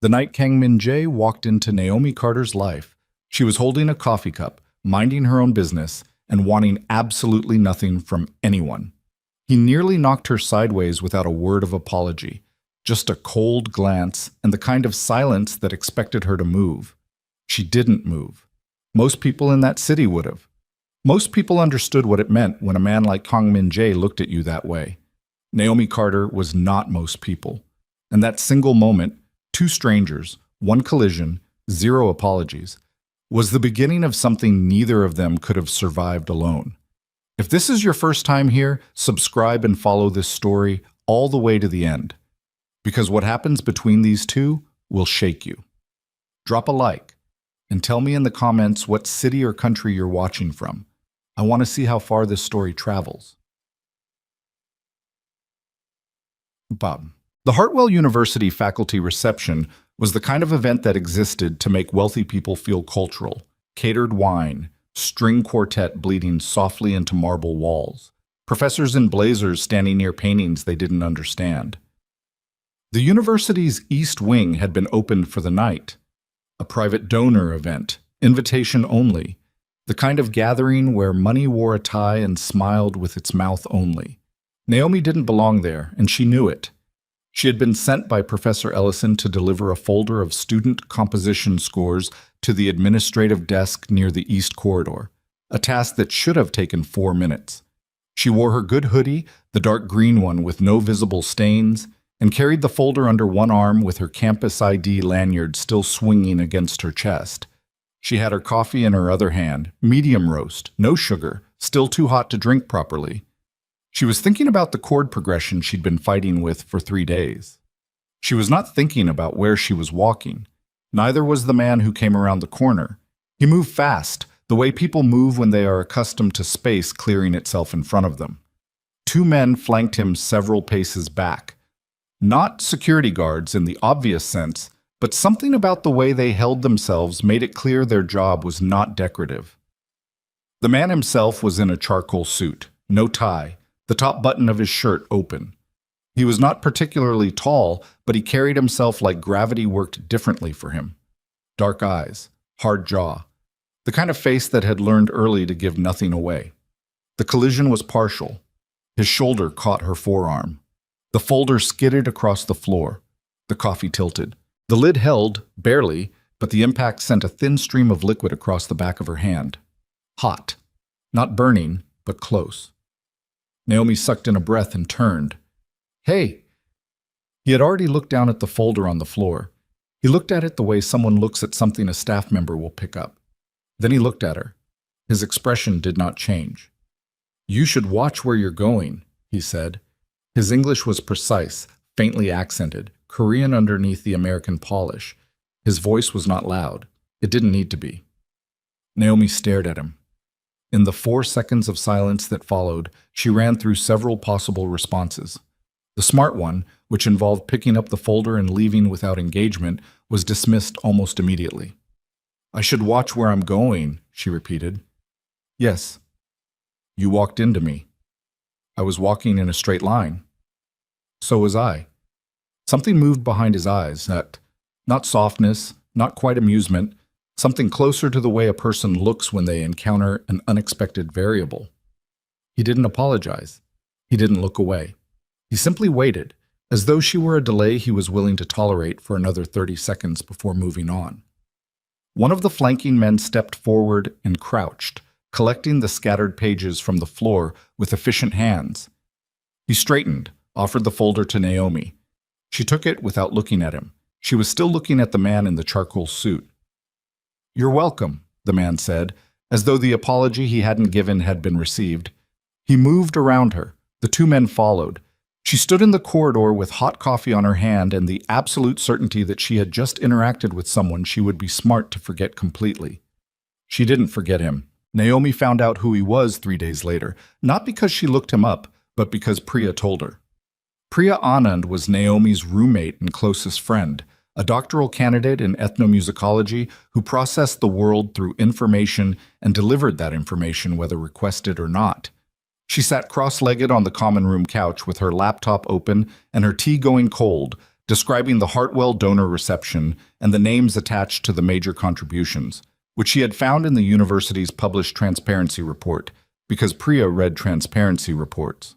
The night Kang Min-jae walked into Naomi Carter's life, she was holding a coffee cup, minding her own business, and wanting absolutely nothing from anyone. He nearly knocked her sideways without a word of apology, just a cold glance and the kind of silence that expected her to move. She didn't move. Most people in that city would have. Most people understood what it meant when a man like Kang Min-jae looked at you that way. Naomi Carter was not most people. And that single moment, two strangers, one collision, zero apologies, was the beginning of something neither of them could have survived alone. If this is your first time here, subscribe and follow this story all the way to the end, because what happens between these two will shake you. Drop a like and tell me in the comments what city or country you're watching from. I want to see how far this story travels. Bob. The Hartwell University faculty reception was the kind of event that existed to make wealthy people feel cultural. Catered wine, string quartet bleeding softly into marble walls, professors in blazers standing near paintings they didn't understand. The university's East Wing had been opened for the night. A private donor event, invitation only, the kind of gathering where money wore a tie and smiled with its mouth only. Naomi didn't belong there, and she knew it. She had been sent by Professor Ellison to deliver a folder of student composition scores to the administrative desk near the East Corridor, a task that should have taken 4 minutes. She wore her good hoodie, the dark green one with no visible stains, and carried the folder under one arm with her campus ID lanyard still swinging against her chest. She had her coffee in her other hand, medium roast, no sugar, still too hot to drink properly. She was thinking about the chord progression she'd been fighting with for 3 days. She was not thinking about where she was walking. Neither was the man who came around the corner. He moved fast, the way people move when they are accustomed to space clearing itself in front of them. 2 men flanked him several paces back. Not security guards in the obvious sense, but something about the way they held themselves made it clear their job was not decorative. The man himself was in a charcoal suit, no tie, the top button of his shirt open. He was not particularly tall, but he carried himself like gravity worked differently for him. Dark eyes, hard jaw, the kind of face that had learned early to give nothing away. The collision was partial. His shoulder caught her forearm. The folder skidded across the floor. The coffee tilted. The lid held, barely, but the impact sent a thin stream of liquid across the back of her hand. Hot. Not burning, but close. Naomi sucked in a breath and turned. "Hey!" He had already looked down at the folder on the floor. He looked at it the way someone looks at something a staff member will pick up. Then he looked at her. His expression did not change. "You should watch where you're going," he said. His English was precise, faintly accented, Korean underneath the American polish. His voice was not loud. It didn't need to be. Naomi stared at him. In the 4 seconds of silence that followed, she ran through several possible responses. The smart one, which involved picking up the folder and leaving without engagement, was dismissed almost immediately. "I should watch where I'm going," she repeated. "Yes. You walked into me. I was walking in a straight line. So was I." Something moved behind his eyes, not softness, not quite amusement, something closer to the way a person looks when they encounter an unexpected variable. He didn't apologize. He didn't look away. He simply waited, as though she were a delay he was willing to tolerate for another 30 seconds before moving on. One of the flanking men stepped forward and crouched, collecting the scattered pages from the floor with efficient hands. He straightened, offered the folder to Naomi. She took it without looking at him. She was still looking at the man in the charcoal suit. "You're welcome," the man said, as though the apology he hadn't given had been received. He moved around her. The 2 men followed. She stood in the corridor with hot coffee on her hand and the absolute certainty that she had just interacted with someone she would be smart to forget completely. She didn't forget him. Naomi found out who he was 3 days later, not because she looked him up, but because Priya told her. Priya Anand was Naomi's roommate and closest friend, a doctoral candidate in ethnomusicology who processed the world through information and delivered that information whether requested or not. She sat cross-legged on the common room couch with her laptop open and her tea going cold, describing the Hartwell donor reception and the names attached to the major contributions, which she had found in the university's published transparency report, because Priya read transparency reports.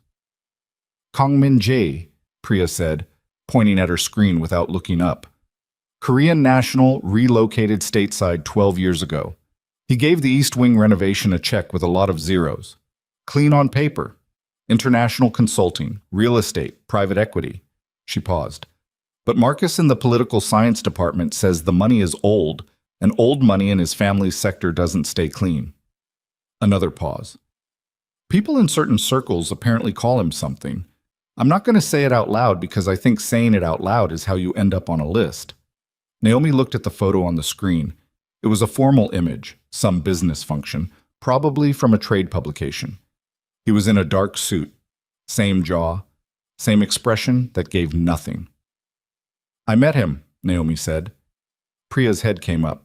Kangmin Jae, Priya said, pointing at her screen without looking up. Korean national relocated stateside 12 years ago. He gave the East Wing renovation a check with a lot of zeros. Clean on paper. International consulting, real estate, private equity. She paused. But Marcus in the political science department says the money is old, and old money in his family's sector doesn't stay clean. Another pause. People in certain circles apparently call him something. I'm not going to say it out loud because I think saying it out loud is how you end up on a list. Naomi looked at the photo on the screen. It was a formal image, some business function, probably from a trade publication. He was in a dark suit, same jaw, same expression that gave nothing. I met him, Naomi said. Priya's head came up.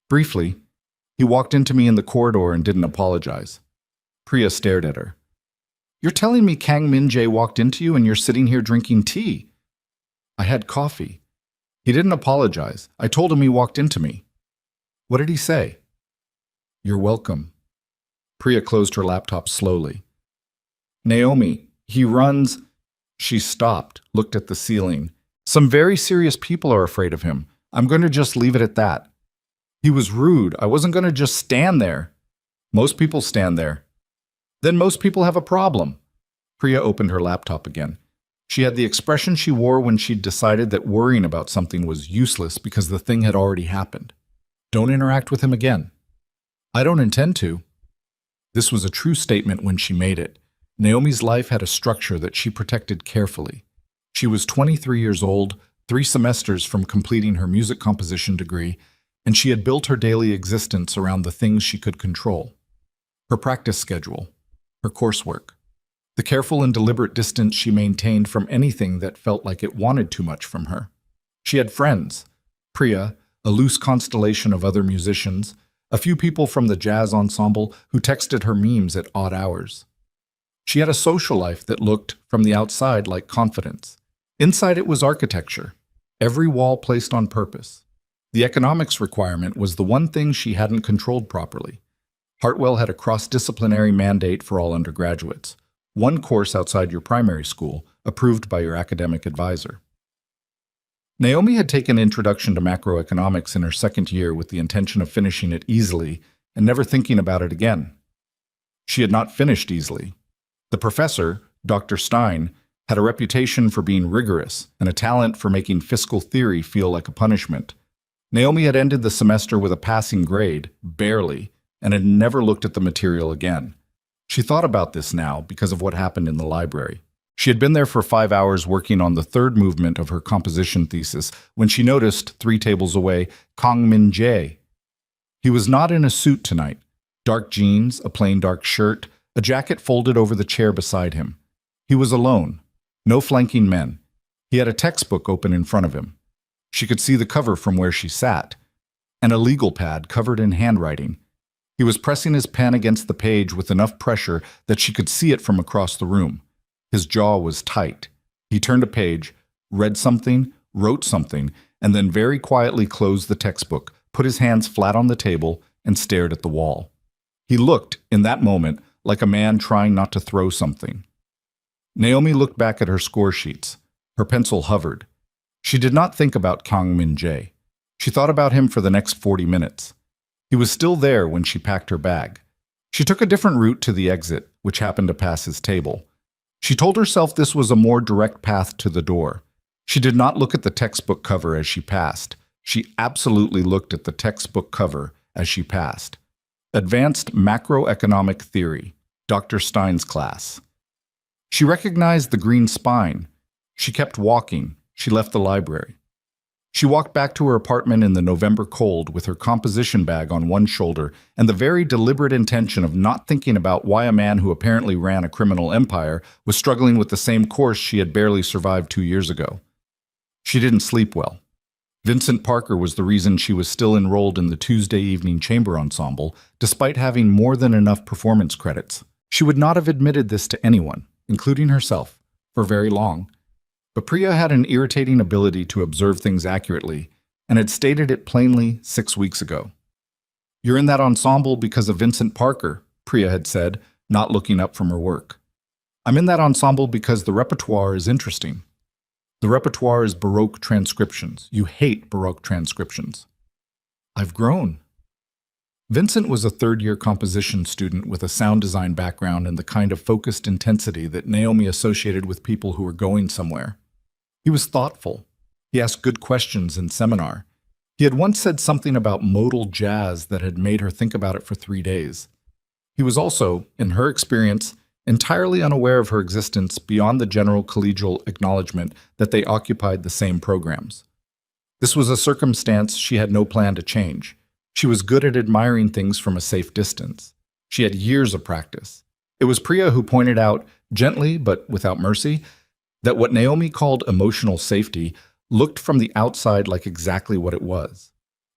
Briefly, he walked into me in the corridor and didn't apologize. Priya stared at her. You're telling me Kang Min Jae walked into you and you're sitting here drinking tea? I had coffee. He didn't apologize. I told him he walked into me. What did he say? You're welcome. Priya closed her laptop slowly. Naomi, he runs... She stopped, looked at the ceiling. Some very serious people are afraid of him. I'm going to just leave it at that. He was rude. I wasn't going to just stand there. Most people stand there. Then most people have a problem. Priya opened her laptop again. She had the expression she wore when she'd decided that worrying about something was useless because the thing had already happened. Don't interact with him again. I don't intend to. This was a true statement when she made it. Naomi's life had a structure that she protected carefully. She was 23 years old, 3 semesters from completing her music composition degree, and she had built her daily existence around the things she could control. Her practice schedule, her coursework, the careful and deliberate distance she maintained from anything that felt like it wanted too much from her. She had friends, Priya, a loose constellation of other musicians, a few people from the jazz ensemble who texted her memes at odd hours. She had a social life that looked, from the outside, like confidence. Inside it was architecture, every wall placed on purpose. The economics requirement was the one thing she hadn't controlled properly. Hartwell had a cross-disciplinary mandate for all undergraduates, one course outside your primary school, approved by your academic advisor. Naomi had taken Introduction to Macroeconomics in her second year with the intention of finishing it easily and never thinking about it again. She had not finished easily. The professor, Dr. Stein, had a reputation for being rigorous and a talent for making fiscal theory feel like a punishment. Naomi had ended the semester with a passing grade, barely, and had never looked at the material again. She thought about this now because of what happened in the library. She had been there for 5 hours working on the third movement of her composition thesis when she noticed, 3 tables away, Kang Min Jae. He was not in a suit tonight. Dark jeans, a plain dark shirt, a jacket folded over the chair beside him. He was alone. No flanking men. He had a textbook open in front of him. She could see the cover from where she sat, and a legal pad covered in handwriting. He was pressing his pen against the page with enough pressure that she could see it from across the room. His jaw was tight. He turned a page, read something, wrote something, and then very quietly closed the textbook, put his hands flat on the table, and stared at the wall. He looked, in that moment, like a man trying not to throw something. Naomi looked back at her score sheets. Her pencil hovered. She did not think about Kang Min Jae. She thought about him for the next 40 minutes. He was still there when she packed her bag. She took a different route to the exit, which happened to pass his table. She told herself this was a more direct path to the door. She did not look at the textbook cover as she passed. She absolutely looked at the textbook cover as she passed. Advanced Macroeconomic Theory, Dr. Stein's class. She recognized the green spine. She kept walking. She left the library. She walked back to her apartment in the November cold with her composition bag on one shoulder and the very deliberate intention of not thinking about why a man who apparently ran a criminal empire was struggling with the same course she had barely survived 2 years ago. She didn't sleep well. Vincent Parker was the reason she was still enrolled in the Tuesday evening chamber ensemble, despite having more than enough performance credits. She would not have admitted this to anyone, including herself, for very long. But Priya had an irritating ability to observe things accurately, and had stated it plainly 6 weeks ago. "You're in that ensemble because of Vincent Parker," Priya had said, not looking up from her work. "I'm in that ensemble because the repertoire is interesting." The repertoire is Baroque transcriptions. You hate Baroque transcriptions. "I've grown." Vincent was a third-year composition student with a sound design background and the kind of focused intensity that Naomi associated with people who were going somewhere. He was thoughtful. He asked good questions in seminar. He had once said something about modal jazz that had made her think about it for 3 days. He was also, in her experience, entirely unaware of her existence beyond the general collegial acknowledgement that they occupied the same programs. This was a circumstance she had no plan to change. She was good at admiring things from a safe distance. She had years of practice. It was Priya who pointed out, gently but without mercy, that what Naomi called emotional safety looked from the outside like exactly what it was: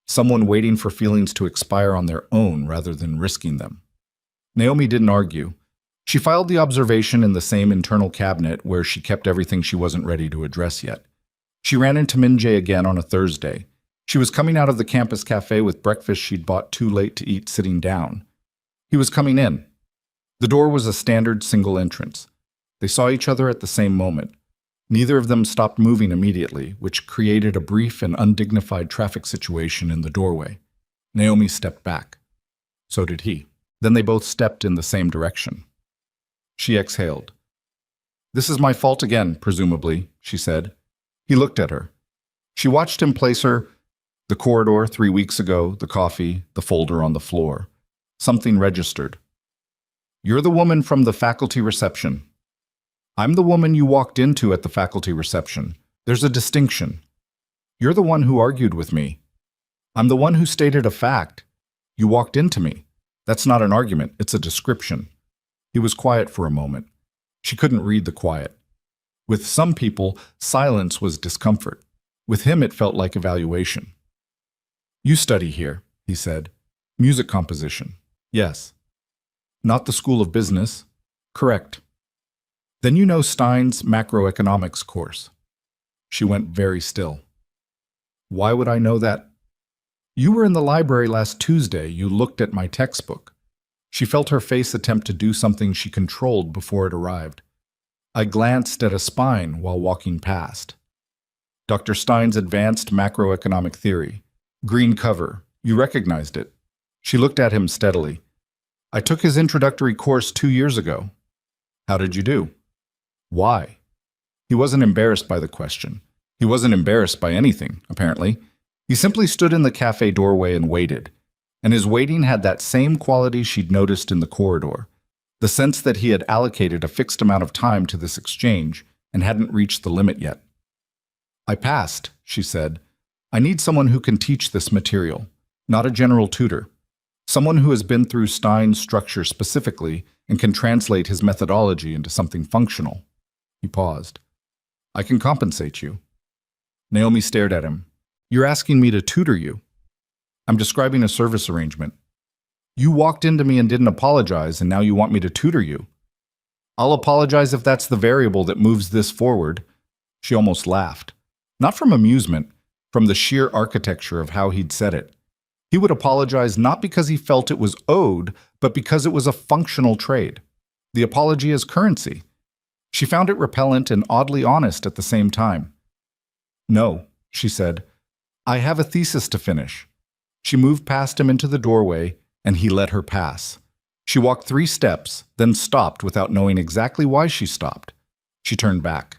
someone waiting for feelings to expire on their own rather than risking them. Naomi didn't argue. She filed the observation in the same internal cabinet where she kept everything she wasn't ready to address yet. She ran into Minjay again on a Thursday. She was coming out of the campus cafe with breakfast she'd bought too late to eat sitting down. He was coming in. The door was a standard single entrance. They saw each other at the same moment. Neither of them stopped moving immediately, which created a brief and undignified traffic situation in the doorway. Naomi stepped back. So did he. Then they both stepped in the same direction. She exhaled. "This is my fault again, presumably," she said. He looked at her. She watched him place her, the corridor 3 weeks ago, the coffee, the folder on the floor. Something registered. "You're the woman from the faculty reception." "I'm the woman you walked into at the faculty reception. There's a distinction. You're the one who argued with me. I'm the one who stated a fact. You walked into me. That's not an argument, it's a description." He was quiet for a moment. She couldn't read the quiet. With some people, silence was discomfort. With him, it felt like evaluation. "You study here," he said. "Music composition." "Yes." "Not the School of Business." "Correct." "Then you know Stein's macroeconomics course." She went very still. "Why would I know that?" "You were in the library last Tuesday. You looked at my textbook." She felt her face attempt to do something she controlled before it arrived. "I glanced at a spine while walking past." Dr. Stein's Advanced Macroeconomic Theory. Green cover. You recognized it. She looked at him steadily. "I took his introductory course 2 years ago." "How did you do?" "Why?" He wasn't embarrassed by the question. He wasn't embarrassed by anything, apparently. He simply stood in the cafe doorway and waited. And his waiting had that same quality she'd noticed in the corridor. The sense that he had allocated a fixed amount of time to this exchange and hadn't reached the limit yet. "I passed," she said. "I need someone who can teach this material, not a general tutor. Someone who has been through Stein's structure specifically and can translate his methodology into something functional." He paused. "I can compensate you." Naomi stared at him. "You're asking me to tutor you." "I'm describing a service arrangement." "You walked into me and didn't apologize, and now you want me to tutor you." "I'll apologize if that's the variable that moves this forward." She almost laughed. Not from amusement, from the sheer architecture of how he'd said it. He would apologize not because he felt it was owed, but because it was a functional trade. The apology as currency. She found it repellent and oddly honest at the same time. "No," she said. "I have a thesis to finish." She moved past him into the doorway, and he let her pass. She walked 3 steps, then stopped without knowing exactly why she stopped. She turned back.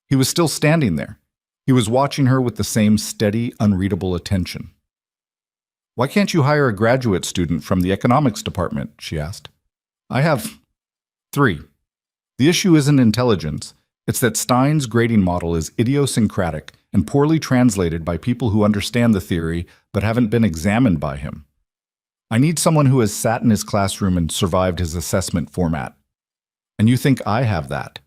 He was still standing there. He was watching her with the same steady, unreadable attention. "Why can't you hire a graduate student from the economics department?" she asked. "I have 3. The issue isn't intelligence. It's that Stein's grading model is idiosyncratic and poorly translated by people who understand the theory but haven't been examined by him. I need someone who has sat in his classroom and survived his assessment format. And you think I have that?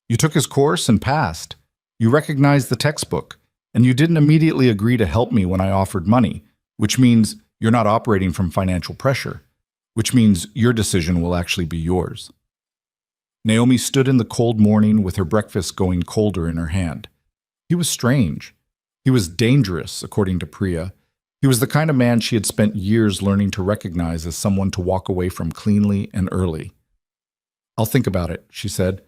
You took his course and passed. You recognized the textbook, and you didn't immediately agree to help me when I offered money, which means you're not operating from financial pressure, which means your decision will actually be yours." Naomi stood in the cold morning with her breakfast going colder in her hand. He was strange. He was dangerous, according to Priya. He was the kind of man she had spent years learning to recognize as someone to walk away from cleanly and early. "I'll think about it," she said.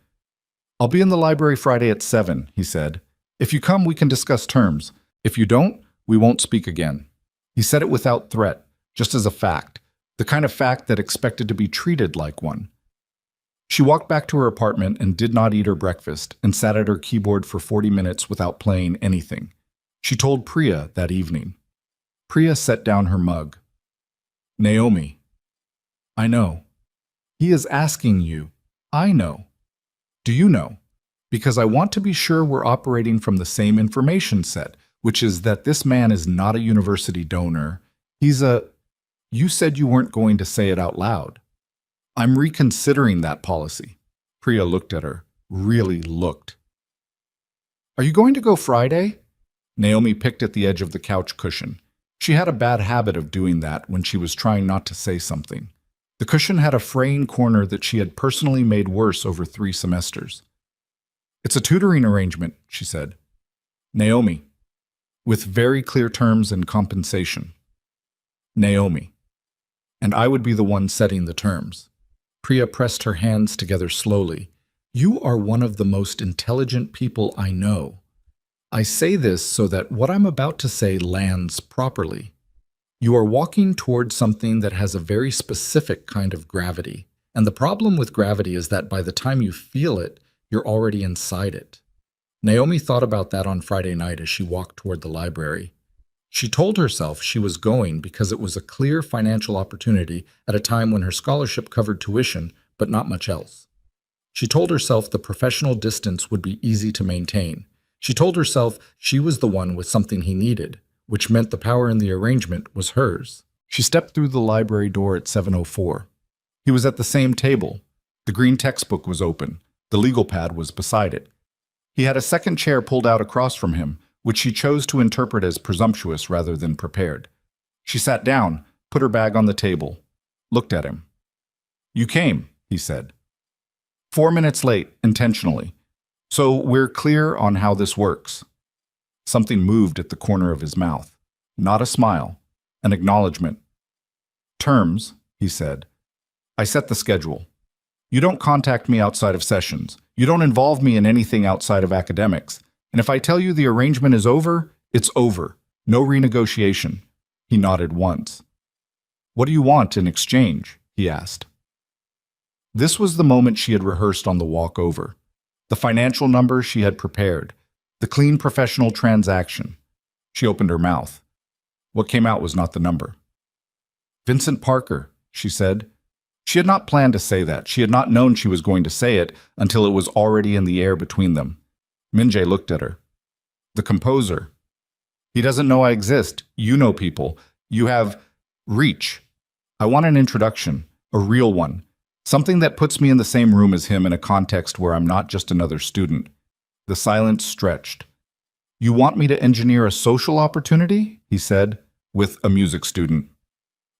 "I'll be in the library Friday at 7, he said. "If you come, we can discuss terms. If you don't, we won't speak again." He said it without threat, just as a fact, the kind of fact that expected to be treated like one. She walked back to her apartment and did not eat her breakfast and sat at her keyboard for 40 minutes without playing anything. She told Priya that evening. Priya set down her mug. "Naomi, I know. He is asking you. I know. Do you know? Because I want to be sure we're operating from the same information set, which is that this man is not a university donor. He's a... You said you weren't going to say it out loud. I'm reconsidering that policy." Priya looked at her, really looked. "Are you going to go Friday?" Naomi picked at the edge of the couch cushion. She had a bad habit of doing that when she was trying not to say something. The cushion had a fraying corner that she had personally made worse over 3 semesters. "It's a tutoring arrangement," she said. "Naomi, with very clear terms and compensation." "Naomi, and I would be the one setting the terms." Priya pressed her hands together slowly. "You are one of the most intelligent people I know. I say this so that what I'm about to say lands properly. You are walking towards something that has a very specific kind of gravity. And the problem with gravity is that by the time you feel it, you're already inside it." Naomi thought about that on Friday night as she walked toward the library. She told herself she was going because it was a clear financial opportunity at a time when her scholarship covered tuition, but not much else. She told herself the professional distance would be easy to maintain. She told herself she was the one with something he needed, which meant the power in the arrangement was hers. She stepped through the library door at 7:04. He was at the same table. The green textbook was open. The legal pad was beside it. He had a second chair pulled out across from him, which she chose to interpret as presumptuous rather than prepared. She sat down, put her bag on the table, looked at him. "You came," he said. 4 minutes late, intentionally. "So we're clear on how this works." Something moved at the corner of his mouth. Not a smile, an acknowledgement. "Terms," he said. "I set the schedule. You don't contact me outside of sessions. You don't involve me in anything outside of academics. And if I tell you the arrangement is over, it's over. No renegotiation." He nodded once. "What do you want in exchange?" he asked. This was the moment she had rehearsed on the walk over. The financial number she had prepared. The clean professional transaction. She opened her mouth. What came out was not the number. "Vincent Parker," she said. She had not planned to say that. She had not known she was going to say it until it was already in the air between them. Minjay looked at her. "The composer. He doesn't know I exist. You know people. You have reach. I want an introduction, a real one. Something that puts me in the same room as him in a context where I'm not just another student." The silence stretched. "You want me to engineer a social opportunity?" he said, "with a music student.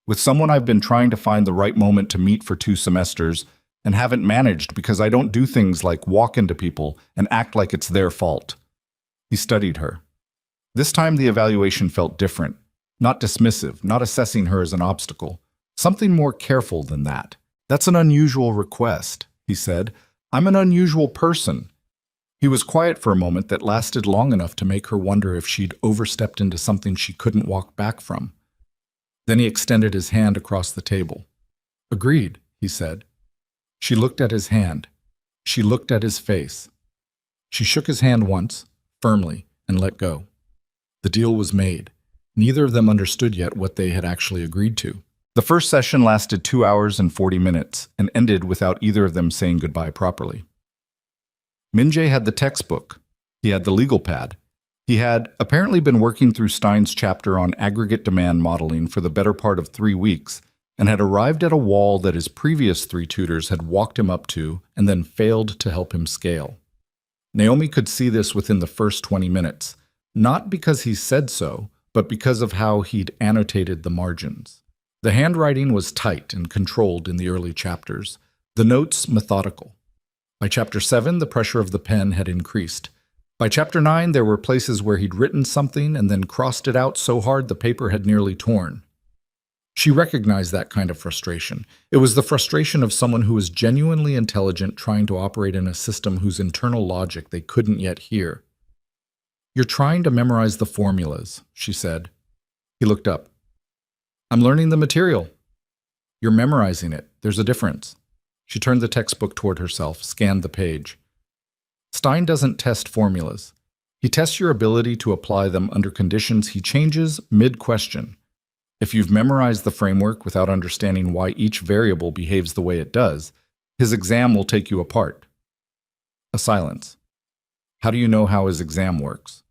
With someone I've been trying to find the right moment to meet for 2 semesters and haven't managed because I don't do things like walk into people and act like it's their fault." He studied her. This time the evaluation felt different, not dismissive, not assessing her as an obstacle. Something more careful than that. "That's an unusual request," he said. "I'm an unusual person." He was quiet for a moment that lasted long enough to make her wonder if she'd overstepped into something she couldn't walk back from. Then he extended his hand across the table. "Agreed," he said. She looked at his hand. She looked at his face. She shook his hand once, firmly, and let go. The deal was made. Neither of them understood yet what they had actually agreed to. The first session lasted 2 hours and 40 minutes and ended without either of them saying goodbye properly. Minjay had the textbook. He had the legal pad. He had apparently been working through Stein's chapter on aggregate demand modeling for the better part of 3 weeks and had arrived at a wall that his previous 3 tutors had walked him up to and then failed to help him scale. Naomi could see this within the first 20 minutes, not because he said so, but because of how he'd annotated the margins. The handwriting was tight and controlled in the early chapters, the notes methodical. By chapter 7, the pressure of the pen had increased. By chapter 9, there were places where he'd written something and then crossed it out so hard the paper had nearly torn. She recognized that kind of frustration. It was the frustration of someone who was genuinely intelligent trying to operate in a system whose internal logic they couldn't yet hear. "You're trying to memorize the formulas," she said. He looked up. "I'm learning the material." "You're memorizing it. There's a difference." She turned the textbook toward herself, scanned the page. Stein doesn't test formulas. He tests your ability to apply them under conditions he changes mid-question. If you've memorized the framework without understanding why each variable behaves the way it does, his exam will take you apart. A silence. "How do you know how his exam works?"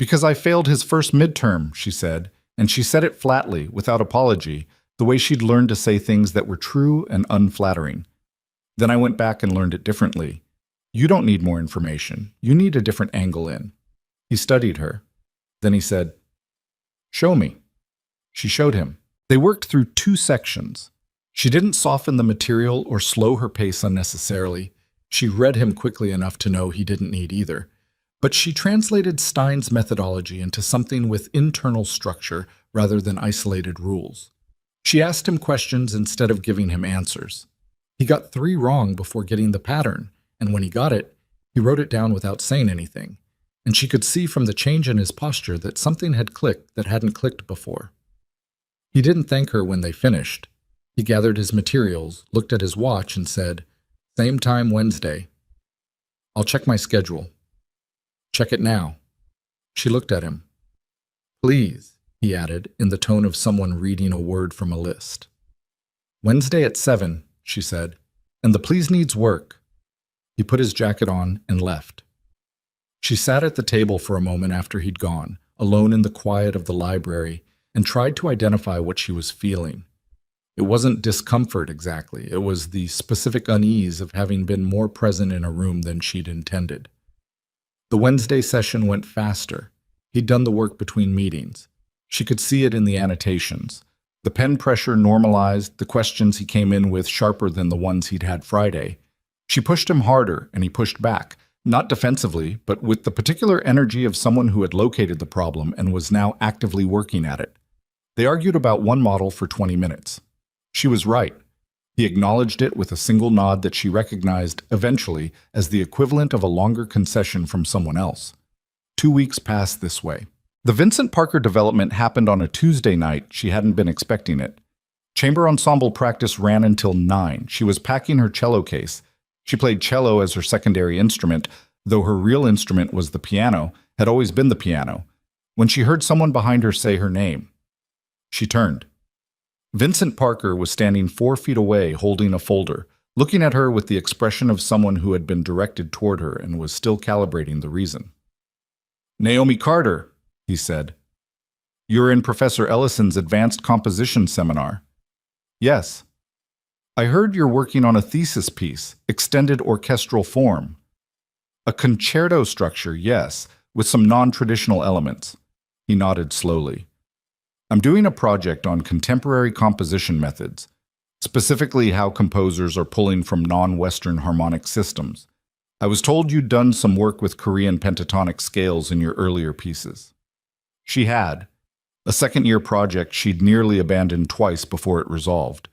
"Because I failed his first midterm," she said, and she said it flatly, without apology, the way she'd learned to say things that were true and unflattering. "Then I went back and learned it differently. You don't need more information. You need a different angle in." He studied her. Then he said, "Show me." She showed him. They worked through 2 sections. She didn't soften the material or slow her pace unnecessarily. She read him quickly enough to know he didn't need either. But she translated Stein's methodology into something with internal structure rather than isolated rules. She asked him questions instead of giving him answers. He got 3 wrong before getting the pattern, and when he got it, he wrote it down without saying anything. And she could see from the change in his posture that something had clicked that hadn't clicked before. He didn't thank her when they finished. He gathered his materials, looked at his watch, and said, "Same time Wednesday." "I'll check my schedule." "Check it now." She looked at him. "Please," he added, in the tone of someone reading a word from a list. "Wednesday at 7, she said, "and the please needs work." He put his jacket on and left. She sat at the table for a moment after he'd gone, alone in the quiet of the library, and tried to identify what she was feeling. It wasn't discomfort exactly, it was the specific unease of having been more present in a room than she'd intended. The Wednesday session went faster. He'd done the work between meetings. She could see it in the annotations. The pen pressure normalized, the questions he came in with sharper than the ones he'd had Friday. She pushed him harder, and he pushed back, not defensively, but with the particular energy of someone who had located the problem and was now actively working at it. They argued about one model for 20 minutes. She was right. He acknowledged it with a single nod that she recognized, eventually, as the equivalent of a longer concession from someone else. 2 weeks passed this way. The Vincent Parker development happened on a Tuesday night. She hadn't been expecting it. Chamber ensemble practice ran until 9. She was packing her cello case. She played cello as her secondary instrument, though her real instrument was the piano, had always been the piano, when she heard someone behind her say her name. She turned. Vincent Parker was standing 4 feet away holding a folder, looking at her with the expression of someone who had been directed toward her and was still calibrating the reason. "Naomi Carter," he said. "You're in Professor Ellison's advanced composition seminar." "Yes." "I heard you're working on a thesis piece, extended orchestral form." "A concerto structure, yes, with some non-traditional elements." He nodded slowly. "I'm doing a project on contemporary composition methods, specifically how composers are pulling from non-Western harmonic systems. I was told you'd done some work with Korean pentatonic scales in your earlier pieces." She had. A second-year project she'd nearly abandoned twice before it resolved.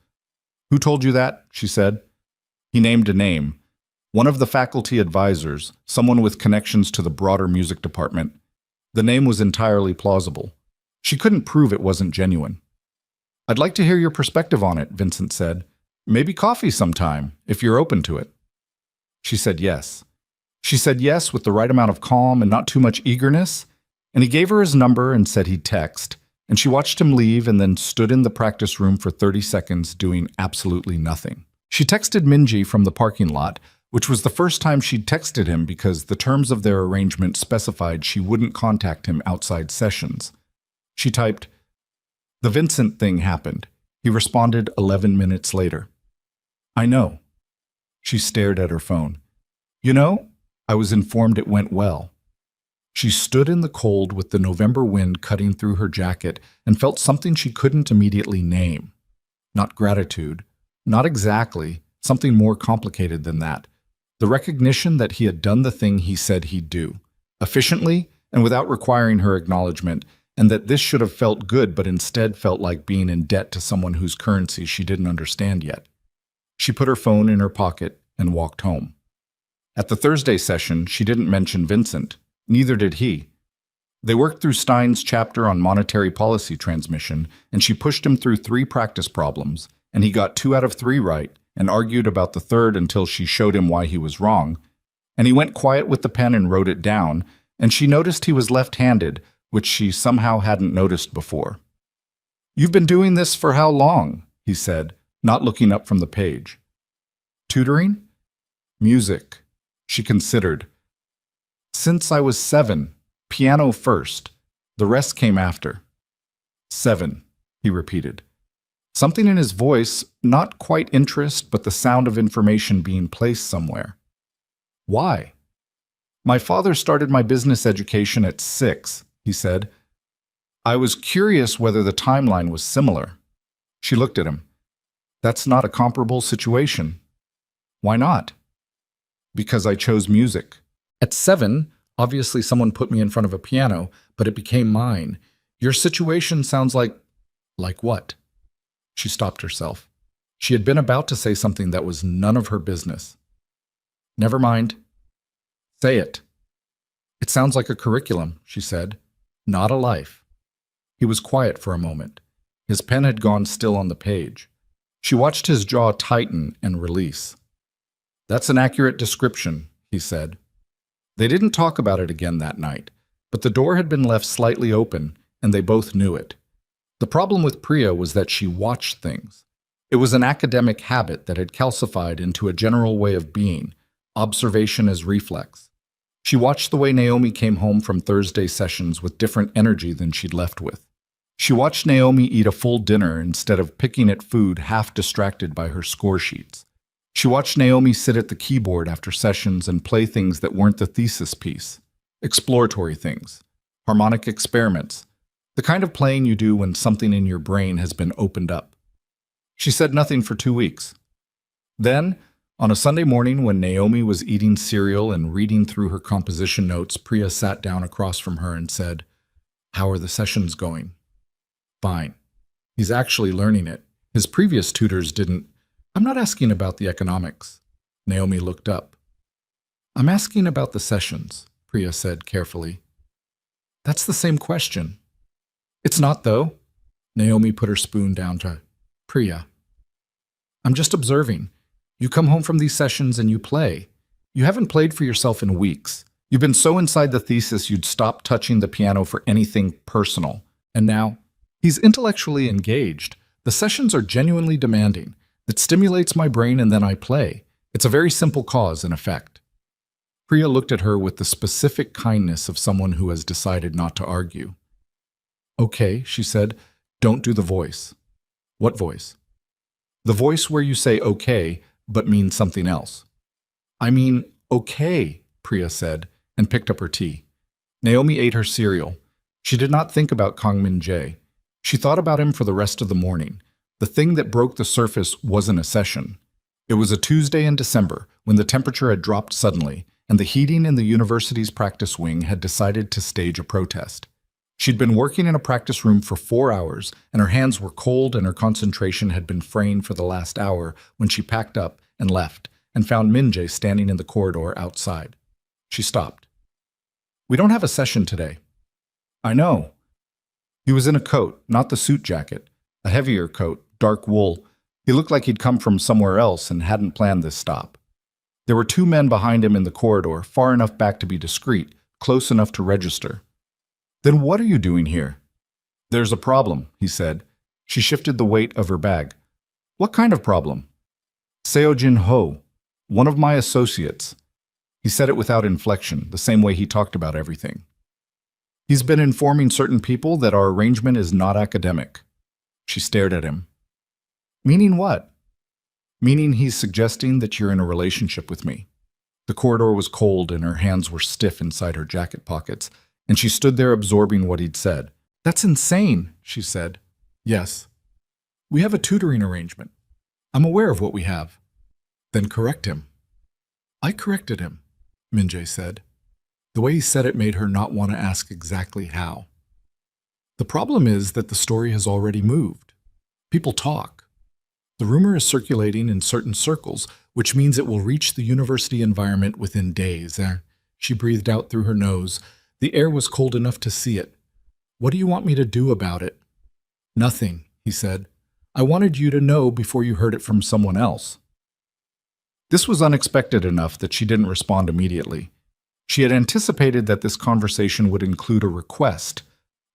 "Who told you that?" she said. He named a name. One of the faculty advisors, someone with connections to the broader music department. The name was entirely plausible. She couldn't prove it wasn't genuine. "I'd like to hear your perspective on it," Vincent said. "Maybe coffee sometime, if you're open to it." She said yes. She said yes with the right amount of calm and not too much eagerness, and he gave her his number and said he'd text, and she watched him leave and then stood in the practice room for 30 seconds doing absolutely nothing. She texted Minji from the parking lot, which was the first time she'd texted him because the terms of their arrangement specified she wouldn't contact him outside sessions. She typed, "The Vincent thing happened." He responded 11 minutes later. "I know." She stared at her phone. "You know, I was informed it went well." She stood in the cold with the November wind cutting through her jacket and felt something she couldn't immediately name. Not gratitude, not exactly, something more complicated than that. The recognition that he had done the thing he said he'd do, efficiently and without requiring her acknowledgement, and that this should have felt good but instead felt like being in debt to someone whose currency she didn't understand yet. She put her phone in her pocket and walked home. At the Thursday session, she didn't mention Vincent. Neither did he. They worked through Stein's chapter on monetary policy transmission, and she pushed him through 3 practice problems, and he got 2 out of 3 right and argued about the third until she showed him why he was wrong. And he went quiet with the pen and wrote it down, and she noticed he was left-handed, which she somehow hadn't noticed before. "You've been doing this for how long?" he said, not looking up from the page. "Tutoring?" "Music," she considered. "Since I was 7. Piano first. The rest came after." "7," he repeated. Something in his voice, not quite interest, but the sound of information being placed somewhere. "Why?" "My father started my business education at 6, he said. "I was curious whether the timeline was similar." She looked at him. "That's not a comparable situation." "Why not?" "Because I chose music. At 7, obviously someone put me in front of a piano, but it became mine. Your situation sounds like... Like what?" She stopped herself. She had been about to say something that was none of her business. "Never mind." "Say it." "It sounds like a curriculum," she said. "Not a life." He was quiet for a moment. His pen had gone still on the page. She watched his jaw tighten and release. "That's an accurate description," he said. They didn't talk about it again that night, but the door had been left slightly open, and they both knew it. The problem with Priya was that she watched things. It was an academic habit that had calcified into a general way of being, observation as reflex. She watched the way Naomi came home from Thursday sessions with different energy than she'd left with. She watched Naomi eat a full dinner instead of picking at food half distracted by her score sheets. She watched Naomi sit at the keyboard after sessions and play things that weren't the thesis piece, exploratory things, harmonic experiments, the kind of playing you do when something in your brain has been opened up. She said nothing for 2 weeks. Then, on a Sunday morning when Naomi was eating cereal and reading through her composition notes, Priya sat down across from her and said, "How are the sessions going?" "Fine. He's actually learning it. His previous tutors didn't." "I'm not asking about the economics." Naomi looked up. "I'm asking about the sessions," Priya said carefully. "That's the same question." "It's not, though." Naomi put her spoon down to Priya. "I'm just observing. You come home from these sessions and you play. You haven't played for yourself in weeks. You've been so inside the thesis you'd stop touching the piano for anything personal. And now, he's intellectually engaged. The sessions are genuinely demanding. It stimulates my brain and then I play. It's a very simple cause and effect." Priya looked at her with the specific kindness of someone who has decided not to argue. "Okay," she said, "don't do the voice." "What voice?" "The voice where you say okay, but mean something else." "I mean, okay," Priya said, and picked up her tea. Naomi ate her cereal. She did not think about Kangmin Jae. She thought about him for the rest of the morning. The thing that broke the surface wasn't a session. It was a Tuesday in December, when the temperature had dropped suddenly, and the heating in the university's practice wing had decided to stage a protest. She'd been working in a practice room for 4 hours, and her hands were cold and her concentration had been fraying for the last hour when she packed up and left and found Minjae standing in the corridor outside. She stopped. "We don't have a session today." "I know." He was in a coat, not the suit jacket, a heavier coat, dark wool. He looked like he'd come from somewhere else and hadn't planned this stop. There were 2 men behind him in the corridor, far enough back to be discreet, close enough to register. "Then what are you doing here?" "There's a problem," he said. She shifted the weight of her bag. "What kind of problem?" "Seojin Ho, one of my associates." He said it without inflection, the same way he talked about everything. "He's been informing certain people that our arrangement is not academic." She stared at him. "Meaning what?" "Meaning he's suggesting that you're in a relationship with me." The corridor was cold and her hands were stiff inside her jacket pockets, and she stood there absorbing what he'd said. "That's insane," she said. "Yes. We have a tutoring arrangement. I'm aware of what we have." "Then correct him." I corrected him, Minjae said. The way he said it made her not want to ask exactly how. The problem is that the story has already moved. People talk. The rumor is circulating in certain circles, which means it will reach the university environment within days. She breathed out through her nose. The air was cold enough to see it. What do you want me to do about it? Nothing, he said. I wanted you to know before you heard it from someone else. This was unexpected enough that she didn't respond immediately. She had anticipated that this conversation would include a request,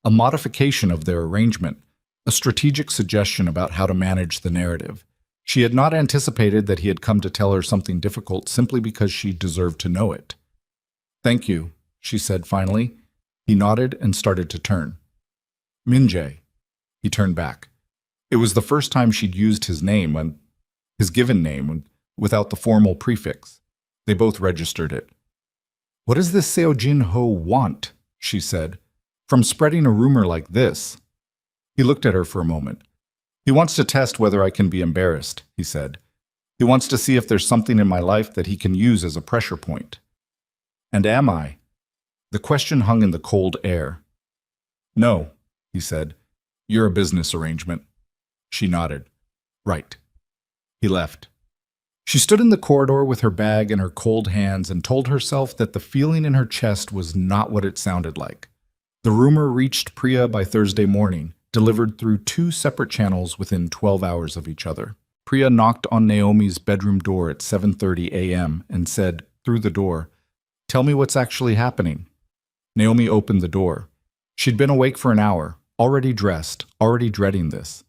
a modification of their arrangement, a strategic suggestion about how to manage the narrative. She had not anticipated that he had come to tell her something difficult simply because she deserved to know it. Thank you, she said finally. He nodded and started to turn. Minjae. He turned back. It was the first time she'd used his name, his given name, without the formal prefix. They both registered it. What does this Seojin Ho want? She said. From spreading a rumor like this? He looked at her for a moment. He wants to test whether I can be embarrassed, he said. He wants to see if there's something in my life that he can use as a pressure point. And am I? The question hung in the cold air. No, he said. You're a business arrangement. She nodded. Right. He left. She stood in the corridor with her bag in her cold hands and told herself that the feeling in her chest was not what it sounded like. The rumor reached Priya by Thursday morning, delivered through 2 separate channels within 12 hours of each other. Priya knocked on Naomi's bedroom door at 7:30 a.m. and said, through the door, "Tell me what's actually happening." Naomi opened the door. She'd been awake for an hour, already dressed, already dreading this.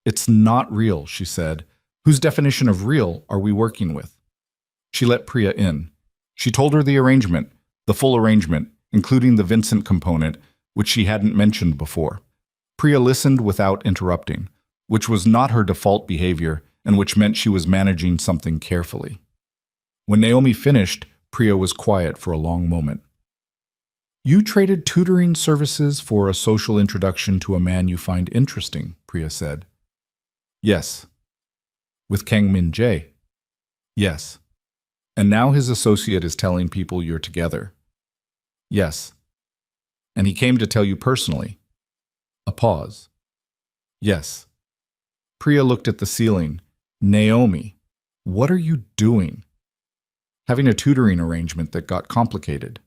"It's not real," she said. "Whose definition of real are we working with?" She let Priya in. She told her the arrangement, the full arrangement, including the Vincent component, which she hadn't mentioned before. Priya listened without interrupting, which was not her default behavior and which meant she was managing something carefully. When Naomi finished, Priya was quiet for a long moment. "You traded tutoring services for a social introduction to a man you find interesting," Priya said. "Yes." "With Kang Min-jae?" "Yes." "And now his associate is telling people you're together?" "Yes." "And he came to tell you personally?" A pause. "Yes." Priya looked at the ceiling. "Naomi, what are you doing?" "Having a tutoring arrangement that got complicated."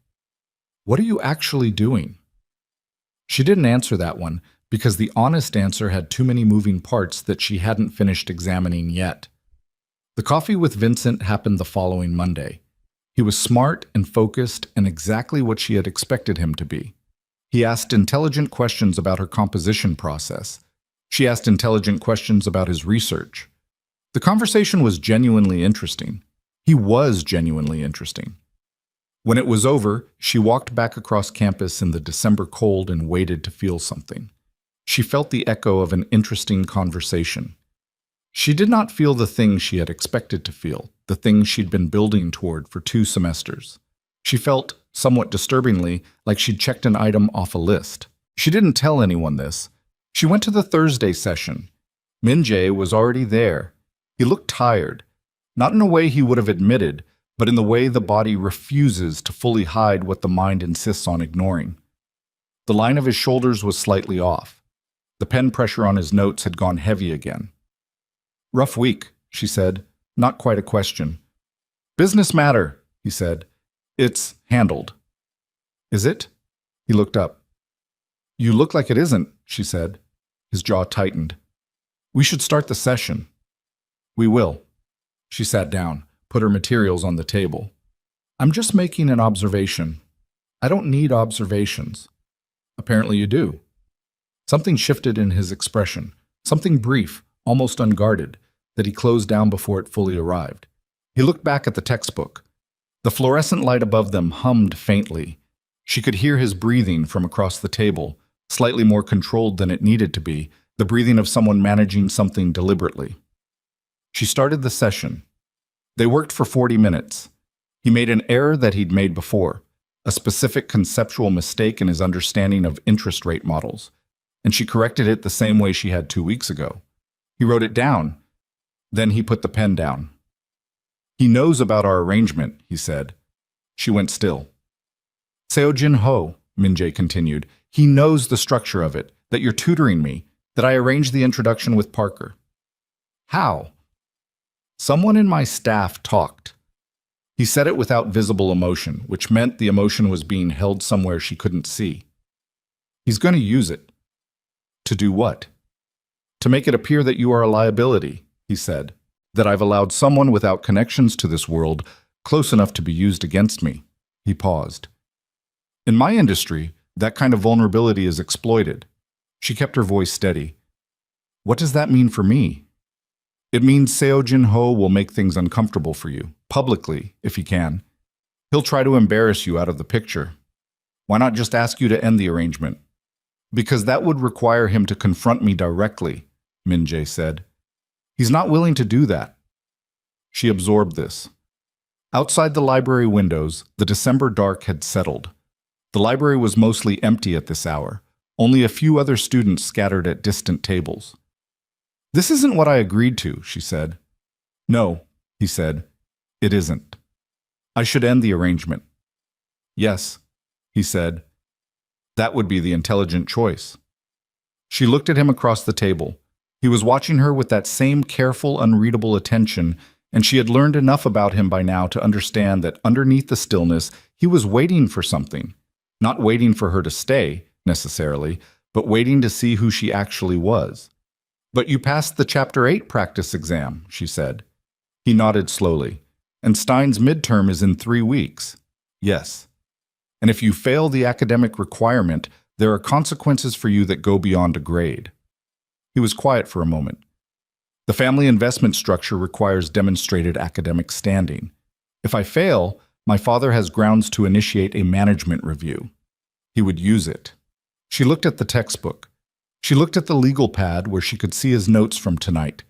"What are you actually doing?" She didn't answer that one because the honest answer had too many moving parts that she hadn't finished examining yet. The coffee with Vincent happened the following Monday. He was smart and focused and exactly what she had expected him to be. He asked intelligent questions about her composition process. She asked intelligent questions about his research. The conversation was genuinely interesting. He was genuinely interesting. When it was over, she walked back across campus in the December cold and waited to feel something. She felt the echo of an interesting conversation. She did not feel the thing she had expected to feel, the thing she'd been building toward for 2 semesters. She felt, somewhat disturbingly, like she'd checked an item off a list. She didn't tell anyone this. She went to the Thursday session. Min-jae was already there. He looked tired, not in a way he would have admitted, but in the way the body refuses to fully hide what the mind insists on ignoring. The line of his shoulders was slightly off. The pen pressure on his notes had gone heavy again. "Rough week," she said, not quite a question. "Business matter," he said. "It's handled." "Is it?" He looked up. "You look like it isn't," she said. His jaw tightened. "We should start the session." "We will." She sat down, put her materials on the table. "I'm just making an observation." "I don't need observations." "Apparently you do." Something shifted in his expression, something brief, almost unguarded, that he closed down before it fully arrived. He looked back at the textbook. The fluorescent light above them hummed faintly. She could hear his breathing from across the table, slightly more controlled than it needed to be, the breathing of someone managing something deliberately. She started the session. They worked for 40 minutes. He made an error that he'd made before, a specific conceptual mistake in his understanding of interest rate models, and she corrected it the same way she had 2 weeks ago. He wrote it down. Then he put the pen down. He knows about our arrangement, he said. She went still. Seo Jin-ho, Min-jae continued, he knows the structure of it, that you're tutoring me, that I arranged the introduction with Parker. How? Someone in my staff talked. He said it without visible emotion, which meant the emotion was being held somewhere she couldn't see. He's going to use it. To do what? To make it appear that you are a liability, he said, that I've allowed someone without connections to this world close enough to be used against me. He paused. In my industry, that kind of vulnerability is exploited. She kept her voice steady. What does that mean for me? It means Seo Jin-ho will make things uncomfortable for you, publicly, if he can. He'll try to embarrass you out of the picture. Why not just ask you to end the arrangement? Because that would require him to confront me directly, Min-jae said. He's not willing to do that. She absorbed this. Outside the library windows, the December dark had settled. The library was mostly empty at this hour, only a few other students scattered at distant tables. This isn't what I agreed to, she said. No, he said. It isn't. I should end the arrangement. Yes, he said. That would be the intelligent choice. She looked at him across the table. He was watching her with that same careful, unreadable attention, and she had learned enough about him by now to understand that underneath the stillness, he was waiting for something. Not waiting for her to stay, necessarily, but waiting to see who she actually was. But you passed the Chapter 8 practice exam, she said. He nodded slowly. And Stein's midterm is in 3 weeks. Yes. And if you fail the academic requirement, there are consequences for you that go beyond a grade. He was quiet for a moment. The family investment structure requires demonstrated academic standing. If I fail, my father has grounds to initiate a management review. He would use it. She looked at the textbook. She looked at the legal pad where she could see his notes from tonight,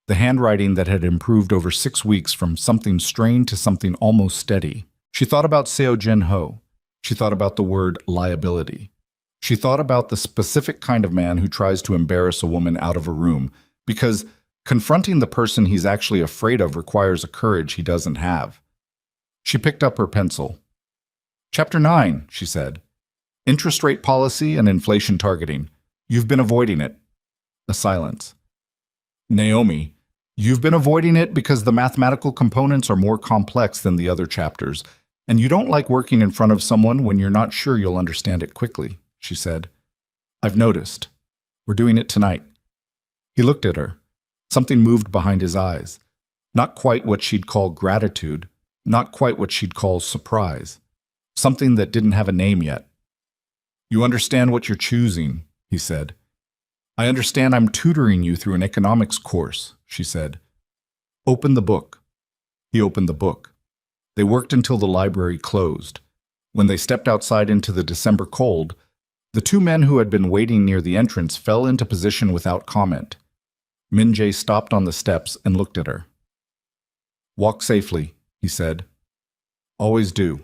the handwriting that had improved over 6 weeks from something strained to something almost steady. She thought about Seo Jin-ho. She thought about the word liability. She thought about the specific kind of man who tries to embarrass a woman out of a room, because confronting the person he's actually afraid of requires a courage he doesn't have. She picked up her pencil. Chapter 9, she said. Interest rate policy and inflation targeting. You've been avoiding it. A silence. Naomi, you've been avoiding it because the mathematical components are more complex than the other chapters, and you don't like working in front of someone when you're not sure you'll understand it quickly, she said. I've noticed. We're doing it tonight. He looked at her. Something moved behind his eyes. Not quite what she'd call gratitude, not quite what she'd call surprise. Something that didn't have a name yet. You understand what you're choosing, he said. I understand I'm tutoring you through an economics course, she said. Open the book. He opened the book. They worked until the library closed. When they stepped outside into the December cold, the 2 men who had been waiting near the entrance fell into position without comment. Min-jae stopped on the steps and looked at her. Walk safely, he said. Always do.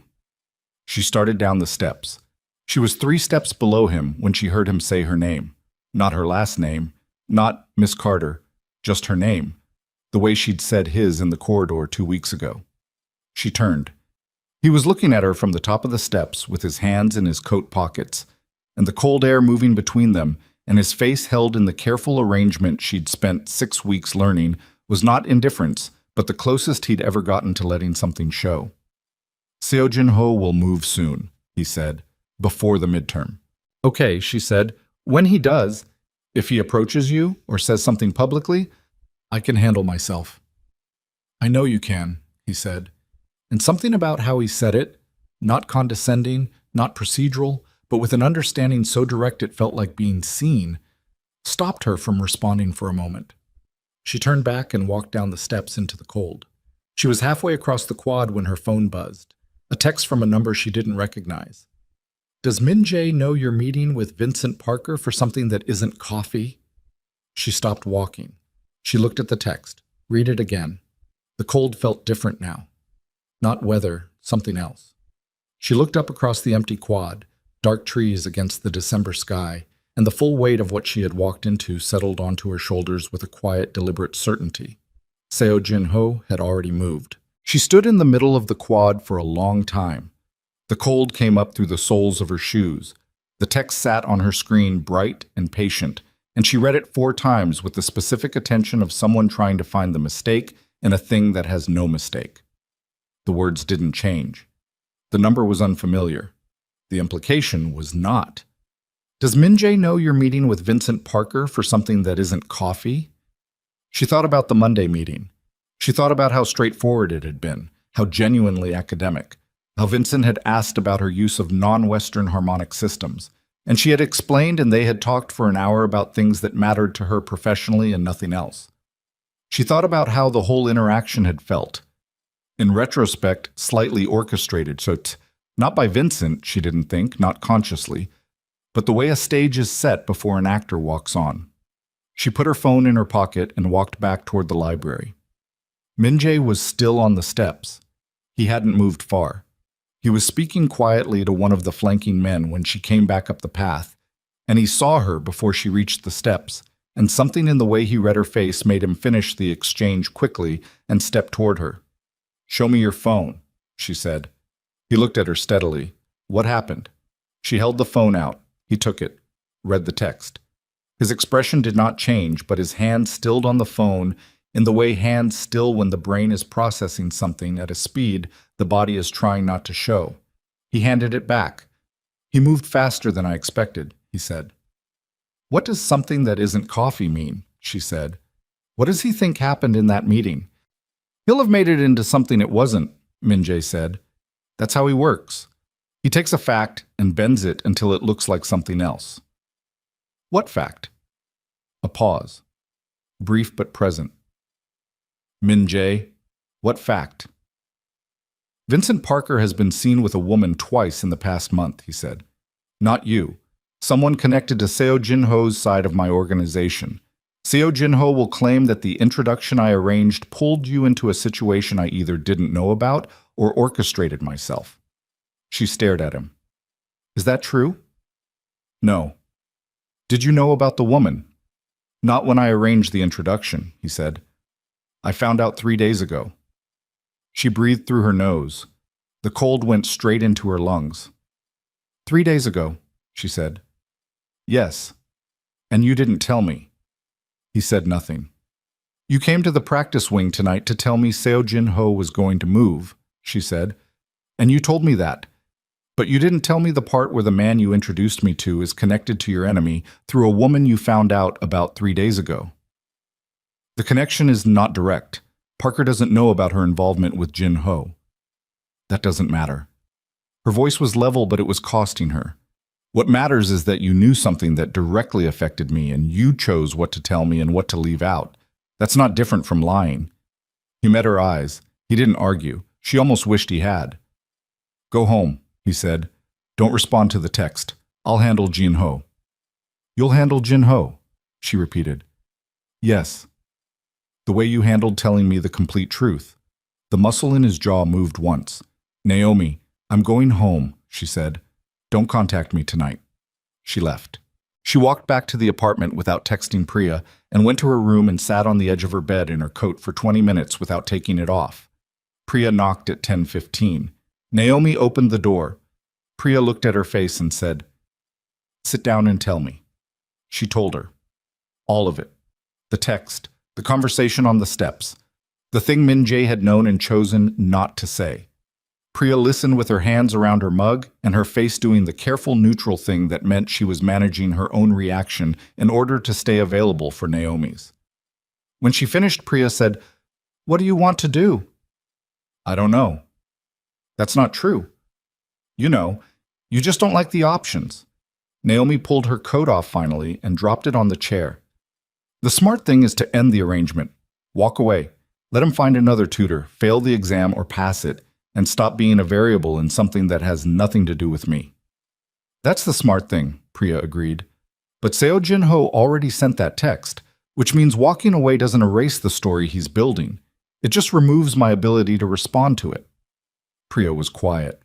She started down the steps. She was 3 steps below him when she heard him say her name. Not her last name, not Miss Carter, just her name, the way she'd said his in the corridor 2 weeks ago. She turned. He was looking at her from the top of the steps with his hands in his coat pockets, and the cold air moving between them, and his face held in the careful arrangement she'd spent 6 weeks learning, was not indifference, but the closest he'd ever gotten to letting something show. Seo Jin-ho will move soon, he said, before the midterm. Okay, she said. When he does, if he approaches you or says something publicly, I can handle myself. I know you can, he said. And something about how he said it, not condescending, not procedural, but with an understanding so direct it felt like being seen, stopped her from responding for a moment. She turned back and walked down the steps into the cold. She was halfway across the quad when her phone buzzed, a text from a number she didn't recognize. Does Min-jae know you're meeting with Vincent Parker for something that isn't coffee? She stopped walking. She looked at the text. Read it again. The cold felt different now. Not weather, something else. She looked up across the empty quad, dark trees against the December sky, and the full weight of what she had walked into settled onto her shoulders with a quiet, deliberate certainty. Seo Jin-ho had already moved. She stood in the middle of the quad for a long time. The cold came up through the soles of her shoes. The text sat on her screen bright and patient, and she read it 4 times with the specific attention of someone trying to find the mistake in a thing that has no mistake. The words didn't change. The number was unfamiliar. The implication was not. Does Min-jae know you're meeting with Vincent Parker for something that isn't coffee? She thought about the Monday meeting. She thought about how straightforward it had been, how genuinely academic, how Vincent had asked about her use of non-Western harmonic systems, and she had explained and they had talked for an hour about things that mattered to her professionally and nothing else. She thought about how the whole interaction had felt. In retrospect, slightly orchestrated, not by Vincent, she didn't think, not consciously, but the way a stage is set before an actor walks on. She put her phone in her pocket and walked back toward the library. Min-jae was still on the steps. He hadn't moved far. He was speaking quietly to one of the flanking men when she came back up the path, and he saw her before she reached the steps, and something in the way he read her face made him finish the exchange quickly and step toward her. "Show me your phone," she said. He looked at her steadily. What happened? She held the phone out. He took it, read the text. His expression did not change, but his hand stilled on the phone in the way hands still when the brain is processing something at a speed the body is trying not to show. He handed it back. "He moved faster than I expected," he said. "What does something that isn't coffee mean?" she said. "What does he think happened in that meeting?" "He'll have made it into something it wasn't," Min-jae said. "That's how he works. He takes a fact and bends it until it looks like something else." "What fact?" A pause. Brief but present. "Min-jae, what fact?" "Vincent Parker has been seen with a woman twice in the past month," he said. "Not you. Someone connected to Seo Jin-ho's side of my organization. Seo Jin-ho will claim that the introduction I arranged pulled you into a situation I either didn't know about or orchestrated myself." She stared at him. "Is that true?" "No." "Did you know about the woman?" "Not when I arranged the introduction," he said. "I found out 3 days ago." She breathed through her nose. The cold went straight into her lungs. "3 days ago," she said. "Yes. And you didn't tell me." He said nothing. "You came to the practice wing tonight to tell me Seo Jin-ho was going to move," she said. "And you told me that. But you didn't tell me the part where the man you introduced me to is connected to your enemy through a woman you found out about 3 days ago." "The connection is not direct. Parker doesn't know about her involvement with Jin-ho." "That doesn't matter." Her voice was level, but it was costing her. "What matters is that you knew something that directly affected me and you chose what to tell me and what to leave out. That's not different from lying." He met her eyes. He didn't argue. She almost wished he had. "Go home," he said. "Don't respond to the text. I'll handle Jin-ho." "You'll handle Jin-ho," she repeated. "Yes. The way you handled telling me the complete truth." The muscle in his jaw moved once. "Naomi, I'm going home," she said. "Don't contact me tonight." She left. She walked back to the apartment without texting Priya and went to her room and sat on the edge of her bed in her coat for 20 minutes without taking it off. Priya knocked at 10:15. Naomi opened the door. Priya looked at her face and said, "Sit down and tell me." She told her. All of it. The text, the conversation on the steps, the thing Min-jae had known and chosen not to say. Priya listened with her hands around her mug and her face doing the careful neutral thing that meant she was managing her own reaction in order to stay available for Naomi's. When she finished, Priya said, "What do you want to do?" "I don't know." "That's not true." "You know, you just don't like the options." Naomi pulled her coat off finally and dropped it on the chair. "The smart thing is to end the arrangement. Walk away. Let him find another tutor, fail the exam or pass it, and stop being a variable in something that has nothing to do with me." "That's the smart thing," Priya agreed. "But Seo Jin-ho already sent that text, which means walking away doesn't erase the story he's building. It just removes my ability to respond to it." Priya was quiet.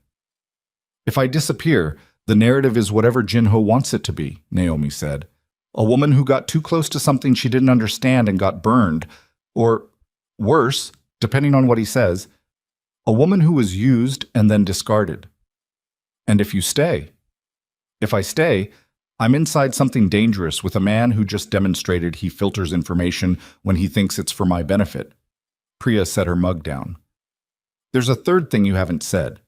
"If I disappear, the narrative is whatever Jin-ho wants it to be," Naomi said. "A woman who got too close to something she didn't understand and got burned, or worse, depending on what he says, A woman who was used and then discarded. And if I stay, I'm inside something dangerous with a man who just demonstrated he filters information when he thinks it's for my benefit. Priya set her mug down. There's a third thing you haven't said.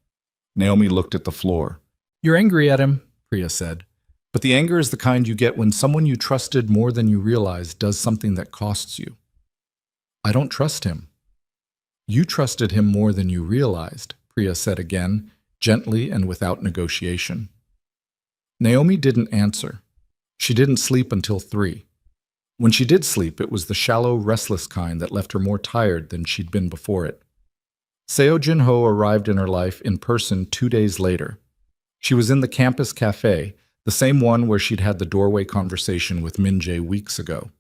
Naomi looked at the floor. You're angry at him, Priya said. But the anger is the kind you get when someone you trusted more than you realize does something that costs you. I don't trust him. You trusted him more than you realized, Priya said again, gently and without negotiation. Naomi didn't answer. She didn't sleep until 3. When she did sleep, it was the shallow, restless kind that left her more tired than she'd been before it. Seo Jin-ho arrived in her life in person 2 days later. She was in the campus cafe, the same one where she'd had the doorway conversation with Min-jae weeks ago.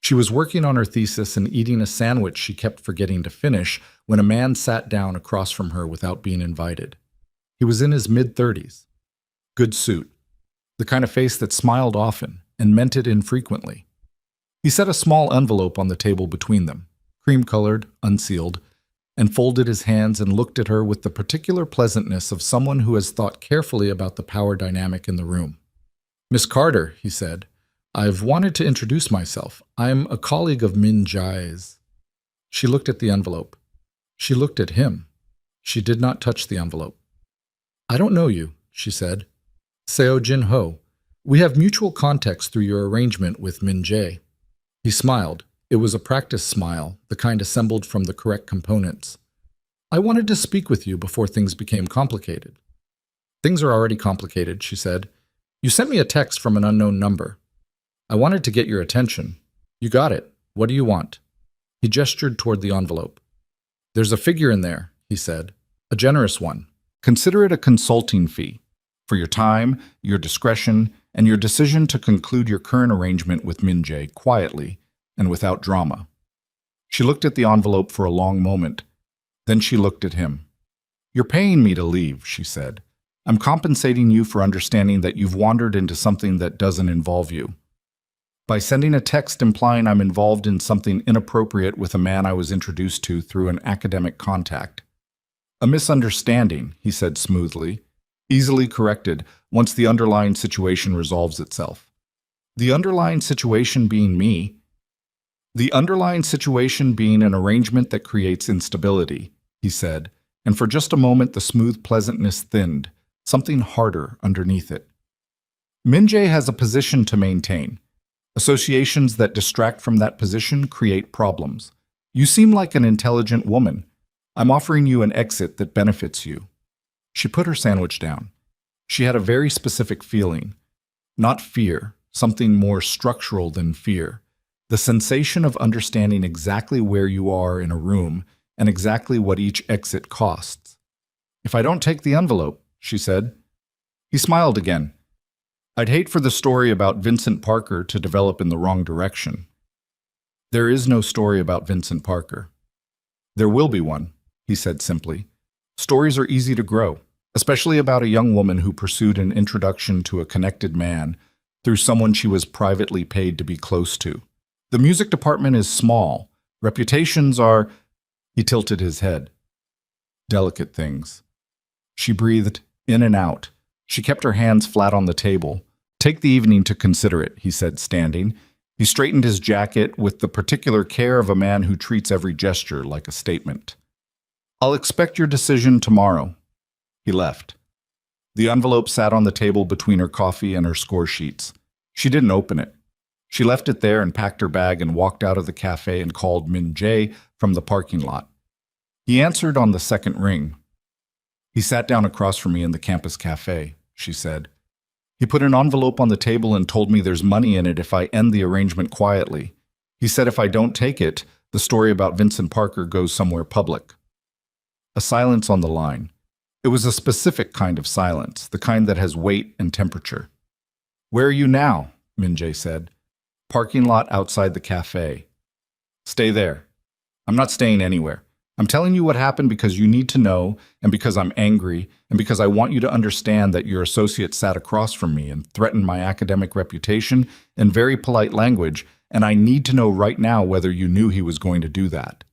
She was working on her thesis and eating a sandwich she kept forgetting to finish when a man sat down across from her without being invited. He was in his mid-30s. Good suit. The kind of face that smiled often and meant it infrequently. He set a small envelope on the table between them, cream-colored, unsealed, and folded his hands and looked at her with the particular pleasantness of someone who has thought carefully about the power dynamic in the room. Miss Carter, he said, I've wanted to introduce myself. I'm a colleague of Min-jae's. She looked at the envelope. She looked at him. She did not touch the envelope. I don't know you, she said. Seo Jin-ho. We have mutual context through your arrangement with Min-jae. He smiled. It was a practice smile, the kind assembled from the correct components. I wanted to speak with you before things became complicated. Things are already complicated, she said. You sent me a text from an unknown number. I wanted to get your attention. You got it. What do you want? He gestured toward the envelope. There's a figure in there, he said. A generous one. Consider it a consulting fee for your time, your discretion, and your decision to conclude your current arrangement with Min-jae quietly and without drama. She looked at the envelope for a long moment. Then she looked at him. You're paying me to leave, she said. I'm compensating you for understanding that you've wandered into something that doesn't involve you. By sending a text implying I'm involved in something inappropriate with a man I was introduced to through an academic contact. A misunderstanding, he said smoothly, easily corrected once the underlying situation resolves itself. The underlying situation being me. The underlying situation being an arrangement that creates instability, he said, and for just a moment the smooth pleasantness thinned, something harder underneath it. Min-jae has a position to maintain. Associations that distract from that position create problems. You seem like an intelligent woman. I'm offering you an exit that benefits you. She put her sandwich down. She had a very specific feeling. Not fear, something more structural than fear. The sensation of understanding exactly where you are in a room and exactly what each exit costs. If I don't take the envelope, she said. He smiled again. I'd hate for the story about Vincent Parker to develop in the wrong direction. There is no story about Vincent Parker. There will be one, he said simply. Stories are easy to grow, especially about a young woman who pursued an introduction to a connected man through someone she was privately paid to be close to. The music department is small. Reputations are... He tilted his head. Delicate things. She breathed in and out. She kept her hands flat on the table. Take the evening to consider it, he said, standing. He straightened his jacket with the particular care of a man who treats every gesture like a statement. I'll expect your decision tomorrow. He left. The envelope sat on the table between her coffee and her score sheets. She didn't open it. She left it there and packed her bag and walked out of the cafe and called Min-jae from the parking lot. He answered on the second ring. He sat down across from me in the campus cafe, she said. He put an envelope on the table and told me there's money in it if I end the arrangement quietly. He said if I don't take it, the story about Vincent Parker goes somewhere public. A silence on the line. It was a specific kind of silence, the kind that has weight and temperature. Where are you now? Min-jae said. Parking lot outside the cafe. Stay there. I'm not staying anywhere. I'm telling you what happened because you need to know, and because I'm angry, and because I want you to understand that your associate sat across from me and threatened my academic reputation in very polite language, and I need to know right now whether you knew he was going to do that.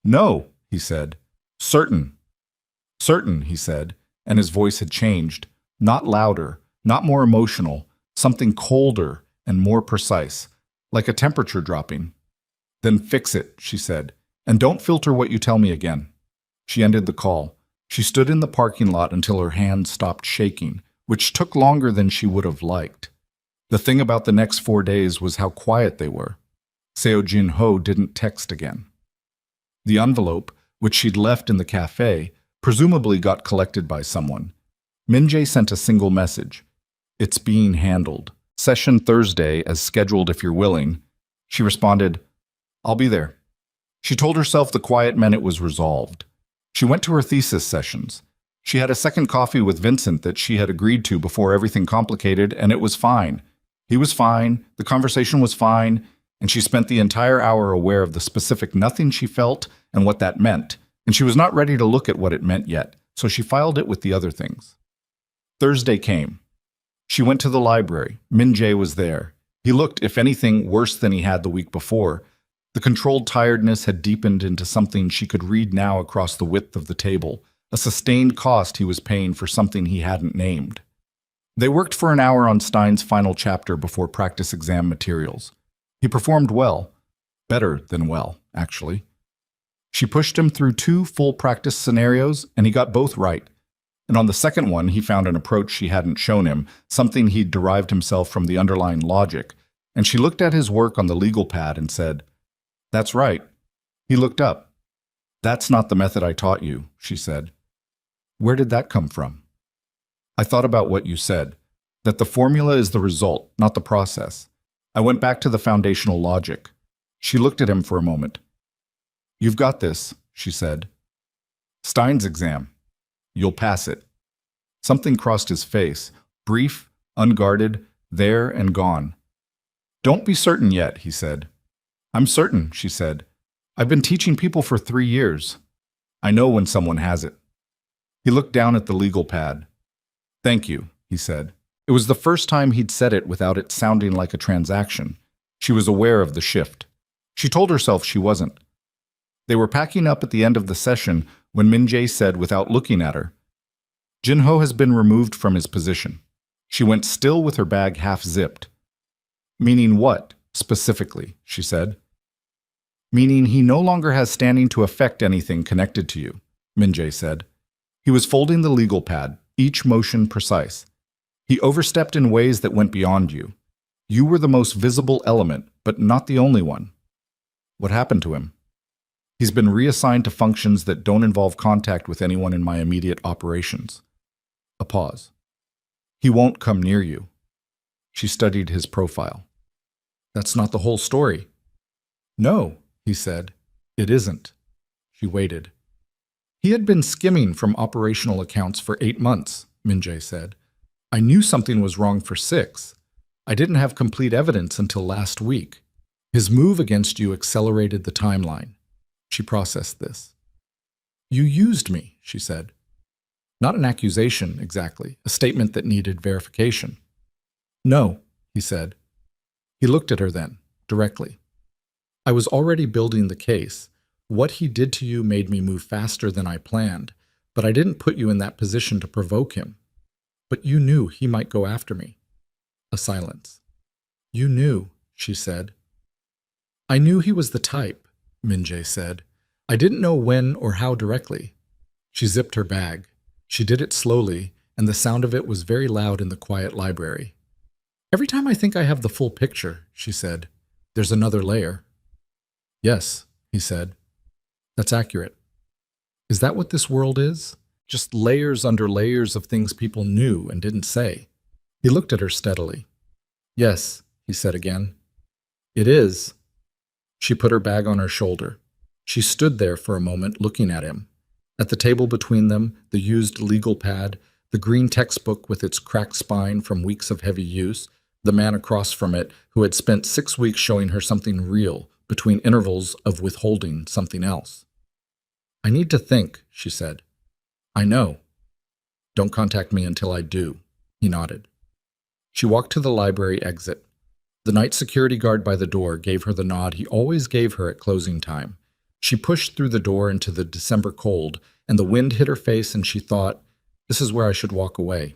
No, he said. Certain. Certain, he said, and his voice had changed. Not louder, not more emotional, something colder and more precise, like a temperature dropping. Then fix it, she said, and don't filter what you tell me again. She ended the call. She stood in the parking lot until her hands stopped shaking, which took longer than she would have liked. The thing about the next 4 days was how quiet they were. Seo Jin-ho didn't text again. The envelope, which she'd left in the cafe, presumably got collected by someone. Min-jae sent a single message. It's being handled. Session Thursday as scheduled if you're willing. She responded, I'll be there. She told herself the quiet meant it was resolved. She went to her thesis sessions. She had a second coffee with Vincent that she had agreed to before everything complicated, and it was fine. He was fine, the conversation was fine, and she spent the entire hour aware of the specific nothing she felt and what that meant, and she was not ready to look at what it meant yet, so she filed it with the other things. Thursday came. She went to the library. Min-jae was there. He looked, if anything, worse than he had the week before. The controlled tiredness had deepened into something she could read now across the width of the table, a sustained cost he was paying for something he hadn't named. They worked for an hour on Stein's final chapter before practice exam materials. He performed well. Better than well, actually. She pushed him through 2 full practice scenarios, and he got both right. And on the second one, he found an approach she hadn't shown him, something he'd derived himself from the underlying logic. And she looked at his work on the legal pad and said, That's right. He looked up. That's not the method I taught you, she said. Where did that come from? I thought about what you said, that the formula is the result, not the process. I went back to the foundational logic. She looked at him for a moment. You've got this, she said. Stein's exam. You'll pass it. Something crossed his face, brief, unguarded, there and gone. Don't be certain yet, he said. I'm certain, she said. I've been teaching people for 3 years. I know when someone has it. He looked down at the legal pad. Thank you, he said. It was the first time he'd said it without it sounding like a transaction. She was aware of the shift. She told herself she wasn't. They were packing up at the end of the session when Min-jae said without looking at her, Jin-ho has been removed from his position. She went still with her bag half-zipped. Meaning what, specifically, she said. Meaning he no longer has standing to affect anything connected to you, Min-jae said. He was folding the legal pad, each motion precise. He overstepped in ways that went beyond you. You were the most visible element, but not the only one. What happened to him? He's been reassigned to functions that don't involve contact with anyone in my immediate operations. A pause. He won't come near you. She studied his profile. That's not the whole story. No, he said. It isn't. She waited. He had been skimming from operational accounts for 8 months, Min-jae said. I knew something was wrong for 6. I didn't have complete evidence until last week. His move against you accelerated the timeline. She processed this. You used me, she said. Not an accusation, exactly, a statement that needed verification. No, he said. He looked at her then, directly. I was already building the case. What he did to you made me move faster than I planned, but I didn't put you in that position to provoke him. But you knew he might go after me. A silence. You knew, she said. I knew he was the type, Min-jae said. I didn't know when or how directly. She zipped her bag. She did it slowly, and the sound of it was very loud in the quiet library. Every time I think I have the full picture, she said, there's another layer. Yes, he said. That's accurate. Is that what this world is? Just layers under layers of things people knew and didn't say. He looked at her steadily. Yes, he said again. It is. She put her bag on her shoulder. She stood there for a moment looking at him. At the table between them, the used legal pad, the green textbook with its cracked spine from weeks of heavy use, the man across from it who had spent 6 weeks showing her something real between intervals of withholding something else. I need to think, she said. I know. Don't contact me until I do, he nodded. She walked to the library exit. The night security guard by the door gave her the nod he always gave her at closing time. She pushed through the door into the December cold and the wind hit her face and she thought, this is where I should walk away.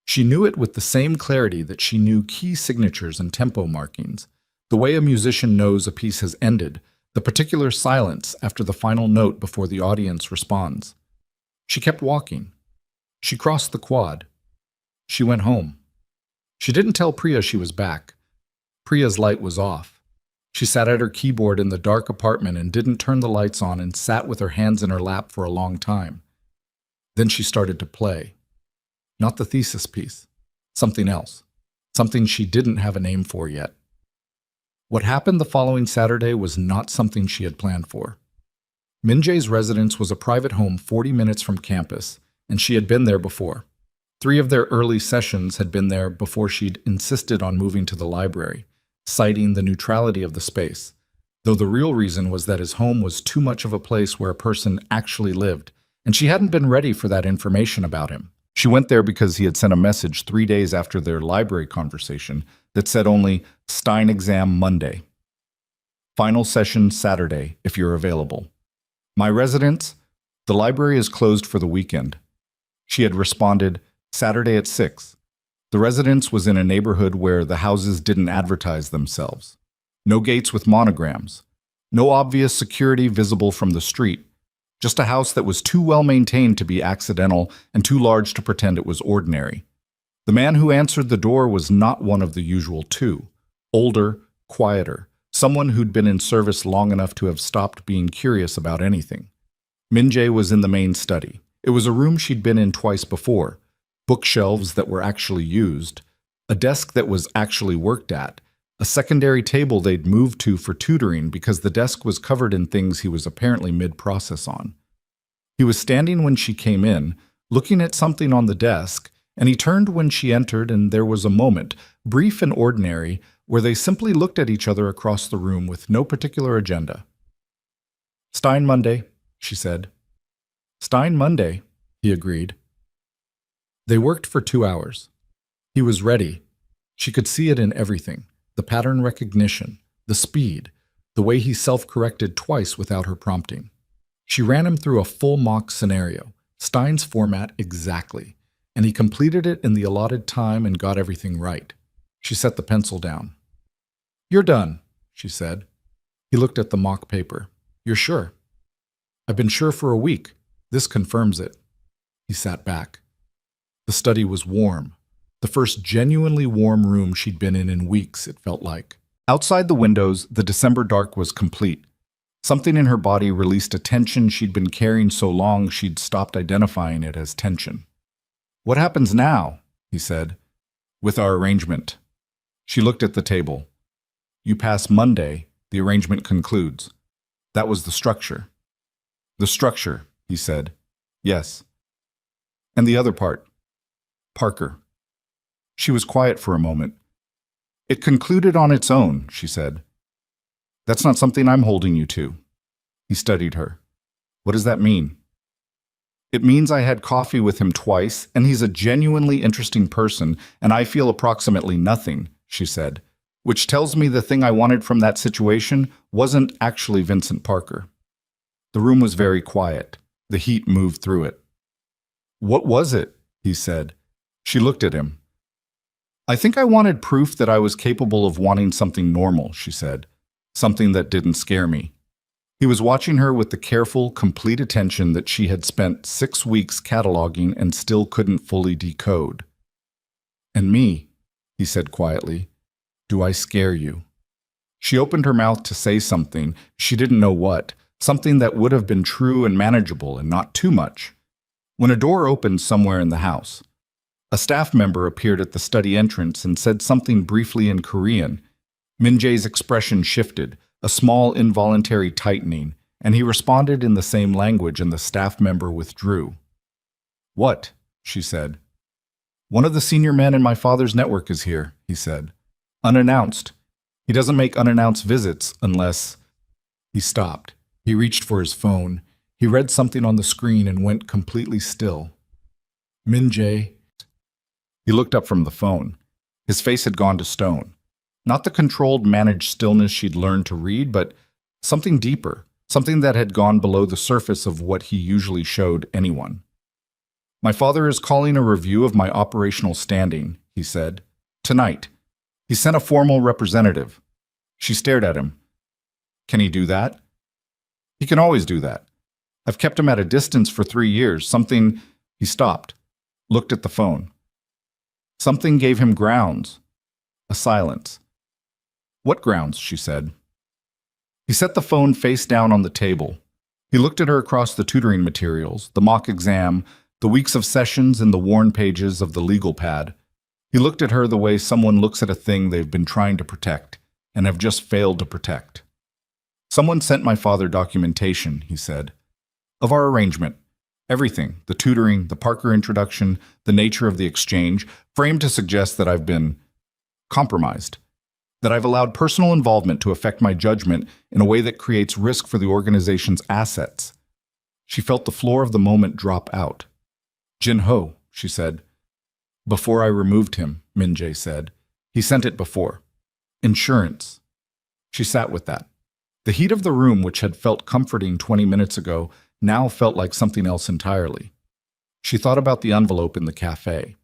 She knew it with the same clarity that she knew key signatures and tempo markings, the way a musician knows a piece has ended, the particular silence after the final note before the audience responds. She kept walking. She crossed the quad. She went home. She didn't tell Priya she was back. Priya's light was off. She sat at her keyboard in the dark apartment and didn't turn the lights on and sat with her hands in her lap for a long time. Then she started to play. Not the thesis piece. Something else. Something she didn't have a name for yet. What happened the following Saturday was not something she had planned for. Minjae's residence was a private home 40 minutes from campus, and she had been there before. 3 of their early sessions had been there before she'd insisted on moving to the library, citing the neutrality of the space, though the real reason was that his home was too much of a place where a person actually lived, and she hadn't been ready for that information about him. She went there because he had sent a message 3 days after their library conversation that said only, Stein exam Monday. Final session Saturday, if you're available. My residence? The library is closed for the weekend. She had responded, Saturday at 6. The residence was in a neighborhood where the houses didn't advertise themselves. No gates with monograms. No obvious security visible from the street. Just a house that was too well maintained to be accidental and too large to pretend it was ordinary. The man who answered the door was not one of the usual 2. Older, quieter, someone who'd been in service long enough to have stopped being curious about anything. Minjae was in the main study. It was a room she'd been in twice before. Bookshelves that were actually used, a desk that was actually worked at, a secondary table they'd moved to for tutoring because the desk was covered in things he was apparently mid-process on. He was standing when she came in, looking at something on the desk, and he turned when she entered, and there was a moment, brief and ordinary, where they simply looked at each other across the room with no particular agenda. Stein Monday, she said. Stein Monday, he agreed. They worked for 2 hours. He was ready. She could see it in everything. The pattern recognition, the speed, the way he self-corrected twice without her prompting. She ran him through a full mock scenario, Stein's format exactly, and he completed it in the allotted time and got everything right. She set the pencil down. You're done, she said. He looked at the mock paper. You're sure? I've been sure for a week. This confirms it. He sat back. The study was warm. The first genuinely warm room she'd been in weeks, it felt like. Outside the windows, the December dark was complete. Something in her body released a tension she'd been carrying so long she'd stopped identifying it as tension. What happens now? He said. With our arrangement. She looked at the table. You pass Monday, the arrangement concludes. That was the structure. The structure, he said. Yes. And the other part? Parker. She was quiet for a moment. It concluded on its own, she said. That's not something I'm holding you to. He studied her. What does that mean? It means I had coffee with him twice, and he's a genuinely interesting person, and I feel approximately nothing, she said, which tells me the thing I wanted from that situation wasn't actually Vincent Parker. The room was very quiet. The heat moved through it. What was it? He said. She looked at him. I think I wanted proof that I was capable of wanting something normal, she said. Something that didn't scare me. He was watching her with the careful, complete attention that she had spent 6 weeks cataloging and still couldn't fully decode. And me, he said quietly, do I scare you? She opened her mouth to say something, she didn't know what, something that would have been true and manageable and not too much. When a door opened somewhere in the house, a staff member appeared at the study entrance and said something briefly in Korean. Minjae's expression shifted, a small involuntary tightening, and he responded in the same language, and the staff member withdrew. What? She said. One of the senior men in my father's network is here, he said. Unannounced. He doesn't make unannounced visits unless... He stopped. He reached for his phone. He read something on the screen and went completely still. Minjae. He looked up from the phone. His face had gone to stone. Not the controlled, managed stillness she'd learned to read, but something deeper, something that had gone below the surface of what he usually showed anyone. "My father is calling a review of my operational standing," he said. "Tonight. He sent a formal representative." She stared at him. "Can he do that?" "He can always do that. I've kept him at a distance for 3 years. Something—" He stopped, looked at the phone. Something gave him grounds. A silence. "What grounds?" she said. He set the phone face down on the table. He looked at her across the tutoring materials, the mock exam, the weeks of sessions, and the worn pages of the legal pad. He looked at her the way someone looks at a thing they've been trying to protect and have just failed to protect. "Someone sent my father documentation," he said, "of our arrangement. Everything, the tutoring, the Parker introduction, the nature of the exchange, framed to suggest that I've been compromised, that I've allowed personal involvement to affect my judgment in a way that creates risk for the organization's assets." She felt the floor of the moment drop out. "Jin-ho," she said. "Before I removed him," Min-jae said. "He sent it before. Insurance." She sat with that. The heat of the room, which had felt comforting 20 minutes ago, now felt like something else entirely. She thought about the envelope in the cafe.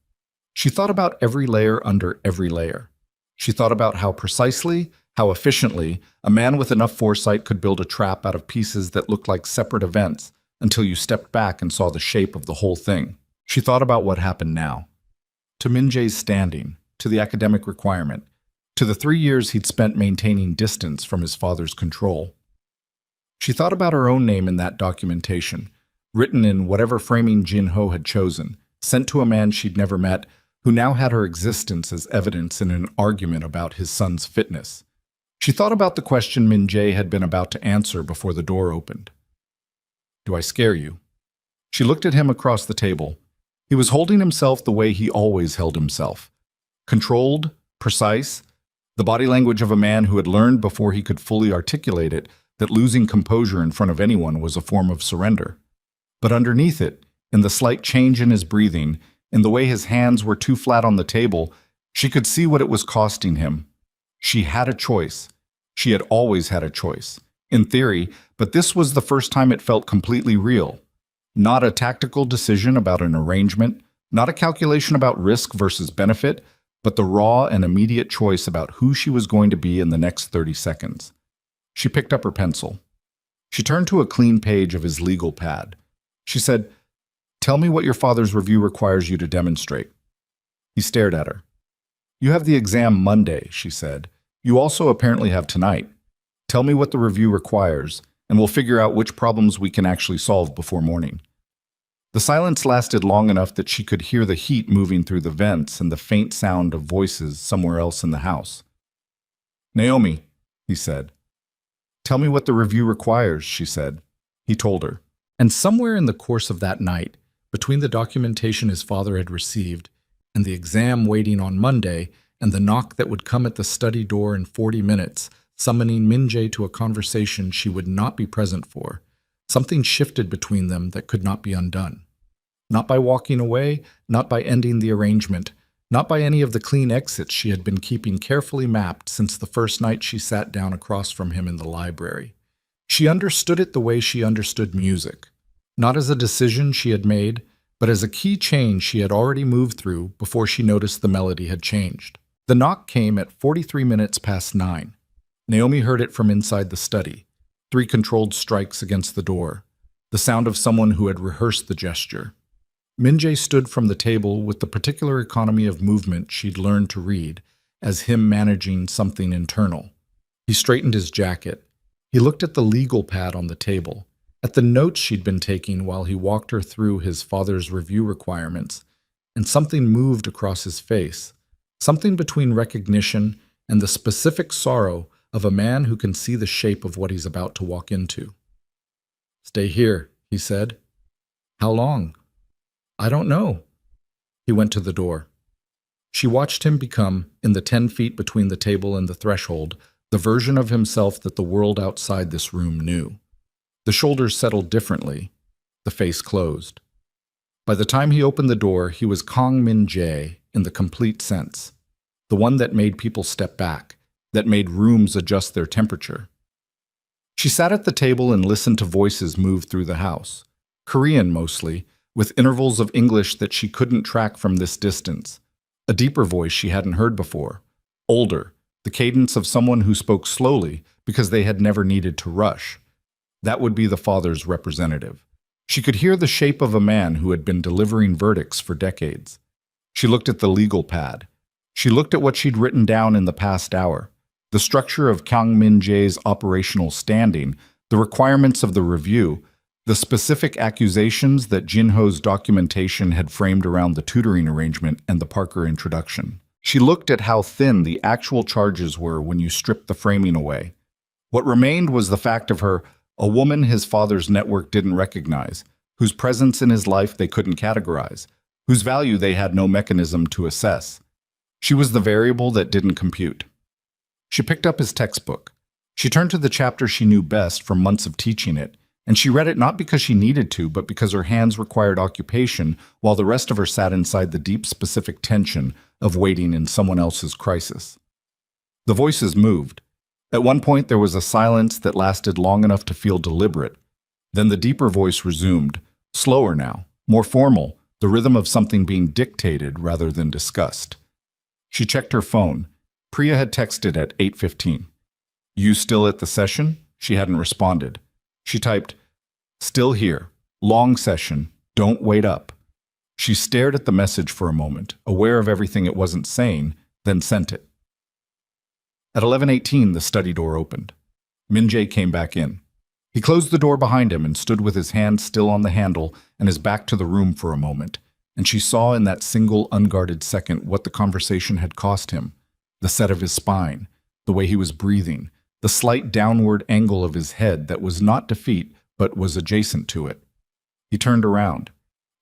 She thought about every layer under every layer. She thought about how precisely, how efficiently, a man with enough foresight could build a trap out of pieces that looked like separate events until you stepped back and saw the shape of the whole thing. She thought about what happened now. To Min-jae's standing, to the academic requirement, to the 3 years he'd spent maintaining distance from his father's control. She thought about her own name in that documentation, written in whatever framing Jin-ho had chosen, sent to a man she'd never met, who now had her existence as evidence in an argument about his son's fitness. She thought about the question Min-jae had been about to answer before the door opened. "Do I scare you?" She looked at him across the table. He was holding himself the way he always held himself. Controlled, precise, the body language of a man who had learned before he could fully articulate it that losing composure in front of anyone was a form of surrender. But underneath it, in the slight change in his breathing, in the way his hands were too flat on the table, she could see what it was costing him. She had a choice. She had always had a choice, in theory, but this was the first time it felt completely real. Not a tactical decision about an arrangement, not a calculation about risk versus benefit, but the raw and immediate choice about who she was going to be in the next 30 seconds. She picked up her pencil. She turned to a clean page of his legal pad. She said, "Tell me what your father's review requires you to demonstrate." He stared at her. "You have the exam Monday," she said. "You also apparently have tonight. Tell me what the review requires, and we'll figure out which problems we can actually solve before morning." The silence lasted long enough that she could hear the heat moving through the vents and the faint sound of voices somewhere else in the house. "Naomi," he said. "Tell me what the review requires," she said. He told her. And somewhere in the course of that night, between the documentation his father had received and the exam waiting on Monday and the knock that would come at the study door in 40 minutes, summoning Min-jae to a conversation she would not be present for, something shifted between them that could not be undone. Not by walking away, not by ending the arrangement, not by any of the clean exits she had been keeping carefully mapped since the first night she sat down across from him in the library. She understood it the way she understood music, not as a decision she had made, but as a key change she had already moved through before she noticed the melody had changed. The knock came at 43 minutes past 9. Naomi heard it from inside the study. 3 controlled strikes against the door, the sound of someone who had rehearsed the gesture. Min-jae stood from the table with the particular economy of movement she'd learned to read as him managing something internal. He straightened his jacket. He looked at the legal pad on the table, at the notes she'd been taking while he walked her through his father's review requirements, and something moved across his face, something between recognition and the specific sorrow of a man who can see the shape of what he's about to walk into. "Stay here," he said. "How long?" "I don't know." He went to the door. She watched him become, in the 10 feet between the table and the threshold, the version of himself that the world outside this room knew. The shoulders settled differently, the face closed. By the time he opened the door, he was Kang Min-jae in the complete sense, the one that made people step back, that made rooms adjust their temperature. She sat at the table and listened to voices move through the house. Korean mostly, with intervals of English that she couldn't track from this distance. A deeper voice she hadn't heard before. Older, the cadence of someone who spoke slowly because they had never needed to rush. That would be the father's representative. She could hear the shape of a man who had been delivering verdicts for decades. She looked at the legal pad. She looked at what she'd written down in the past hour. The structure of Kang Min-jae's operational standing, the requirements of the review, the specific accusations that Jin-ho's documentation had framed around the tutoring arrangement and the Parker introduction. She looked at how thin the actual charges were when you stripped the framing away. What remained was the fact of her, a woman his father's network didn't recognize, whose presence in his life they couldn't categorize, whose value they had no mechanism to assess. She was the variable that didn't compute. She picked up his textbook. She turned to the chapter she knew best from months of teaching it, and she read it not because she needed to, but because her hands required occupation, while the rest of her sat inside the deep specific tension of waiting in someone else's crisis. The voices moved. At one point there was a silence that lasted long enough to feel deliberate. Then the deeper voice resumed, slower now, more formal, the rhythm of something being dictated rather than discussed. She checked her phone. Priya had texted at 8:15. "You still at the session?" She hadn't responded. She typed, "Still here. Long session. Don't wait up." She stared at the message for a moment, aware of everything it wasn't saying, then sent it. At 11:18, the study door opened. Min-jae came back in. He closed the door behind him and stood with his hand still on the handle and his back to the room for a moment, and she saw in that single unguarded second what the conversation had cost him. The set of his spine, the way he was breathing, the slight downward angle of his head that was not defeat but was adjacent to it. He turned around.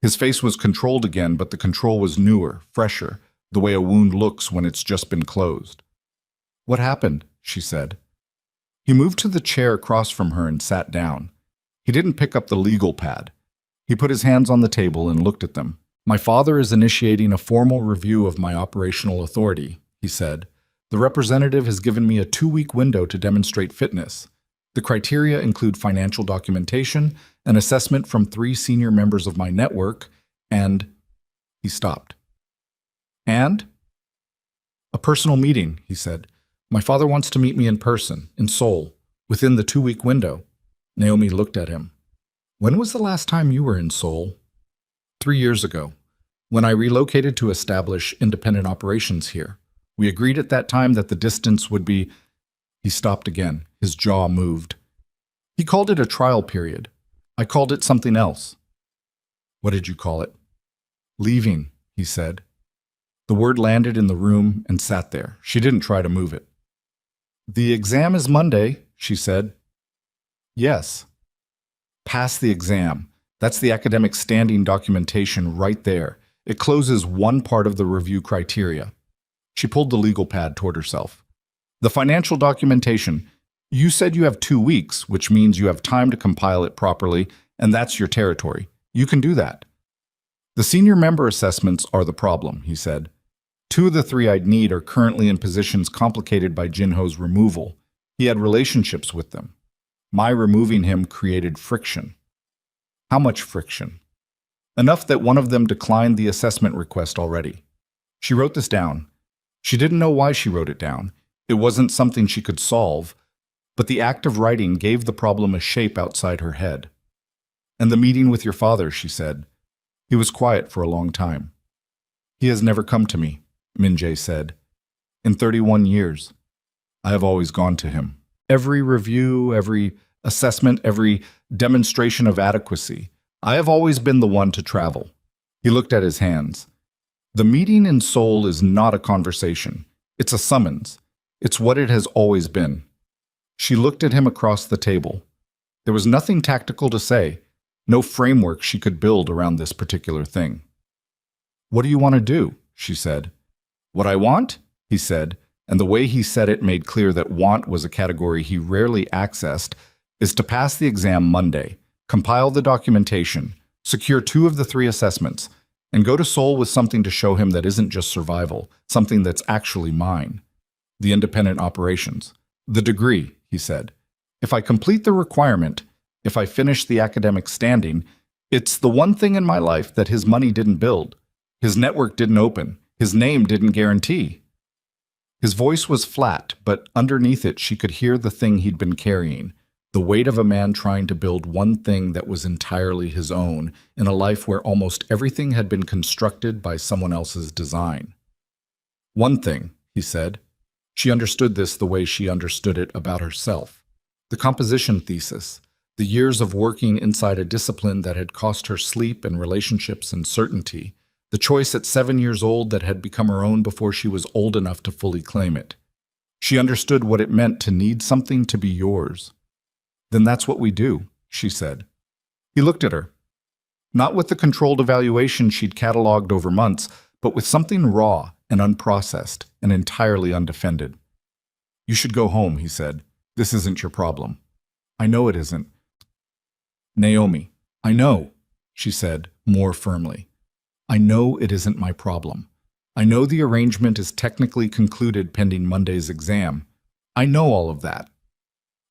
His face was controlled again, but the control was newer, fresher, the way a wound looks when it's just been closed. "What happened?" she said. He moved to the chair across from her and sat down. He didn't pick up the legal pad. He put his hands on the table and looked at them. "My father is initiating a formal review of my operational authority," he said. "The representative has given me a 2-week window to demonstrate fitness. The criteria include financial documentation, an assessment from 3 senior members of my network, and—" He stopped. "And?" "A personal meeting," he said. "My father wants to meet me in person, in Seoul, within the 2-week window." Naomi looked at him. "When was the last time you were in Seoul?" 3 years ago, when I relocated to establish independent operations here. We agreed at that time that the distance would be—" He stopped again. His jaw moved. "He called it a trial period. I called it something else." "What did you call it?" "Leaving," he said. The word landed in the room and sat there. She didn't try to move it. "The exam is Monday," she said. "Yes." "Pass the exam. That's the academic standing documentation right there. It closes one part of the review criteria." She pulled the legal pad toward herself. "The financial documentation. You said you have 2 weeks, which means you have time to compile it properly, and that's your territory. You can do that." "The senior member assessments are the problem," he said. 2 of the 3 I'd need are currently in positions complicated by Jin-ho's removal. He had relationships with them. My removing him created friction." "How much friction?" "Enough that one of them declined the assessment request already." She wrote this down. She didn't know why she wrote it down. It wasn't something she could solve, but the act of writing gave the problem a shape outside her head. "And the meeting with your father," she said. He was quiet for a long time. "He has never come to me," Min-jae said. "In 31 years. I have always gone to him. Every review, every assessment, every demonstration of adequacy. I have always been the one to travel." He looked at his hands. "The meeting in Seoul is not a conversation. It's a summons. It's what it has always been." She looked at him across the table. There was nothing tactical to say, no framework she could build around this particular thing. "What do you want to do?" she said. "What I want?" he said, and the way he said it made clear that want was a category he rarely accessed, "is to pass the exam Monday, compile the documentation, secure 2 of the 3 assessments, and go to Seoul with something to show him that isn't just survival, something that's actually mine. The independent operations. The degree," he said. If I complete the requirement, if I finish the academic standing, it's the one thing in my life that his money didn't build. His network didn't open. His name didn't guarantee. His voice was flat, but underneath it she could hear the thing he'd been carrying, the weight of a man trying to build one thing that was entirely his own in a life where almost everything had been constructed by someone else's design. One thing, he said. She understood this the way she understood it about herself. The composition thesis, the years of working inside a discipline that had cost her sleep and relationships and certainty, the choice at 7 years old that had become her own before she was old enough to fully claim it. She understood what it meant to need something to be yours. Then that's what we do, she said. He looked at her. Not with the controlled evaluation she'd cataloged over months, but with something raw and unprocessed and entirely undefended. You should go home, he said. This isn't your problem. I know it isn't. Naomi, I know, she said more firmly. I know it isn't my problem. I know the arrangement is technically concluded pending Monday's exam. I know all of that.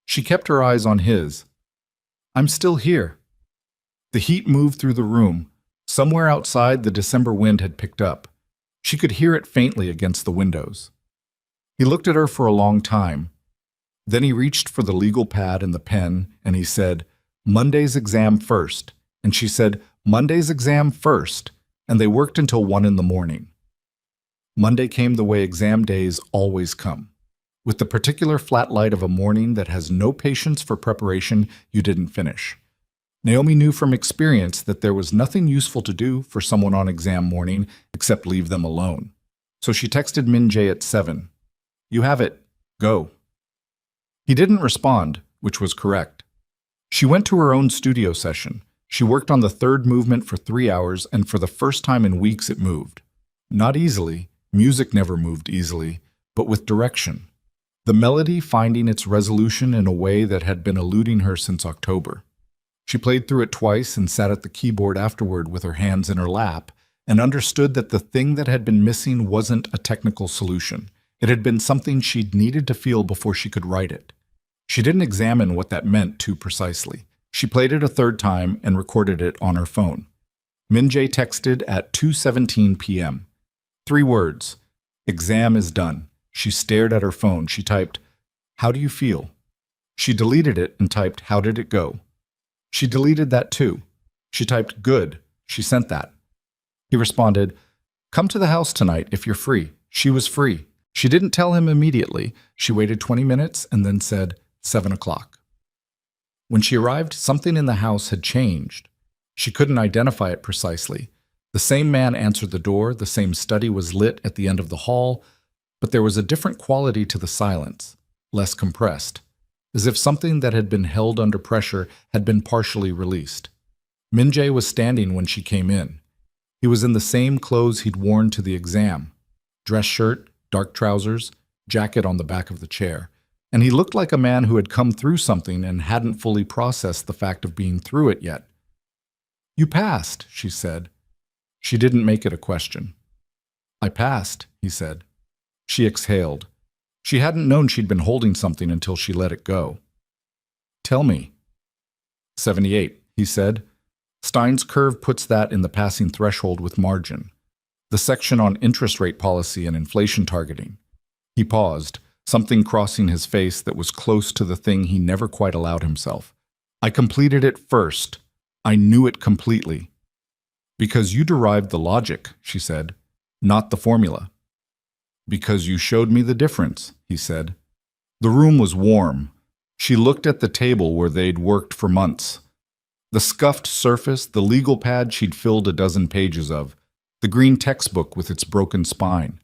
She kept her eyes on his. I'm still here. The heat moved through the room. Somewhere outside, the December wind had picked up. She could hear it faintly against the windows. He looked at her for a long time. Then he reached for the legal pad and the pen, and he said, Monday's exam first. And she said, Monday's exam first. And they worked until 1 in the morning. Monday came the way exam days always come, with the particular flat light of a morning that has no patience for preparation you didn't finish. Naomi knew from experience that there was nothing useful to do for someone on exam morning except leave them alone. So she texted Min Jae at 7. You have it. Go. He didn't respond, which was correct. She went to her own studio session. She worked on the third movement for 3 hours, and for the first time in weeks it moved. Not easily, music never moved easily, but with direction. The melody finding its resolution in a way that had been eluding her since October. She played through it twice and sat at the keyboard afterward with her hands in her lap, and understood that the thing that had been missing wasn't a technical solution. It had been something she'd needed to feel before she could write it. She didn't examine what that meant too precisely. She played it a third time and recorded it on her phone. Min Jae texted at 2:17 p.m. 3 words. Exam is done. She stared at her phone. She typed, How do you feel? She deleted it and typed, How did it go? She deleted that too. She typed, Good. She sent that. He responded, Come to the house tonight if you're free. She was free. She didn't tell him immediately. She waited 20 minutes and then said, 7 o'clock. When she arrived, something in the house had changed. She couldn't identify it precisely. The same man answered the door, the same study was lit at the end of the hall, but there was a different quality to the silence, less compressed, as if something that had been held under pressure had been partially released. Min Jae was standing when she came in. He was in the same clothes he'd worn to the exam, dress shirt, dark trousers, jacket on the back of the chair. And he looked like a man who had come through something and hadn't fully processed the fact of being through it yet. You passed, she said. She didn't make it a question. I passed, he said. She exhaled. She hadn't known she'd been holding something until she let it go. Tell me. 78, he said. Stein's curve puts that in the passing threshold with margin. The section on interest rate policy and inflation targeting. He paused, something crossing his face that was close to the thing he never quite allowed himself. I completed it first. I knew it completely. Because you derived the logic, she said, not the formula. Because you showed me the difference, he said. The room was warm. She looked at the table where they'd worked for months. The scuffed surface, the legal pad she'd filled a dozen pages of, the green textbook with its broken spine.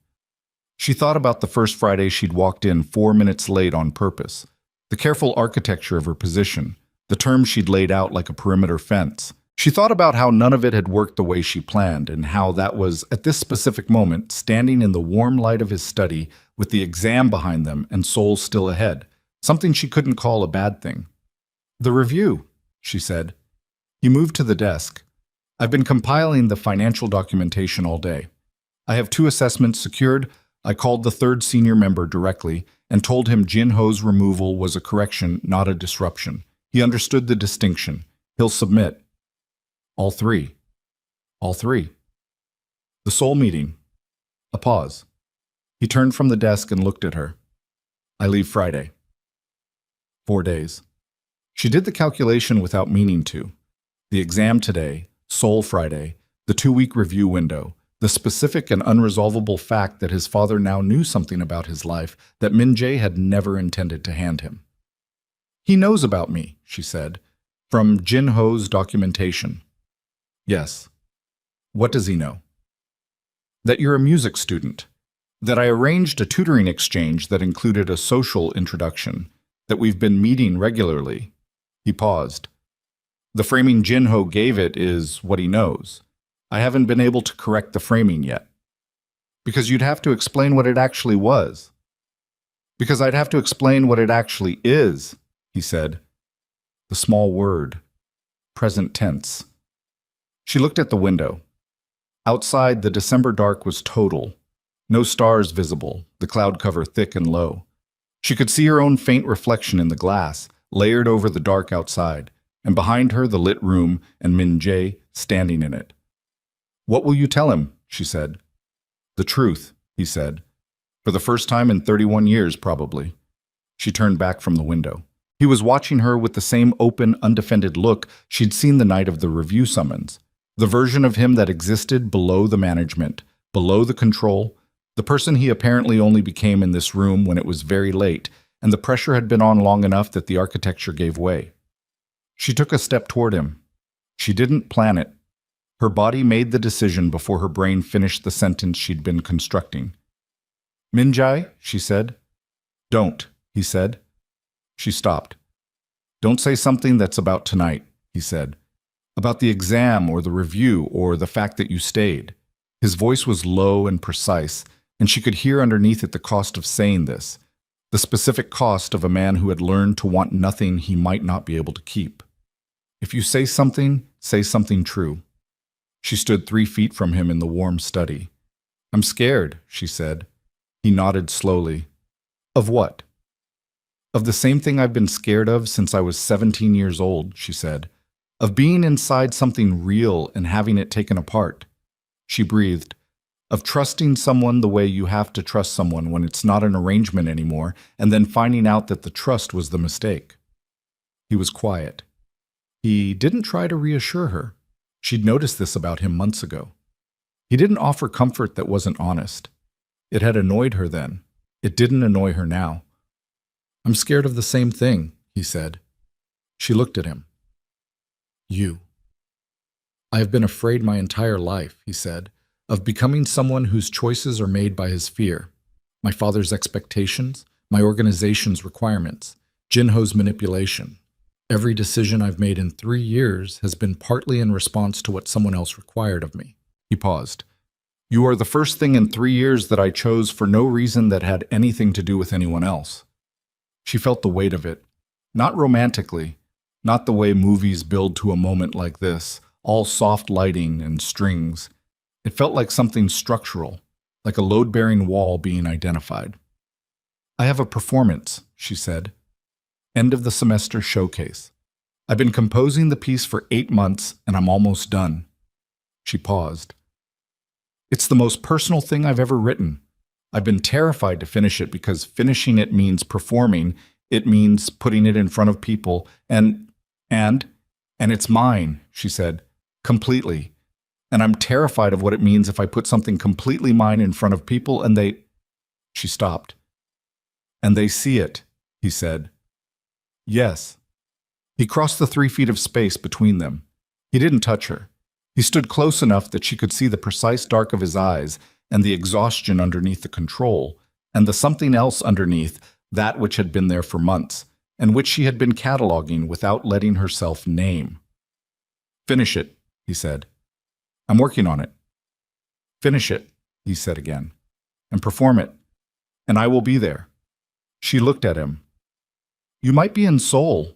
She thought about the first Friday she'd walked in 4 minutes late on purpose, the careful architecture of her position, the terms she'd laid out like a perimeter fence. She thought about how none of it had worked the way she planned and how that was, at this specific moment, standing in the warm light of his study with the exam behind them and soul still ahead, something she couldn't call a bad thing. The review, she said. He moved to the desk. I've been compiling the financial documentation all day. I have 2 assessments secured. I called the third senior member directly and told him Jin-ho's removal was a correction, not a disruption. He understood the distinction. He'll submit. All three. All three. The Seoul meeting. A pause. He turned from the desk and looked at her. I leave Friday. 4 days. She did the calculation without meaning to. The exam today, Seoul Friday, the 2-week review window, the specific and unresolvable fact that his father now knew something about his life that Min-jae had never intended to hand him. He knows about me, she said, from Jin-ho's documentation. Yes. What does he know? That you're a music student, that I arranged a tutoring exchange that included a social introduction, that we've been meeting regularly. He paused. The framing Jin-ho gave it is what he knows. I haven't been able to correct the framing yet. Because you'd have to explain what it actually was. Because I'd have to explain what it actually is, he said. The small word. Present tense. She looked at the window. Outside, the December dark was total. No stars visible, the cloud cover thick and low. She could see her own faint reflection in the glass, layered over the dark outside, and behind her the lit room and Min-jae standing in it. What will you tell him? She said. The truth, he said. For the first time in 31 years, probably. She turned back from the window. He was watching her with the same open, undefended look she'd seen the night of the review summons. The version of him that existed below the management, below the control, the person he apparently only became in this room when it was very late, and the pressure had been on long enough that the architecture gave way. She took a step toward him. She didn't plan it. Her body made the decision before her brain finished the sentence she'd been constructing. Min-jae, she said. Don't, he said. She stopped. Don't say something that's about tonight, he said. About the exam or the review or the fact that you stayed. His voice was low and precise, and she could hear underneath it the cost of saying this, the specific cost of a man who had learned to want nothing he might not be able to keep. If you say something true. She stood 3 feet from him in the warm study. I'm scared, she said. He nodded slowly. Of what? Of the same thing I've been scared of since I was 17 years old, she said. Of being inside something real and having it taken apart. She breathed. Of trusting someone the way you have to trust someone when it's not an arrangement anymore, and then finding out that the trust was the mistake. He was quiet. He didn't try to reassure her. She'd noticed this about him months ago. He didn't offer comfort that wasn't honest. It had annoyed her then. It didn't annoy her now. I'm scared of the same thing, he said. She looked at him. You. I have been afraid my entire life, he said, of becoming someone whose choices are made by his fear. My father's expectations, my organization's requirements, Jin-ho's manipulation. Every decision I've made in 3 years has been partly in response to what someone else required of me. He paused. You are the first thing in 3 years that I chose for no reason that had anything to do with anyone else. She felt the weight of it. Not romantically, not the way movies build to a moment like this, all soft lighting and strings. It felt like something structural, like a load-bearing wall being identified. I have a performance, she said. End of the semester showcase. I've been composing the piece for 8 months, and I'm almost done. She paused. It's the most personal thing I've ever written. I've been terrified to finish it because finishing it means performing. It means putting it in front of people, and it's mine, she said, completely. And I'm terrified of what it means if I put something completely mine in front of people and they... She stopped. And they see it, he said. Yes. He crossed the 3 feet of space between them. He didn't touch her. He stood close enough that she could see the precise dark of his eyes and the exhaustion underneath the control, and the something else underneath, that which had been there for months, and which she had been cataloging without letting herself name. Finish it, he said. I'm working on it. Finish it, he said again, and perform it, and I will be there. She looked at him. You might be in Seoul.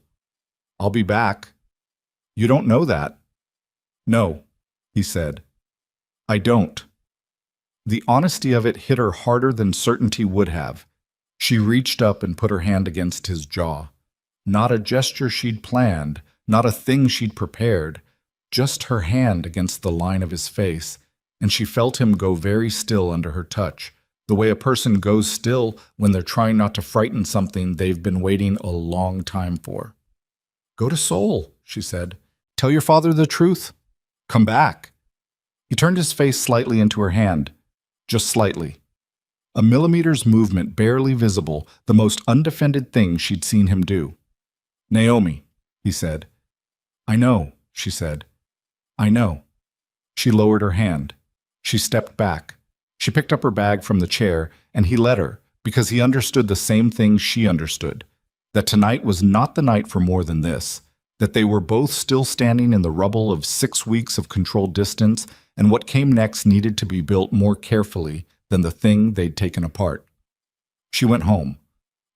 I'll be back. You don't know that. No, he said. I don't. The honesty of it hit her harder than certainty would have. She reached up and put her hand against his jaw. Not a gesture she'd planned, not a thing she'd prepared, just her hand against the line of his face, and she felt him go very still under her touch, the way a person goes still when they're trying not to frighten something they've been waiting a long time for. "Go to Seoul," she said. "Tell your father the truth. Come back." He turned his face slightly into her hand, just slightly. A millimeter's movement barely visible, the most undefended thing she'd seen him do. "Naomi," he said. "I know," she said. "I know." She lowered her hand. She stepped back. She picked up her bag from the chair, and he let her, because he understood the same thing she understood, that tonight was not the night for more than this, that they were both still standing in the rubble of 6 weeks of controlled distance, and what came next needed to be built more carefully than the thing they'd taken apart. She went home.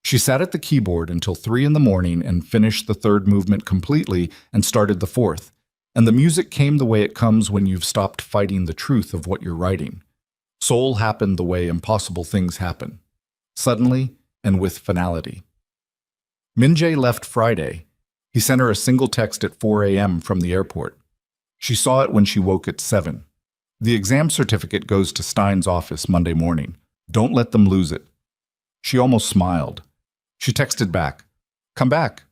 She sat at the keyboard until 3 in the morning and finished the third movement completely and started the fourth, and the music came the way it comes when you've stopped fighting the truth of what you're writing. Soul happened the way impossible things happen, suddenly and with finality. Min-jae left Friday. He sent her a single text at 4 a.m. from the airport. She saw it when she woke at 7. The exam certificate goes to Stein's office Monday morning. Don't let them lose it. She almost smiled. She texted back, "Come back."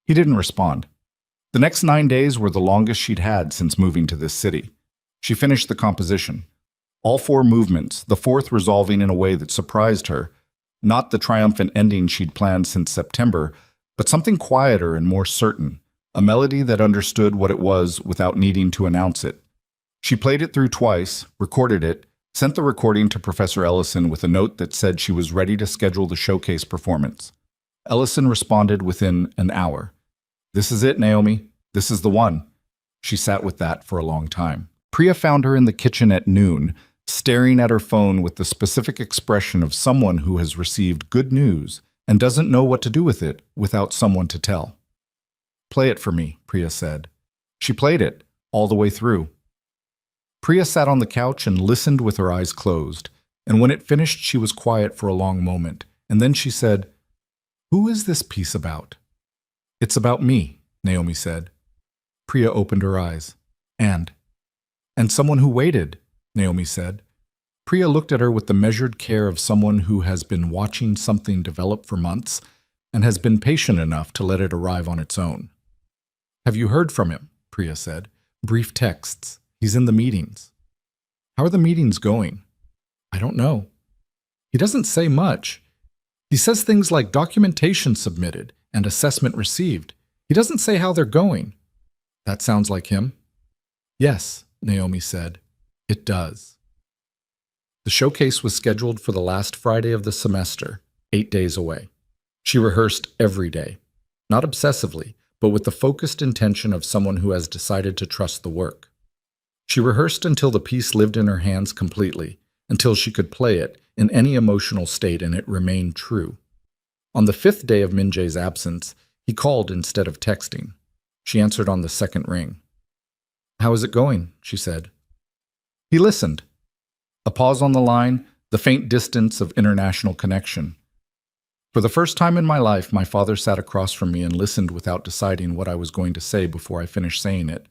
He didn't respond. The next 9 days were the longest she'd had since moving to this city. She finished the composition. All 4 movements, the fourth resolving in a way that surprised her, not the triumphant ending she'd planned since September, but something quieter and more certain, a melody that understood what it was without needing to announce it. She played it through twice, recorded it, sent the recording to Professor Ellison with a note that said she was ready to schedule the showcase performance. Ellison responded within an hour. "This is it, Naomi. This is the one." She sat with that for a long time. Priya found her in the kitchen at noon, staring at her phone with the specific expression of someone who has received good news and doesn't know what to do with it without someone to tell. "Play it for me," Priya said. She played it, all the way through. Priya sat on the couch and listened with her eyes closed, and when it finished she was quiet for a long moment, and then she said, "Who is this piece about?" "It's about me," Naomi said. Priya opened her eyes. And someone who waited," Naomi said. Priya looked at her with the measured care of someone who has been watching something develop for months and has been patient enough to let it arrive on its own. "Have you heard from him?" Priya said. "Brief texts. He's in the meetings." "How are the meetings going?" "I don't know. He doesn't say much. He says things like documentation submitted and assessment received. He doesn't say how they're going." "That sounds like him." "Yes," Naomi said. "It does." The showcase was scheduled for the last Friday of the semester, 8 days away. She rehearsed every day, not obsessively, but with the focused intention of someone who has decided to trust the work. She rehearsed until the piece lived in her hands completely, until she could play it in any emotional state and it remained true. On the 5th day of Min-jae's absence, he called instead of texting. She answered on the second ring. "How is it going?" she said. He listened. A pause on the line, the faint distance of international connection. For the first time in my life, my father sat across from me and listened without deciding what I was going to say before I finished saying it.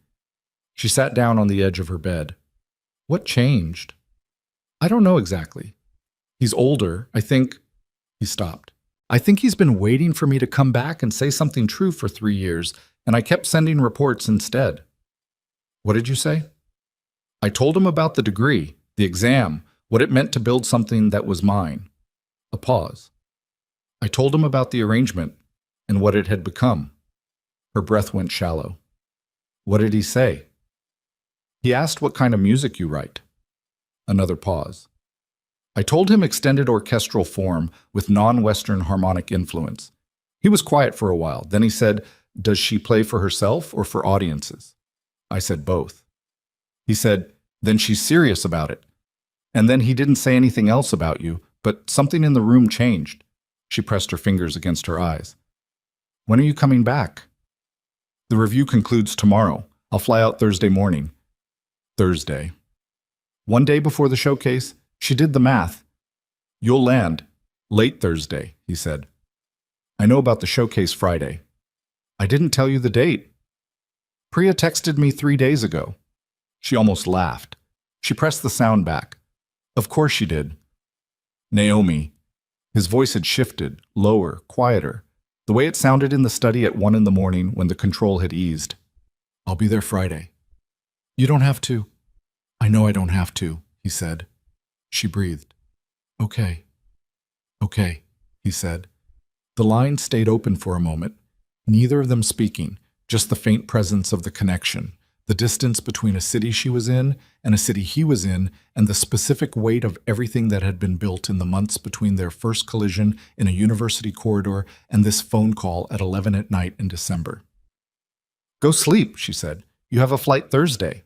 She sat down on the edge of her bed. "What changed?" "I don't know exactly. He's older, I think." He stopped. "I think he's been waiting for me to come back and say something true for 3 years, and I kept sending reports instead." "What did you say?" "I told him about the degree, the exam, what it meant to build something that was mine." A pause. "I told him about the arrangement and what it had become." Her breath went shallow. "What did he say?" "He asked what kind of music you write." Another pause. "I told him extended orchestral form with non-Western harmonic influence." He was quiet for a while. Then he said, "Does she play for herself or for audiences?" I said both. He said, "Then she's serious about it." And then he didn't say anything else about you, but something in the room changed. She pressed her fingers against her eyes. "When are you coming back?" "The review concludes tomorrow. I'll fly out Thursday morning." Thursday. 1 day before the showcase, She did the math. You'll land late Thursday, he said. I know about the showcase Friday. I didn't tell you the date. Priya texted me 3 days ago. She almost laughed. She pressed the sound back. Of course she did. Naomi. His voice had shifted, lower, quieter, the way it sounded in the study at 1 in the morning when the control had eased. I'll be there Friday. You don't have to. I know I don't have to, he said. She breathed. Okay. Okay, he said. The line stayed open for a moment, neither of them speaking, just the faint presence of the connection, the distance between a city she was in and a city he was in, and the specific weight of everything that had been built in the months between their first collision in a university corridor and this phone call at 11 at night in December. Go sleep, she said. You have a flight Thursday.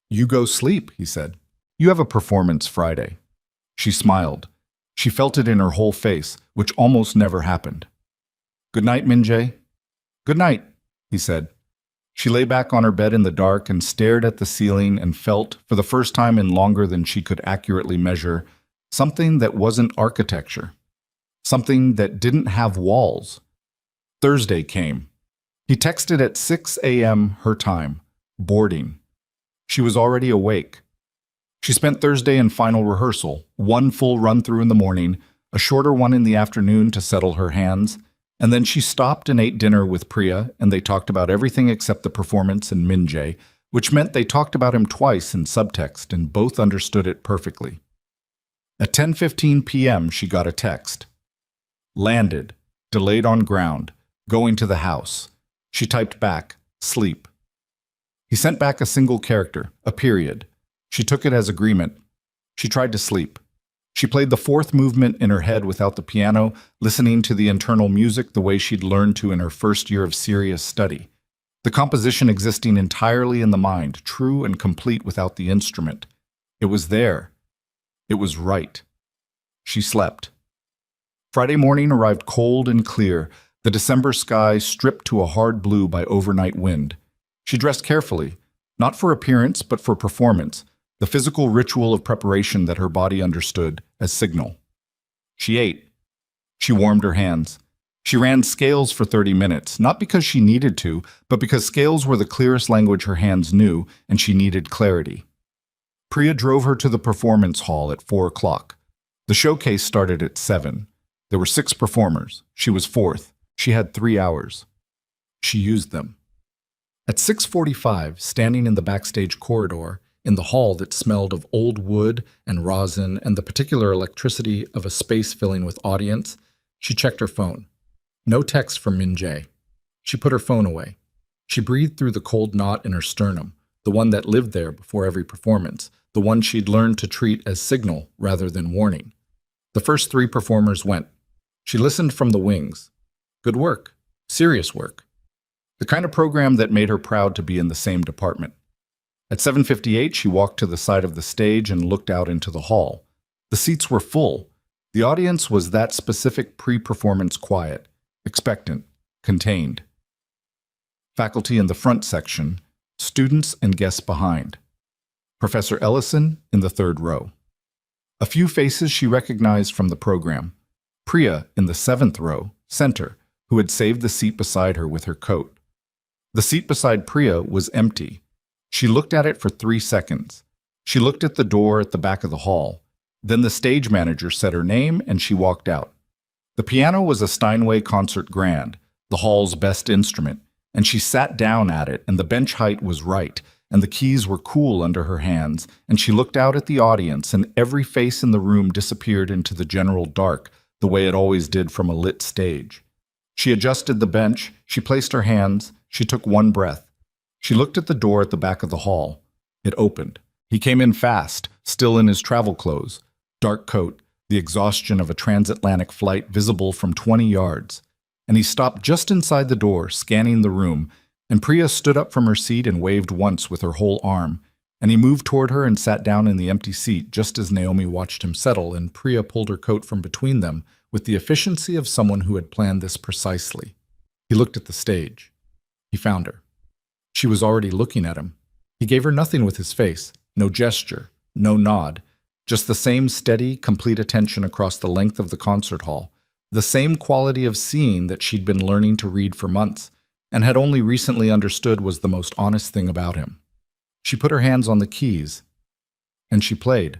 You go sleep, he said. You have a performance Friday. She smiled. She felt it in her whole face, which almost never happened. Good night, Minjae. Good night, he said. She lay back on her bed in the dark and stared at the ceiling and felt, for the first time in longer than she could accurately measure, something that wasn't architecture. Something that didn't have walls. Thursday came. He texted at 6 a.m. her time. Boarding. She was already awake. She spent Thursday in final rehearsal, one full run-through in the morning, a shorter one in the afternoon to settle her hands, and then she stopped and ate dinner with Priya, and they talked about everything except the performance and Minjae, which meant they talked about him twice in subtext and both understood it perfectly. At 10:15 p.m. she got a text. Landed, delayed on ground, going to the house. She typed back, sleep. He sent back a single character, a period. She took it as agreement. She tried to sleep. She played the fourth movement in her head without the piano, listening to the internal music the way she'd learned to in her first year of serious study. The composition existing entirely in the mind, true and complete without the instrument. It was there. It was right. She slept. Friday morning arrived cold and clear, the December sky stripped to a hard blue by overnight wind. She dressed carefully, not for appearance but for performance, the physical ritual of preparation that her body understood as signal. She ate. She warmed her hands. She ran scales for 30 minutes, not because she needed to, but because scales were the clearest language her hands knew, and she needed clarity. Priya drove her to the performance hall at 4 o'clock. The showcase started at 7. There were 6 performers. She was 4th. She had 3 hours. She used them. At 6:45, standing in the backstage corridor, in the hall that smelled of old wood and rosin and the particular electricity of a space filling with audience, she checked her phone. No text from Minjae. She put her phone away. She breathed through the cold knot in her sternum, the one that lived there before every performance, the one she'd learned to treat as signal rather than warning. The first 3 performers went. She listened from the wings. Good work. Serious work. The kind of program that made her proud to be in the same department. At 7:58, she walked to the side of the stage and looked out into the hall. The seats were full. The audience was that specific pre-performance quiet, expectant, contained. Faculty in the front section, students and guests behind. Professor Ellison in the 3rd row. A few faces she recognized from the program. Priya in the 7th row, center, who had saved the seat beside her with her coat. The seat beside Priya was empty. She looked at it for 3 seconds. She looked at the door at the back of the hall. Then the stage manager said her name and she walked out. The piano was a Steinway Concert Grand, the hall's best instrument, and she sat down at it and the bench height was right, and the keys were cool under her hands, and she looked out at the audience and every face in the room disappeared into the general dark, the way it always did from a lit stage. She adjusted the bench, she placed her hands, she took one breath. She looked at the door at the back of the hall. It opened. He came in fast, still in his travel clothes. Dark coat, the exhaustion of a transatlantic flight visible from 20 yards. And he stopped just inside the door, scanning the room, and Priya stood up from her seat and waved once with her whole arm. And he moved toward her and sat down in the empty seat just as Naomi watched him settle, and Priya pulled her coat from between them with the efficiency of someone who had planned this precisely. He looked at the stage. He found her. She was already looking at him. He gave her nothing with his face, no gesture, no nod, Just the same steady, complete attention across the length of the concert hall, the same quality of seeing that she'd been learning to read for months, and had only recently understood was the most honest thing about him. She put her hands on the keys, and she played.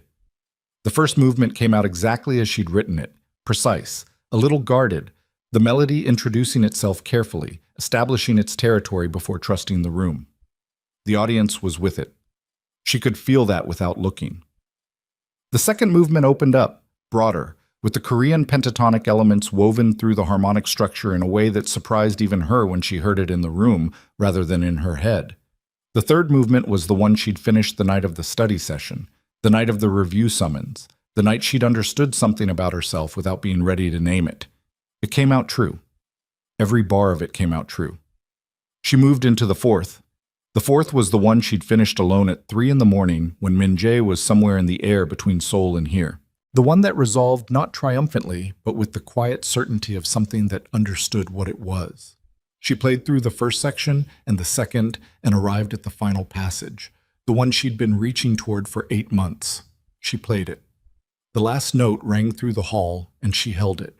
The first movement came out exactly as she'd written it, precise, a little guarded, the melody introducing itself carefully, establishing its territory before trusting the room. The audience was with it. She could feel that without looking. The second movement opened up, broader, with the Korean pentatonic elements woven through the harmonic structure in a way that surprised even her when she heard it in the room rather than in her head. The third movement was the one she'd finished the night of the study session, the night of the review summons, the night she'd understood something about herself without being ready to name it. It came out true. Every bar of it came out true. She moved into the fourth. The fourth was the one she'd finished alone at 3 a.m. when Min-jae was somewhere in the air between Seoul and here. The one that resolved not triumphantly, but with the quiet certainty of something that understood what it was. She played through the first section and the second and arrived at the final passage, the one she'd been reaching toward for 8 months. She played it. The last note rang through the hall, and she held it.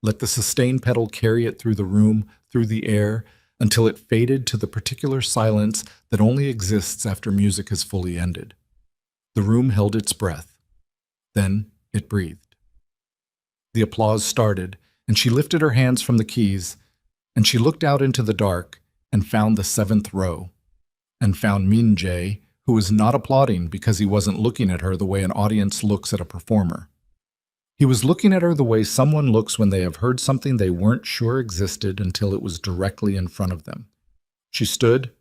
Let the sustain pedal carry it through the room, through the air, until it faded to the particular silence that only exists after music has fully ended. The room held its breath. Then it breathed. The applause started, and she lifted her hands from the keys, and she looked out into the dark and found the 7th row, and found Min-jae, who was not applauding because he wasn't looking at her the way an audience looks at a performer. He was looking at her the way someone looks when they have heard something they weren't sure existed until it was directly in front of them. She stood.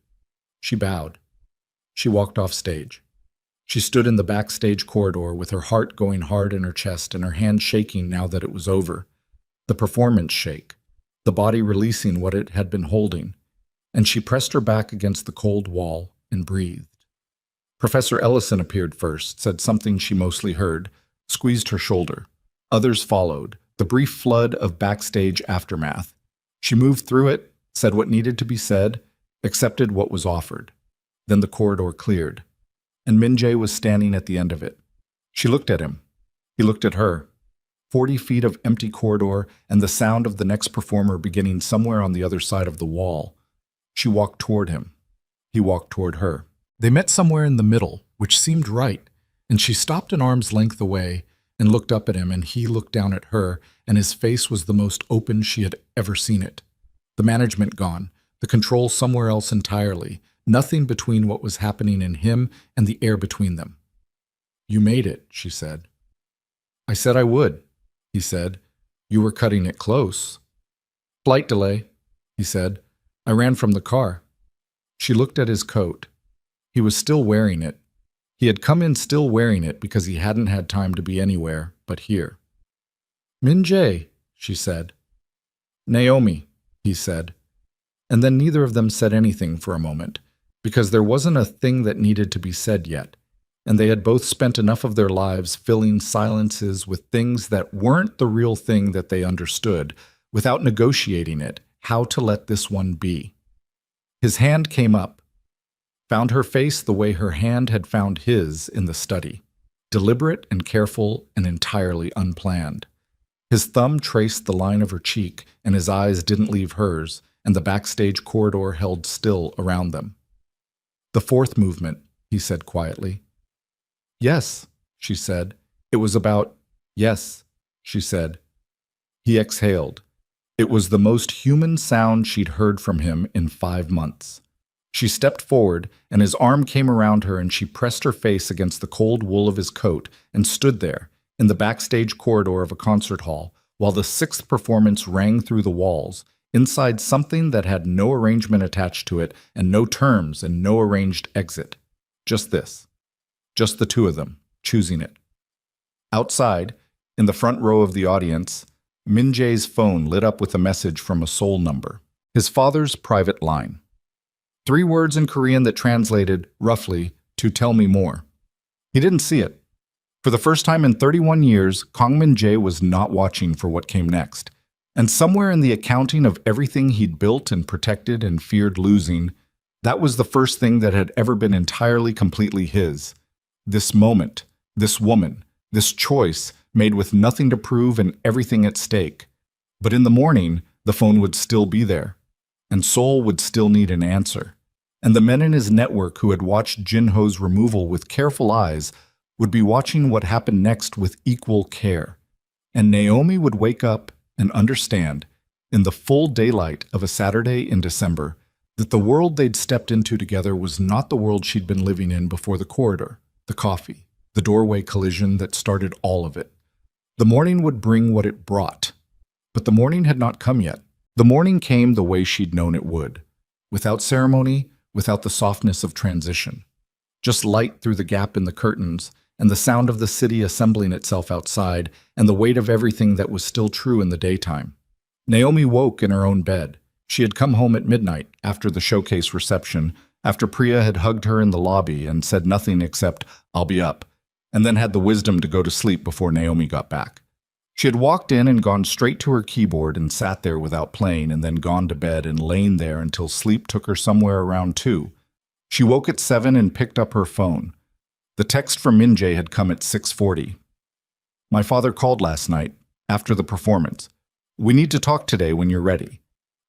She bowed. She walked off stage. She stood in the backstage corridor with her heart going hard in her chest and her hand shaking now that it was over. The performance shake, the body releasing what it had been holding, and she pressed her back against the cold wall and breathed. Professor Ellison appeared first, said something she mostly heard, squeezed her shoulder. Others followed, the brief flood of backstage aftermath. She moved through it, said what needed to be said, accepted what was offered. Then the corridor cleared, and Min-jae was standing at the end of it. She looked at him. He looked at her. 40 feet of empty corridor and the sound of the next performer beginning somewhere on the other side of the wall. She walked toward him. He walked toward her. They met somewhere in the middle, which seemed right, and she stopped an arm's length away and looked up at him, and he looked down at her, and his face was the most open she had ever seen it. The management gone, the control somewhere else entirely, nothing between what was happening in him and the air between them. "You made it," she said. "I said I would," he said. "You were cutting it close." "Flight delay," he said. "I ran from the car." She looked at his coat. He was still wearing it. He had come in still wearing it because he hadn't had time to be anywhere but here. "Min-jae," she said. "Naomi," he said. And then neither of them said anything for a moment, because there wasn't a thing that needed to be said yet, and they had both spent enough of their lives filling silences with things that weren't the real thing that they understood, without negotiating it, how to let this one be. His hand came up, found her face the way her hand had found his in the study, deliberate and careful and entirely unplanned. His thumb traced the line of her cheek, and his eyes didn't leave hers, and the backstage corridor held still around them. "The 4th movement," he said quietly. "Yes," she said. "It was about..." "Yes," she said. He exhaled. It was the most human sound she'd heard from him in 5 months. She stepped forward, and his arm came around her, and she pressed her face against the cold wool of his coat and stood there, in the backstage corridor of a concert hall, while the 6th performance rang through the walls, inside something that had no arrangement attached to it, and no terms and no arranged exit. Just this. Just the two of them, choosing it. Outside, in the front row of the audience, Min-jae's phone lit up with a message from a Seoul number, his father's private line. 3 words in Korean that translated, roughly, to "tell me more." He didn't see it. For the first time in 31 years, Kang Min-jae was not watching for what came next. And somewhere in the accounting of everything he'd built and protected and feared losing, that was the first thing that had ever been entirely, completely his. This moment, this woman, This choice made with nothing to prove and everything at stake. But in the morning, the phone would still be there, and Sol would still need an answer. And the men in his network who had watched Jinho's removal with careful eyes would be watching what happened next with equal care. And Naomi would wake up and understand, in the full daylight of a Saturday in December, that the world they'd stepped into together was not the world she'd been living in before the corridor, the coffee, the doorway collision that started all of it. The morning would bring what it brought. But the morning had not come yet. The morning came the way she'd known it would, without ceremony, without the softness of transition. Just light through the gap in the curtains, and the sound of the city assembling itself outside, and the weight of everything that was still true in the daytime. Naomi woke in her own bed. She had come home at midnight, after the showcase reception, after Priya had hugged her in the lobby and said nothing except, "I'll be up," and then had the wisdom to go to sleep before Naomi got back. She had walked in and gone straight to her keyboard and sat there without playing, and then gone to bed and lain there until sleep took her somewhere around 2. She woke at 7 and picked up her phone. The text from Minjae had come at 6:40. "My father called last night, after the performance. We need to talk today when you're ready."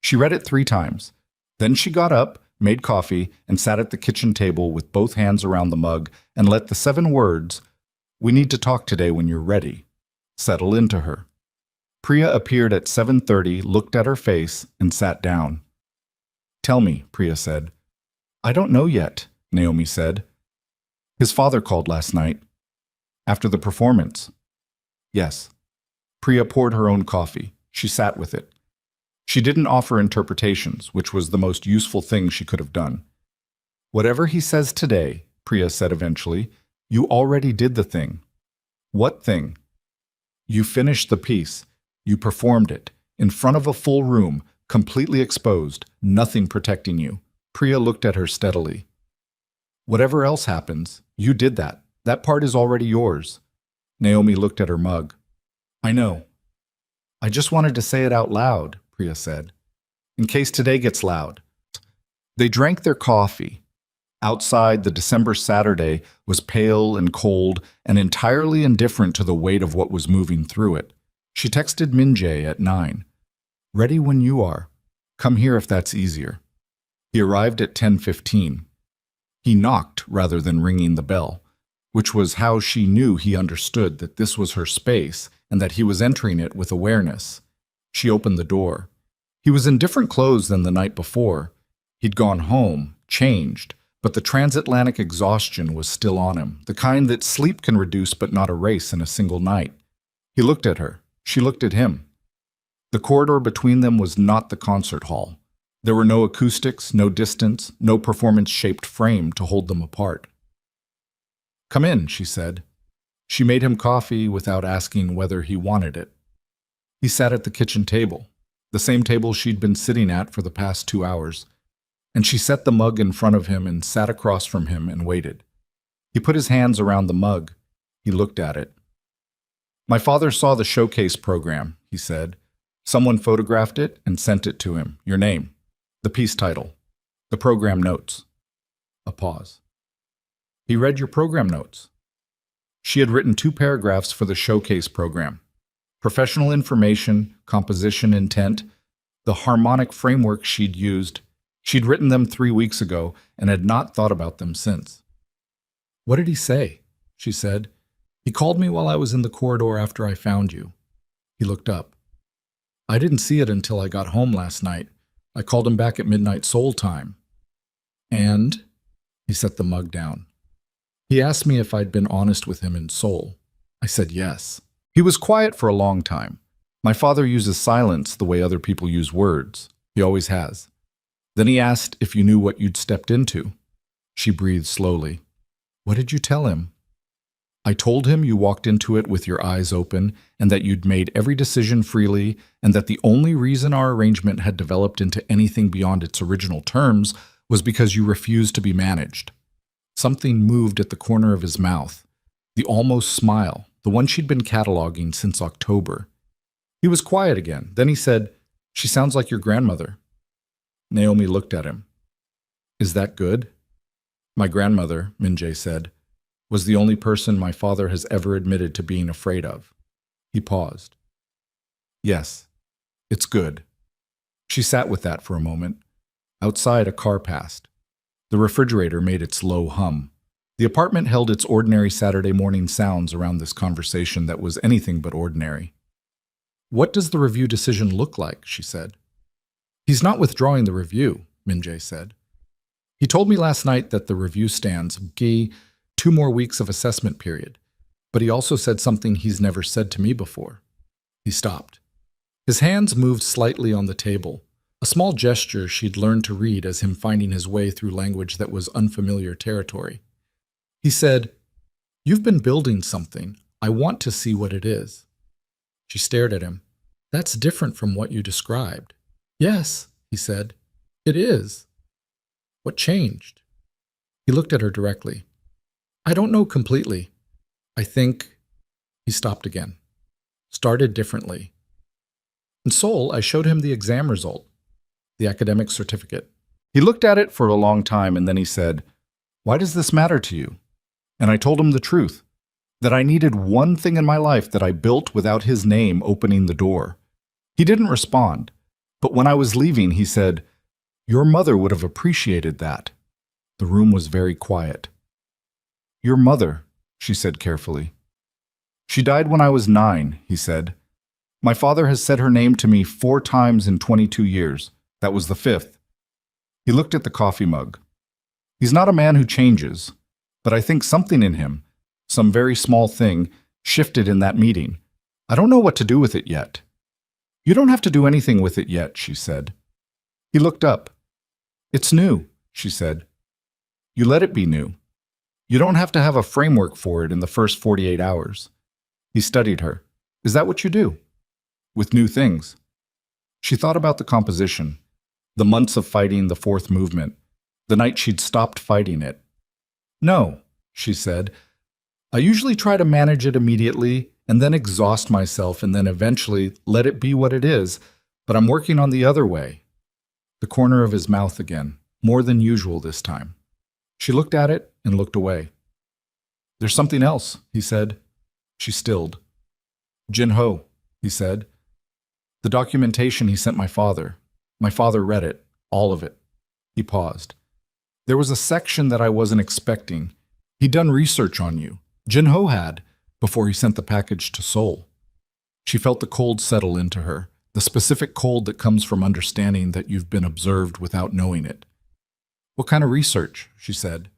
She read it 3 times. Then she got up, made coffee, and sat at the kitchen table with both hands around the mug and let the 7 words, "We need to talk today when you're ready," settle into her. Priya appeared at 7:30, looked at her face, and sat down. "Tell me," Priya said. "I don't know yet," Naomi said. "His father called last night. After the performance." "Yes." Priya poured her own coffee. She sat with it. She didn't offer interpretations, which was the most useful thing she could have done. "Whatever he says today," Priya said eventually, "you already did the thing." "What thing?" "You finished the piece. You performed it, in front of a full room, completely exposed, nothing protecting you." Priya looked at her steadily. "Whatever else happens, you did that. That part is already yours." Naomi looked at her mug. "I know. I just wanted to say it out loud," Priya said, "in case today gets loud." They drank their coffee. Outside, the December Saturday was pale and cold and entirely indifferent to the weight of what was moving through it. She texted Minjae at 9. "Ready when you are. Come here if that's easier." He arrived at 10:15. He knocked rather than ringing the bell, which was how she knew he understood that this was her space and that he was entering it with awareness. She opened the door. He was in different clothes than the night before. He'd gone home, changed, but the transatlantic exhaustion was still on him, the kind that sleep can reduce but not erase in a single night. He looked at her. She looked at him. The corridor between them was not the concert hall. There were no acoustics, no distance, no performance-shaped frame to hold them apart. "Come in," she said. She made him coffee without asking whether he wanted it. He sat at the kitchen table, the same table she'd been sitting at for the past 2 hours, and she set the mug in front of him and sat across from him and waited. He put his hands around the mug. He looked at it. "My father saw the showcase program," he said. "Someone photographed it and sent it to him. Your name, the piece title, the program notes." A pause. "He read your program notes." She had written 2 paragraphs for the showcase program. Professional information, composition intent, the harmonic framework she'd used. She'd written them 3 weeks ago and had not thought about them since. "What did he say?" she said. "He called me while I was in the corridor after I found you." He looked up. "I didn't see it until I got home last night. I called him back at midnight Seoul time." "And?" He set the mug down. "He asked me if I'd been honest with him in Seoul. I said yes." He was quiet for a long time. "My father uses silence the way other people use words. He always has." Then he asked if you knew what you'd stepped into. She breathed slowly. "What did you tell him?" "I told him you walked into it with your eyes open and that you'd made every decision freely and that the only reason our arrangement had developed into anything beyond its original terms was because you refused to be managed." Something moved at the corner of his mouth. The almost smile, the one she'd been cataloging since October. He was quiet again. Then he said, "She sounds like your grandmother." Naomi looked at him. "Is that good?" "My grandmother," Minjae said, was the only person my father has ever admitted to being afraid of. He paused. Yes, it's good. She sat with that for a moment. Outside, a car passed. The refrigerator made its low hum. The apartment held its ordinary Saturday morning sounds around this conversation that was anything but ordinary. What does the review decision look like? She said. He's not withdrawing the review, Min-jae said. He told me last night that the review stands Gi 2 more weeks of assessment period, but he also said something he's never said to me before. He stopped. His hands moved slightly on the table, a small gesture she'd learned to read as him finding his way through language that was unfamiliar territory. He said, "You've been building something. I want to see what it is." She stared at him. "That's different from what you described." "Yes," he said. "It is." "What changed?" He looked at her directly. "I don't know completely. I think—" He stopped again. "Started differently. In Seoul, I showed him the exam result, the academic certificate. He looked at it for a long time and then he said, 'Why does this matter to you?' And I told him the truth, that I needed one thing in my life that I built without his name opening the door. He didn't respond, but when I was leaving, he said, 'Your mother would have appreciated that.'" The room was very quiet. "Your mother," she said carefully. "She died when I was 9, he said. My father has said her name to me 4 times in 22 years. That was the 5th. He looked at the coffee mug. "He's not a man who changes, but I think something in him, some very small thing, shifted in that meeting. I don't know what to do with it yet." "You don't have to do anything with it yet," she said. He looked up. "It's new," she said. "You let it be new. You don't have to have a framework for it in the first 48 hours. He studied her. "Is that what you do?" "With new things." She thought about the composition, the months of fighting the 4th movement, the night she'd stopped fighting it. "No," she said. "I usually try to manage it immediately and then exhaust myself and then eventually let it be what it is, but I'm working on the other way." The corner of his mouth again, more than usual this time. She looked at it and looked away. "There's something else," he said. She stilled. "Jin-ho," he said. "The documentation he sent my father. My father read it, all of it." He paused. "There was a section that I wasn't expecting. He'd done research on you. Jin-ho had, before he sent the package to Seoul." She felt the cold settle into her, the specific cold that comes from understanding that you've been observed without knowing it. "What kind of research?" she said.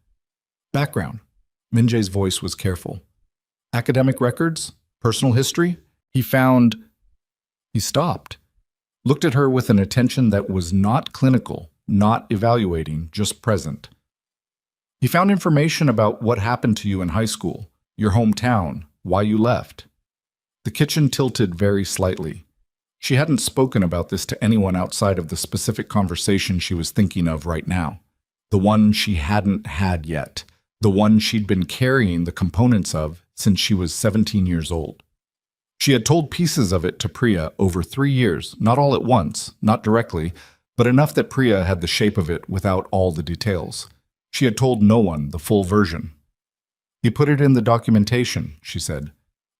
"Background." Min-jae's voice was careful. "Academic records? Personal history? He found—" He stopped, looked at her with an attention that was not clinical, not evaluating, just present. "He found information about what happened to you in high school, your hometown, why you left." The kitchen tilted very slightly. She hadn't spoken about this to anyone outside of the specific conversation she was thinking of right now. The one she hadn't had yet. The one she'd been carrying the components of since she was 17 years old. She had told pieces of it to Priya over 3 years, not all at once, not directly, but enough that Priya had the shape of it without all the details. She had told no one the full version. "He put it in the documentation," she said.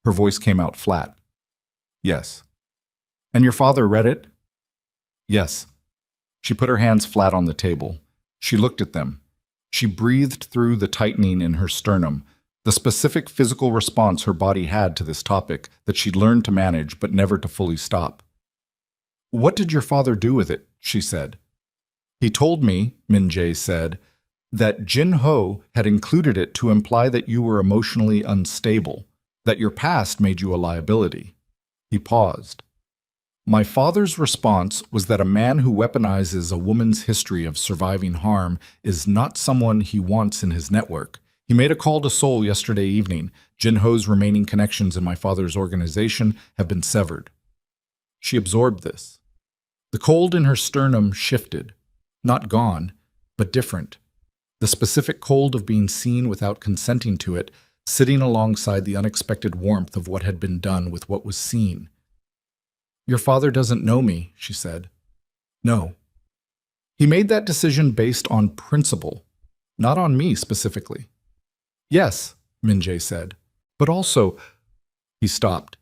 Her voice came out flat. "Yes." "And your father read it?" "Yes." She put her hands flat on the table. She looked at them. She breathed through the tightening in her sternum, the specific physical response her body had to this topic that she'd learned to manage but never to fully stop. "What did your father do with it?" she said. "He told me," Min-jae said, "that Jin-ho had included it to imply that you were emotionally unstable, that your past made you a liability." He paused. "My father's response was that a man who weaponizes a woman's history of surviving harm is not someone he wants in his network. He made a call to Seoul yesterday evening. Jin-ho's remaining connections in my father's organization have been severed." She absorbed this. The cold in her sternum shifted, not gone, but different. The specific cold of being seen without consenting to it, sitting alongside the unexpected warmth of what had been done with what was seen. "Your father doesn't know me," she said. "No." "He made that decision based on principle, not on me specifically." "Yes," Min-jae said. But also, he stopped.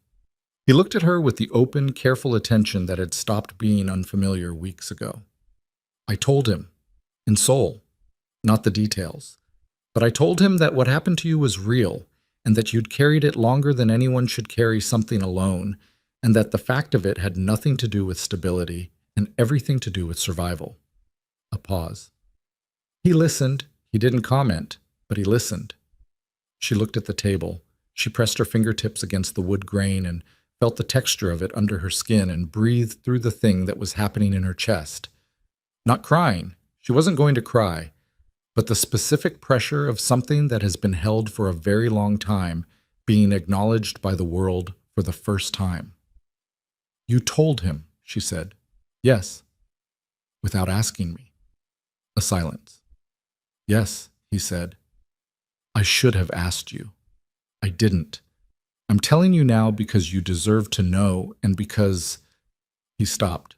He looked at her with the open, careful attention that had stopped being unfamiliar weeks ago. I told him, in Seoul, not the details, but I told him that what happened to you was real, and that you'd carried it longer than anyone should carry something alone, and that the fact of it had nothing to do with stability and everything to do with survival. A pause. He listened. He didn't comment, but he listened. She looked at the table. She pressed her fingertips against the wood grain and felt the texture of it under her skin and breathed through the thing that was happening in her chest. Not crying. She wasn't going to cry, but the specific pressure of something that has been held for a very long time being acknowledged by the world for the first time. You told him, she said. Yes. Without asking me. A silence. Yes, he said. I should have asked you. I didn't. I'm telling you now because you deserve to know and because... He stopped.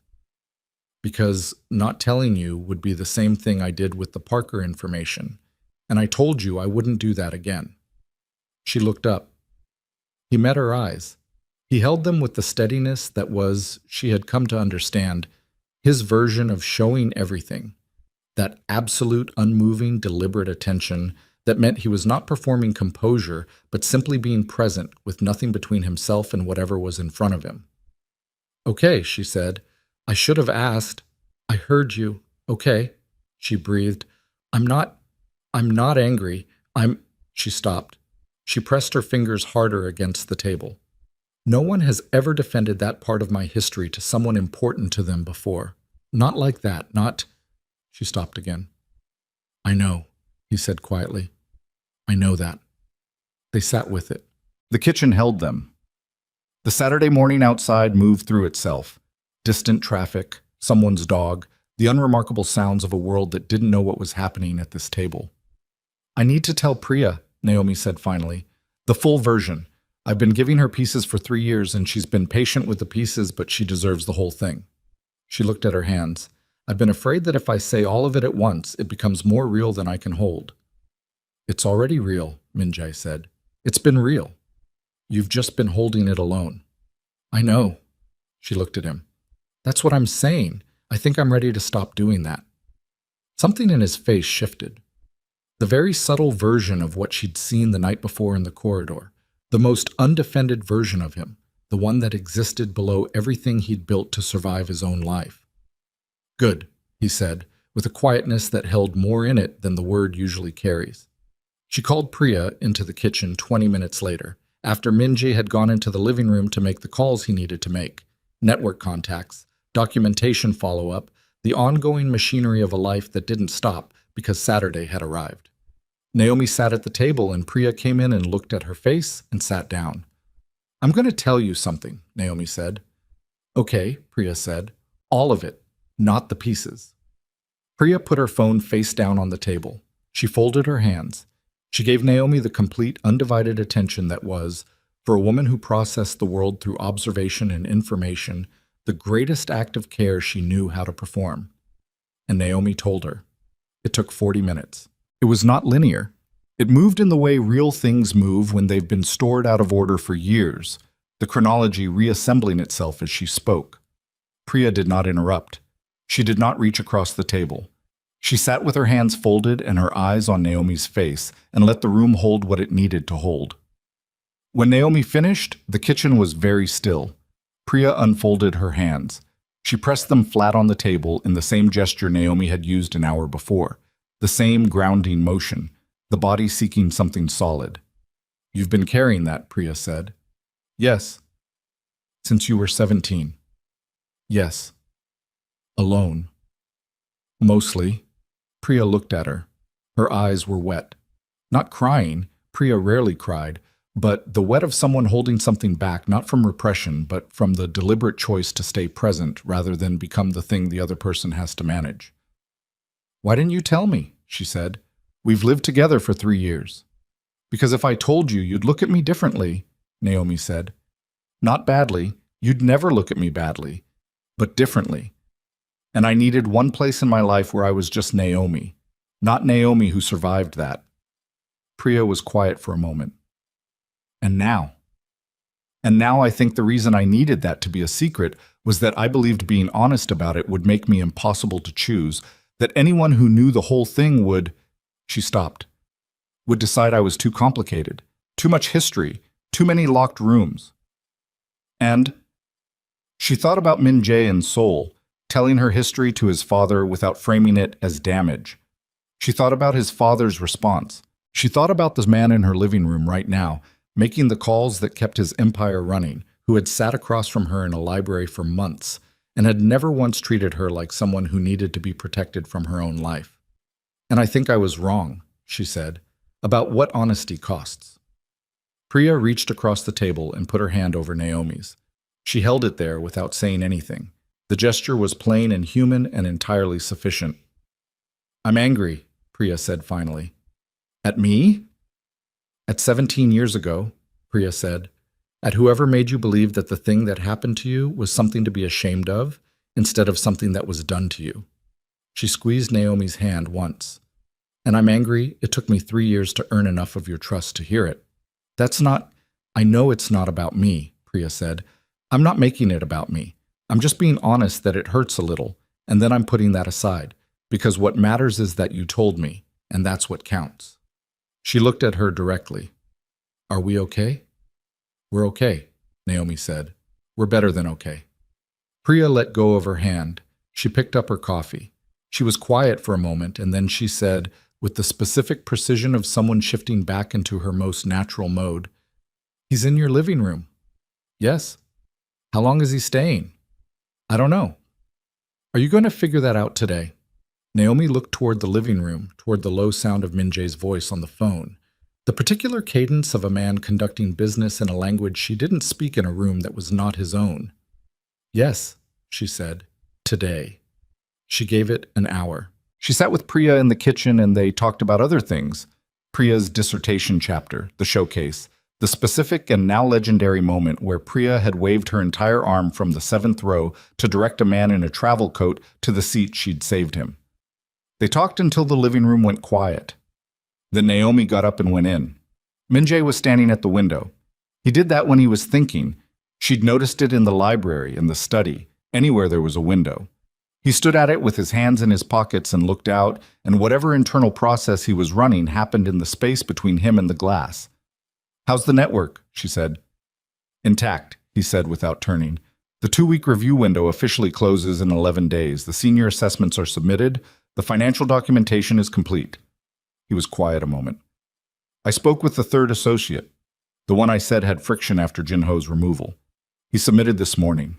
Because not telling you would be the same thing I did with the Parker information, and I told you I wouldn't do that again. She looked up. He met her eyes. He held them with the steadiness that was, she had come to understand, his version of showing everything, that absolute, unmoving, deliberate attention that meant he was not performing composure, but simply being present with nothing between himself and whatever was in front of him. Okay, she said. I should have asked. I heard you. Okay, she breathed. I'm not angry. She stopped. She pressed her fingers harder against the table. No one has ever defended that part of my history to someone important to them before. Not like that, not... She stopped again. I know, he said quietly. I know that. They sat with it. The kitchen held them. The Saturday morning outside moved through itself. Distant traffic, someone's dog, the unremarkable sounds of a world that didn't know what was happening at this table. I need to tell Priya, Naomi said finally. The full version. I've been giving her pieces for 3 years and she's been patient with the pieces, but she deserves the whole thing. She looked at her hands. I've been afraid that if I say all of it at once, it becomes more real than I can hold. It's already real, Min-jae said. It's been real. You've just been holding it alone. I know. She looked at him. That's what I'm saying. I think I'm ready to stop doing that. Something in his face shifted. The very subtle version of what she'd seen the night before in the corridor. The most undefended version of him. The one that existed below everything he'd built to survive his own life. Good, he said, with a quietness that held more in it than the word usually carries. She called Priya into the kitchen 20 minutes later, after Min-jae had gone into the living room to make the calls he needed to make. Network contacts, documentation follow-up, the ongoing machinery of a life that didn't stop because Saturday had arrived. Naomi sat at the table and Priya came in and looked at her face and sat down. I'm going to tell you something, Naomi said. Okay, Priya said. All of it, not the pieces. Priya put her phone face down on the table. She folded her hands. She gave Naomi the complete, undivided attention that was, for a woman who processed the world through observation and information, the greatest act of care she knew how to perform. And Naomi told her. It took 40 minutes. It was not linear. It moved in the way real things move when they've been stored out of order for years, the chronology reassembling itself as she spoke. Priya did not interrupt. She did not reach across the table. She sat with her hands folded and her eyes on Naomi's face and let the room hold what it needed to hold. When Naomi finished, the kitchen was very still. Priya unfolded her hands. She pressed them flat on the table in the same gesture Naomi had used an hour before, the same grounding motion, the body seeking something solid. You've been carrying that, Priya said. Yes. Since you were 17. Yes. Alone. Mostly. Priya looked at her. Her eyes were wet. Not crying, Priya rarely cried, but the wet of someone holding something back, not from repression, but from the deliberate choice to stay present rather than become the thing the other person has to manage. Why didn't you tell me? She said. We've lived together for 3 years. Because if I told you, you'd look at me differently, Naomi said. Not badly. You'd never look at me badly, but differently. And I needed one place in my life where I was just Naomi, not Naomi who survived that. Priya was quiet for a moment. And now? And now I think the reason I needed that to be a secret was that I believed being honest about it would make me impossible to choose, that anyone who knew the whole thing would— She stopped. Would decide I was too complicated, too much history, too many locked rooms. And she thought about Min Jae in Seoul, telling her history to his father without framing it as damage. She thought about his father's response. She thought about this man in her living room right now, making the calls that kept his empire running, who had sat across from her in a library for months and had never once treated her like someone who needed to be protected from her own life. And I think I was wrong, she said, about what honesty costs. Priya reached across the table and put her hand over Naomi's. She held it there without saying anything. The gesture was plain and human and entirely sufficient. I'm angry, Priya said finally. At me? At 17 years ago, Priya said. At whoever made you believe that the thing that happened to you was something to be ashamed of instead of something that was done to you. She squeezed Naomi's hand once. And I'm angry it took me 3 years to earn enough of your trust to hear it. I know it's not about me, Priya said. I'm not making it about me. I'm just being honest that it hurts a little, and then I'm putting that aside, because what matters is that you told me, and that's what counts. She looked at her directly. Are we okay? We're okay, Naomi said. We're better than okay. Priya let go of her hand. She picked up her coffee. She was quiet for a moment, and then she said, with the specific precision of someone shifting back into her most natural mode, He's in your living room. Yes. How long is he staying? I don't know. Are you going to figure that out today? Naomi looked toward the living room, toward the low sound of Min Jae's voice on the phone, the particular cadence of a man conducting business in a language she didn't speak in a room that was not his own. Yes, she said, today. She gave it an hour. She sat with Priya in the kitchen and they talked about other things. Priya's dissertation chapter, the showcase, the specific and now legendary moment where Priya had waved her entire arm from the 7th row to direct a man in a travel coat to the seat she'd saved him. They talked until the living room went quiet. Then Naomi got up and went in. Min Jae was standing at the window. He did that when he was thinking. She'd noticed it in the library, in the study, anywhere there was a window. He stood at it with his hands in his pockets and looked out, and whatever internal process he was running happened in the space between him and the glass. How's the network? She said. Intact, he said without turning. The 2-week review window officially closes in 11 days. The senior assessments are submitted. The financial documentation is complete. He was quiet a moment. I spoke with the 3rd associate, the one I said had friction after Jinho's removal. He submitted this morning.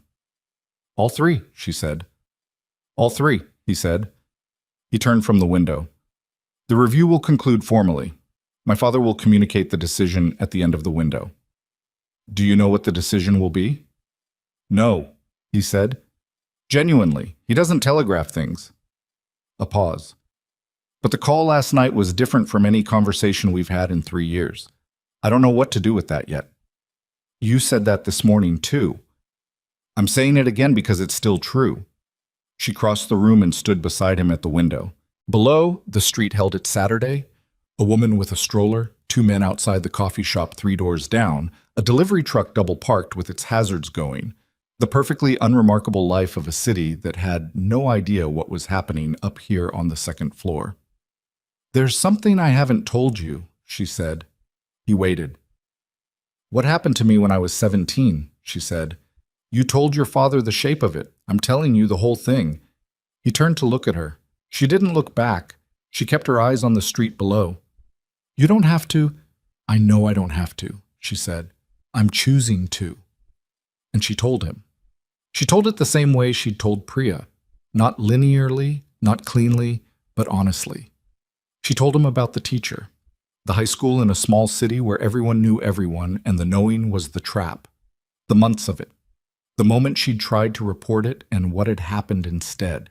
All 3, she said. All 3, he said. He turned from the window. The review will conclude formally. My father will communicate the decision at the end of the window. Do you know what the decision will be? No, he said. Genuinely, he doesn't telegraph things. A pause. But the call last night was different from any conversation we've had in 3 years. I don't know what to do with that yet. You said that this morning, too. I'm saying it again because it's still true. She crossed the room and stood beside him at the window. Below, the street held its Saturday. A woman with a stroller, 2 men outside the coffee shop 3 doors down, a delivery truck double-parked with its hazards going. The perfectly unremarkable life of a city that had no idea what was happening up here on the 2nd floor. There's something I haven't told you, she said. He waited. What happened to me when I was 17, she said. You told your father the shape of it. I'm telling you the whole thing. He turned to look at her. She didn't look back. She kept her eyes on the street below. You don't have to. I know I don't have to, she said. I'm choosing to. And she told him. She told it the same way she'd told Priya. Not linearly, not cleanly, but honestly. She told him about the teacher. The high school in a small city where everyone knew everyone and the knowing was the trap. The months of it. The moment she'd tried to report it and what had happened instead.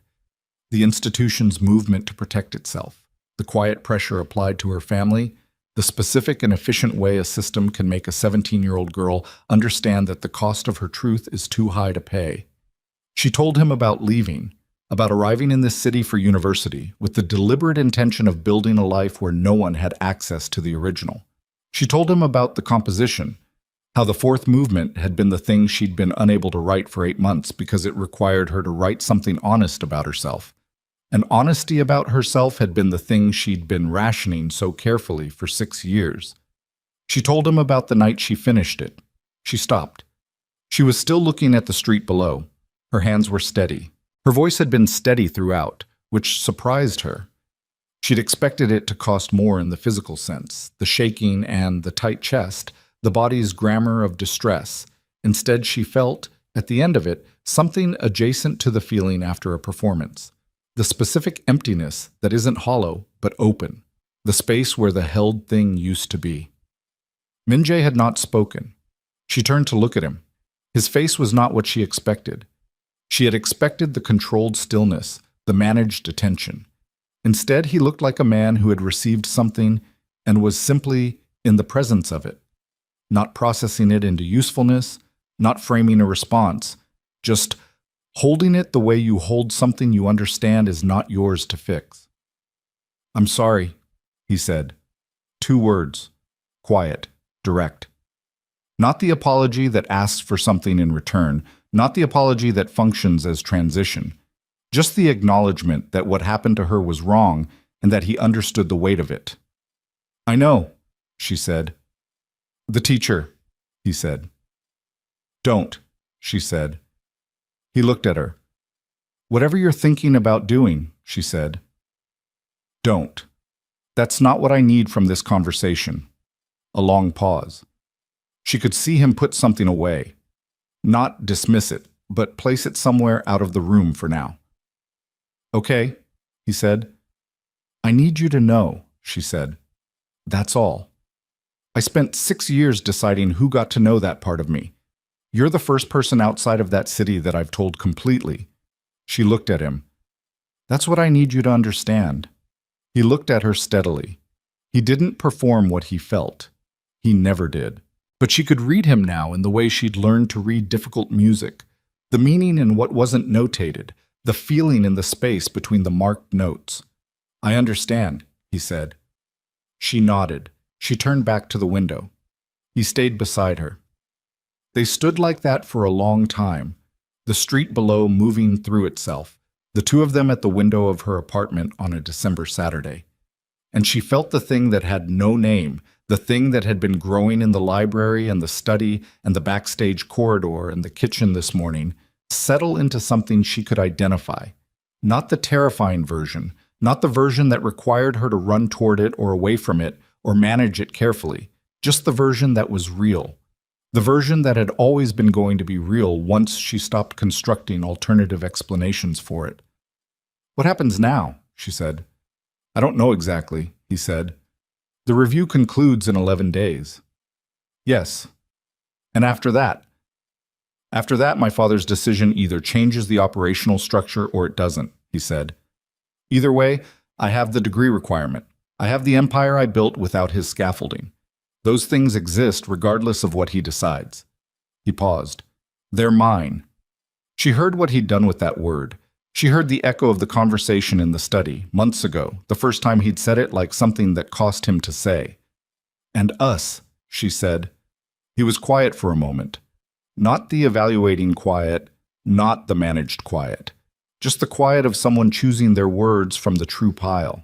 The institution's movement to protect itself. The quiet pressure applied to her family, the specific and efficient way a system can make a 17-year-old girl understand that the cost of her truth is too high to pay. She told him about leaving, about arriving in this city for university with the deliberate intention of building a life where no one had access to the original. She told him about the composition, how the fourth movement had been the thing she'd been unable to write for 8 months because it required her to write something honest about herself. And honesty about herself had been the thing she'd been rationing so carefully for 6 years. She told him about the night she finished it. She stopped. She was still looking at the street below. Her hands were steady. Her voice had been steady throughout, which surprised her. She'd expected it to cost more in the physical sense, the shaking and the tight chest, the body's grammar of distress. Instead, she felt, at the end of it, something adjacent to the feeling after a performance. The specific emptiness that isn't hollow, but open. The space where the held thing used to be. Min-jae had not spoken. She turned to look at him. His face was not what she expected. She had expected the controlled stillness, the managed attention. Instead, he looked like a man who had received something and was simply in the presence of it, not processing it into usefulness, not framing a response, just holding it the way you hold something you understand is not yours to fix. "I'm sorry," he said. 2 words, quiet, direct. Not the apology that asks for something in return, not the apology that functions as transition, just the acknowledgement that what happened to her was wrong and that he understood the weight of it. "I know," she said. "The teacher," he said. "Don't," she said. He looked at her. "Whatever you're thinking about doing," she said. "Don't. That's not what I need from this conversation." A long pause. She could see him put something away. Not dismiss it, but place it somewhere out of the room for now. "Okay," he said. "I need you to know," she said. "That's all. I spent 6 years deciding who got to know that part of me. You're the first person outside of that city that I've told completely." She looked at him. "That's what I need you to understand." He looked at her steadily. He didn't perform what he felt. He never did. But she could read him now in the way she'd learned to read difficult music, the meaning in what wasn't notated, the feeling in the space between the marked notes. "I understand," he said. She nodded. She turned back to the window. He stayed beside her. They stood like that for a long time, the street below moving through itself, the two of them at the window of her apartment on a December Saturday. And she felt the thing that had no name, the thing that had been growing in the library and the study and the backstage corridor and the kitchen this morning, settle into something she could identify. Not the terrifying version, not the version that required her to run toward it or away from it or manage it carefully, just the version that was real. The version that had always been going to be real once she stopped constructing alternative explanations for it. "What happens now?" she said. "I don't know exactly," he said. "The review concludes in 11 days. "Yes. And after that?" "After that, my father's decision either changes the operational structure or it doesn't," he said. "Either way, I have the degree requirement. I have the empire I built without his scaffolding. Those things exist regardless of what he decides." He paused. "They're mine." She heard what he'd done with that word. She heard the echo of the conversation in the study, months ago, the first time he'd said it like something that cost him to say. "And us," she said. He was quiet for a moment. Not the evaluating quiet, not the managed quiet. Just the quiet of someone choosing their words from the true pile.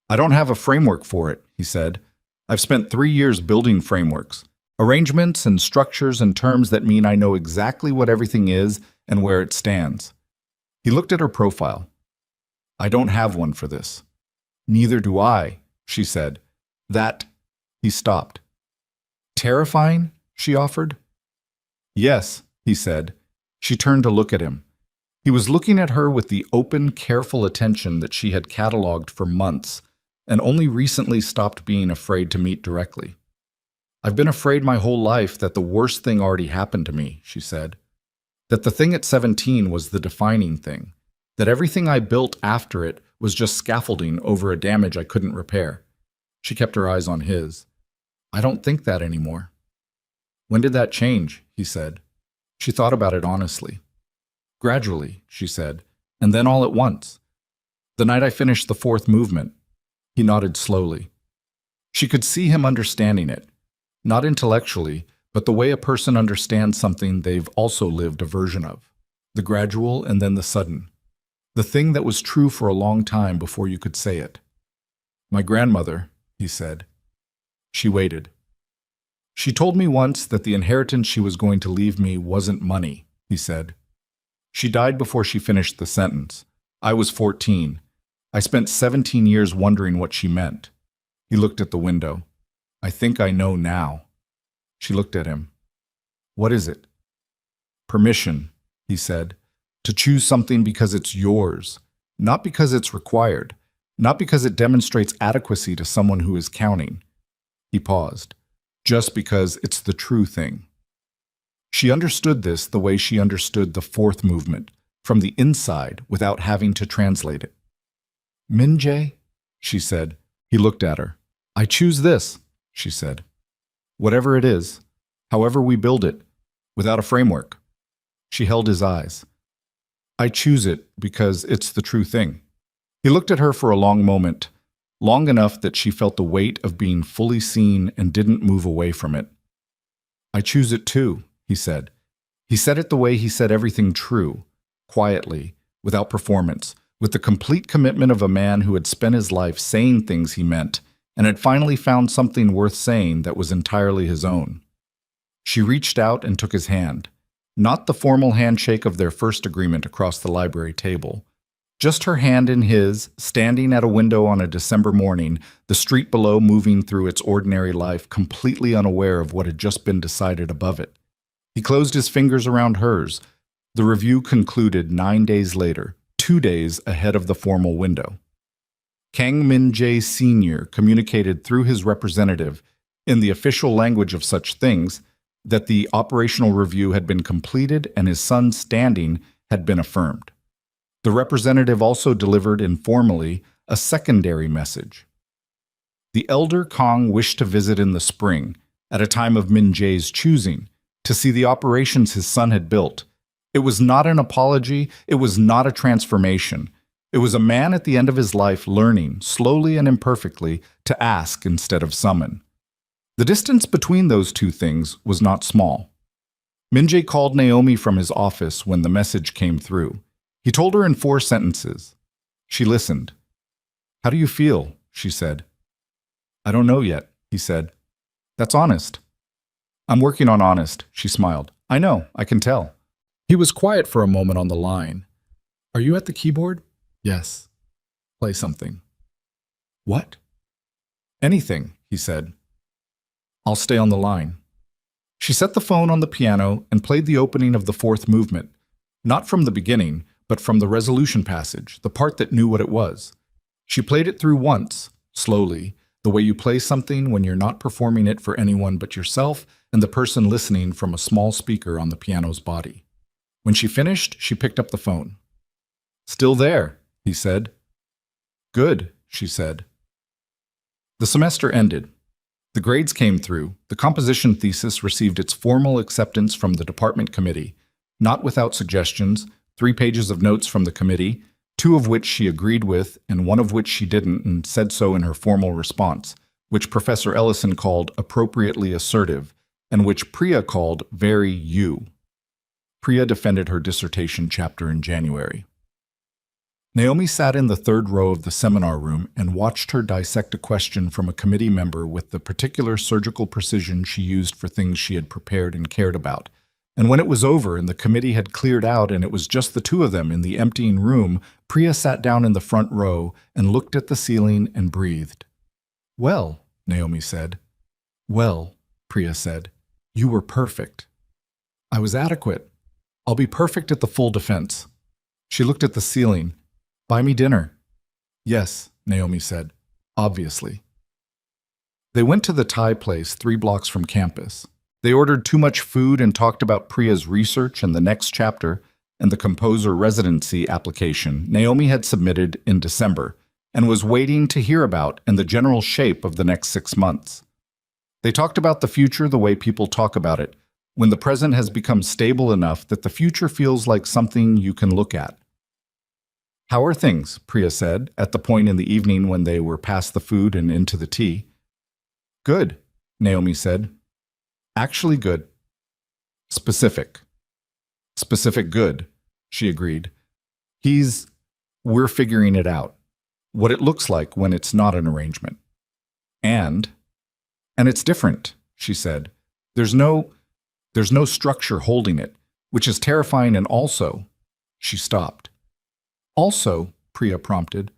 "I don't have a framework for it," he said. "I've spent 3 years building frameworks, arrangements and structures and terms that mean I know exactly what everything is and where it stands." He looked at her profile. "I don't have one for this." "Neither do I," she said. "That—" He stopped. "Terrifying?" she offered. "Yes," he said. She turned to look at him. He was looking at her with the open, careful attention that she had cataloged for months, and only recently stopped being afraid to meet directly. "I've been afraid my whole life that the worst thing already happened to me," she said. "That the thing at 17 was the defining thing. That everything I built after it was just scaffolding over a damage I couldn't repair." She kept her eyes on his. "I don't think that anymore." "When did that change?" he said. She thought about it honestly. "Gradually," she said, and then all at once. The night I finished the fourth movement, he nodded slowly. She could see him understanding it, not intellectually, but the way a person understands something they've also lived a version of. The gradual and then the sudden. The thing that was true for a long time before you could say it. My grandmother, he said. She waited. She told me once that the inheritance she was going to leave me wasn't money, he said. She died before she finished the sentence. I was 14. I spent 17 years wondering what she meant. He looked at the window. I think I know now. She looked at him. What is it? Permission, he said, to choose something because it's yours, not because it's required, not because it demonstrates adequacy to someone who is counting. He paused. Just because it's the true thing. She understood this the way she understood the fourth movement, from the inside without having to translate it. Min-jae, she said. He looked at her. I choose this, she said. Whatever it is, however we build it, without a framework. She held his eyes. I choose it because it's the true thing. He looked at her for a long moment, long enough that she felt the weight of being fully seen and didn't move away from it. I choose it too, he said. He said it the way he said everything true, quietly, without performance, with the complete commitment of a man who had spent his life saying things he meant and had finally found something worth saying that was entirely his own. She reached out and took his hand, not the formal handshake of their first agreement across the library table, just her hand in his, standing at a window on a December morning, the street below moving through its ordinary life, completely unaware of what had just been decided above it. He closed his fingers around hers. The review concluded 9 days later, 2 days ahead of the formal window. Kang Min-jae Sr. communicated through his representative, in the official language of such things, that the operational review had been completed and his son's standing had been affirmed. The representative also delivered informally a secondary message. The elder Kong wished to visit in the spring, at a time of Min-jae's choosing, to see the operations his son had built. It was not an apology, it was not a transformation. It was a man at the end of his life learning, slowly and imperfectly, to ask instead of summon. The distance between those two things was not small. Min-jae called Naomi from his office when the message came through. He told her in 4 sentences. She listened. How do you feel? She said. I don't know yet, he said. That's honest. I'm working on honest, she smiled. I know, I can tell. He was quiet for a moment on the line. Are you at the keyboard? Yes. Play something. What? Anything, he said. I'll stay on the line. She set the phone on the piano and played the opening of the fourth movement, not from the beginning, but from the resolution passage, the part that knew what it was. She played it through once, slowly, the way you play something when you're not performing it for anyone but yourself and the person listening from a small speaker on the piano's body. When she finished, she picked up the phone. Still there, he said. Good, she said. The semester ended. The grades came through. The composition thesis received its formal acceptance from the department committee, not without suggestions, 3 pages of notes from the committee, 2 of which she agreed with and 1 of which she didn't and said so in her formal response, which Professor Ellison called appropriately assertive and which Priya called very you. Priya defended her dissertation chapter in January. Naomi sat in the 3rd row of the seminar room and watched her dissect a question from a committee member with the particular surgical precision she used for things she had prepared and cared about. And when it was over and the committee had cleared out and it was just the 2 of them in the emptying room, Priya sat down in the front row and looked at the ceiling and breathed. Well, Naomi said. Well, Priya said, you were perfect. I was adequate. I'll be perfect at the full defense. She looked at the ceiling. Buy me dinner. Yes, Naomi said, obviously. They went to the Thai place 3 blocks from campus. They ordered too much food and talked about Priya's research and the next chapter and the composer residency application Naomi had submitted in December and was waiting to hear about and the general shape of the next 6 months. They talked about the future the way people talk about it, when the present has become stable enough that the future feels like something you can look at. How are things? Priya said, at the point in the evening when they were past the food and into the tea. Good, Naomi said. Actually good. Specific. Specific good, she agreed. We're figuring it out. What it looks like when it's not an arrangement. And it's different, she said. There's no structure holding it, which is terrifying, and also, she stopped. Also, Priya prompted.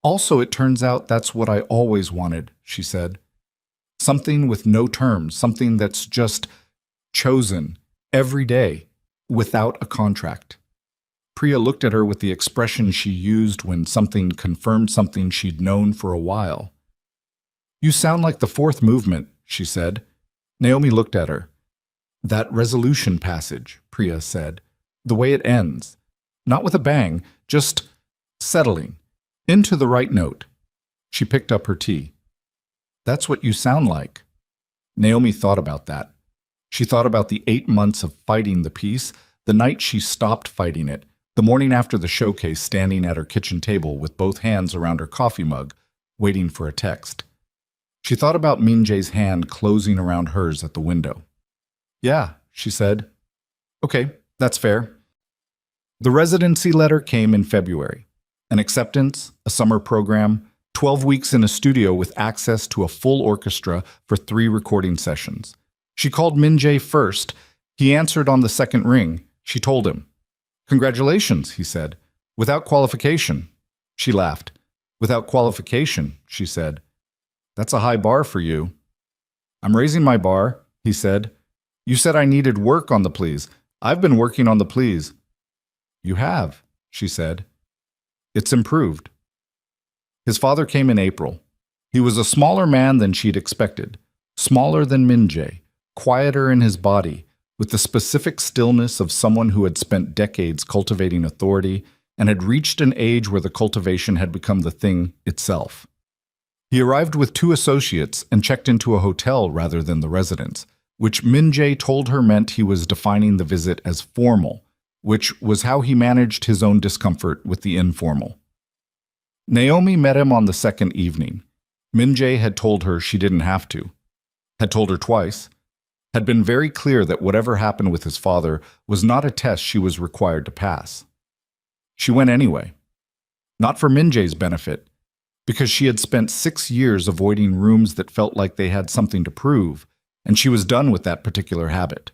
Also, it turns out that's what I always wanted, she said. Something with no terms, something that's just chosen every day without a contract. Priya looked at her with the expression she used when something confirmed something she'd known for a while. You sound like the fourth movement, she said. Naomi looked at her. That resolution passage, Priya said. The way it ends. Not with a bang, just settling. Into the right note. She picked up her tea. That's what you sound like. Naomi thought about that. She thought about the 8 months of fighting the piece, the night she stopped fighting it, the morning after the showcase, standing at her kitchen table with both hands around her coffee mug, waiting for a text. She thought about Minjae's hand closing around hers at the window. Yeah, she said. Okay, that's fair. The residency letter came in February. An acceptance, a summer program, 12 weeks in a studio with access to a full orchestra for 3 recording sessions. She called Minjae first. He answered on the second ring. She told him. Congratulations, he said. Without qualification. She laughed. Without qualification, she said. That's a high bar for you. I'm raising my bar, he said. You said I needed work on the pleas. I've been working on the pleas. You have, she said. It's improved. His father came in April. He was a smaller man than she'd expected, smaller than Minjae, quieter in his body, with the specific stillness of someone who had spent decades cultivating authority and had reached an age where the cultivation had become the thing itself. He arrived with 2 associates and checked into a hotel rather than the residence, which Minjae told her meant he was defining the visit as formal, which was how he managed his own discomfort with the informal. Naomi met him on the second evening. Minjae had told her she didn't have to, had told her twice, had been very clear that whatever happened with his father was not a test she was required to pass. She went anyway. Not for Minjae's benefit, because she had spent 6 years avoiding rooms that felt like they had something to prove, and she was done with that particular habit.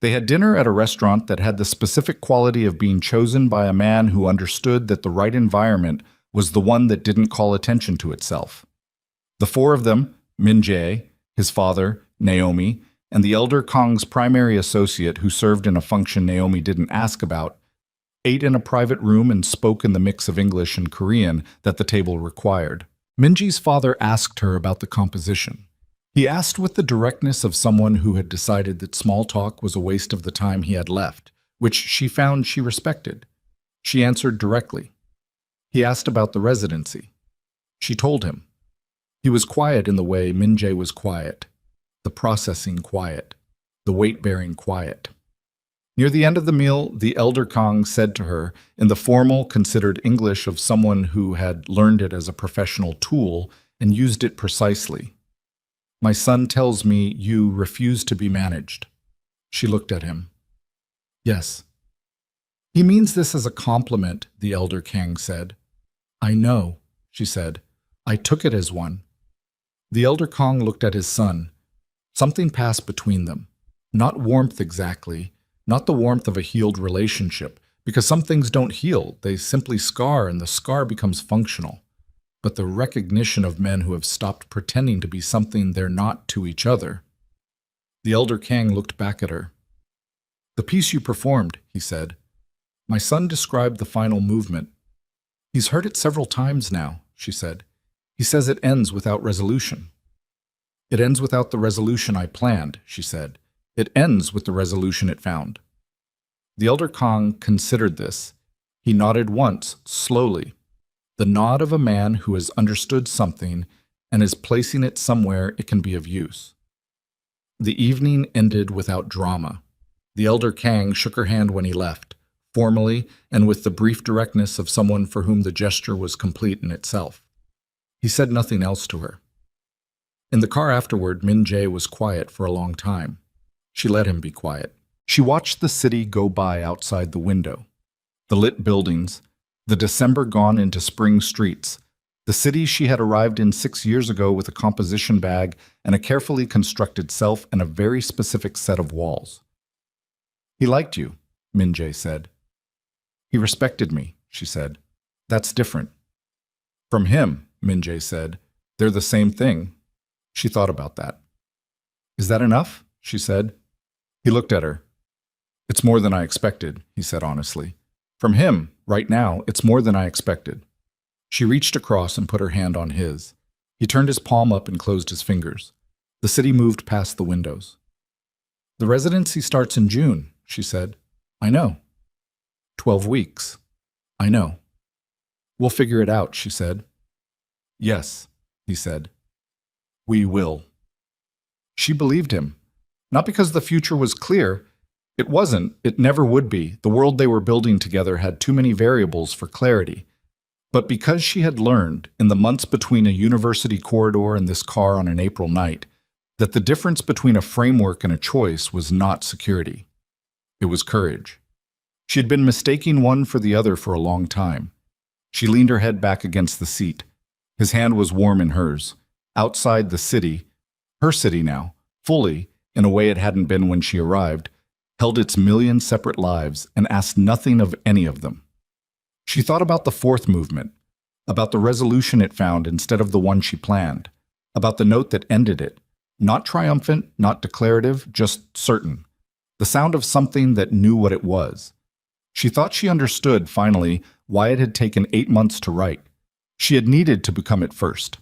They had dinner at a restaurant that had the specific quality of being chosen by a man who understood that the right environment was the one that didn't call attention to itself. The 4 of them, Minjae, his father, Naomi, and the elder Kong's primary associate who served in a function Naomi didn't ask about, ate in a private room and spoke in the mix of English and Korean that the table required. Minji's father asked her about the composition. He asked with the directness of someone who had decided that small talk was a waste of the time he had left, which she found she respected. She answered directly. He asked about the residency. She told him. He was quiet in the way Minjae was quiet, the processing quiet, the weight-bearing quiet. Near the end of the meal, the elder Kong said to her, in the formal, considered English of someone who had learned it as a professional tool and used it precisely, My son tells me you refuse to be managed. She looked at him. Yes. He means this as a compliment, the elder Kang said. I know, she said. I took it as one. The elder Kong looked at his son. Something passed between them. Not warmth exactly, not the warmth of a healed relationship, because some things don't heal, they simply scar and the scar becomes functional. But the recognition of men who have stopped pretending to be something they're not to each other. The elder Kang looked back at her. The piece you performed, he said. My son described the final movement. He's heard it several times now, she said. He says it ends without resolution. It ends without the resolution I planned, she said. It ends with the resolution it found. The elder Kong considered this. He nodded once, slowly. The nod of a man who has understood something and is placing it somewhere it can be of use. The evening ended without drama. The elder Kang shook her hand when he left, formally and with the brief directness of someone for whom the gesture was complete in itself. He said nothing else to her. In the car afterward, Min Jae was quiet for a long time. She let him be quiet. She watched the city go by outside the window. The lit buildings, the December gone into spring streets, the city she had arrived in 6 years ago with a composition bag and a carefully constructed self and a very specific set of walls. He liked you, Min Jae said. He respected me, she said. That's different. From him, Min Jae said. They're the same thing. She thought about that. Is that enough? She said. He looked at her. It's more than I expected, he said honestly. From him, right now, it's more than I expected. She reached across and put her hand on his. He turned his palm up and closed his fingers. The city moved past the windows. The residency starts in June, she said. I know. 12 weeks. I know. We'll figure it out, she said. Yes, he said. We will. She believed him. Not because the future was clear. It wasn't. It never would be. The world they were building together had too many variables for clarity. But because she had learned, in the months between a university corridor and this car on an April night, that the difference between a framework and a choice was not security. It was courage. She had been mistaking one for the other for a long time. She leaned her head back against the seat. His hand was warm in hers. Outside the city, her city now, fully, in a way it hadn't been when she arrived, held its million separate lives and asked nothing of any of them. She thought about the fourth movement, about the resolution it found instead of the one she planned, about the note that ended it, not triumphant, not declarative, just certain, the sound of something that knew what it was. She thought she understood, finally, why it had taken 8 months to write. She had needed to become it first.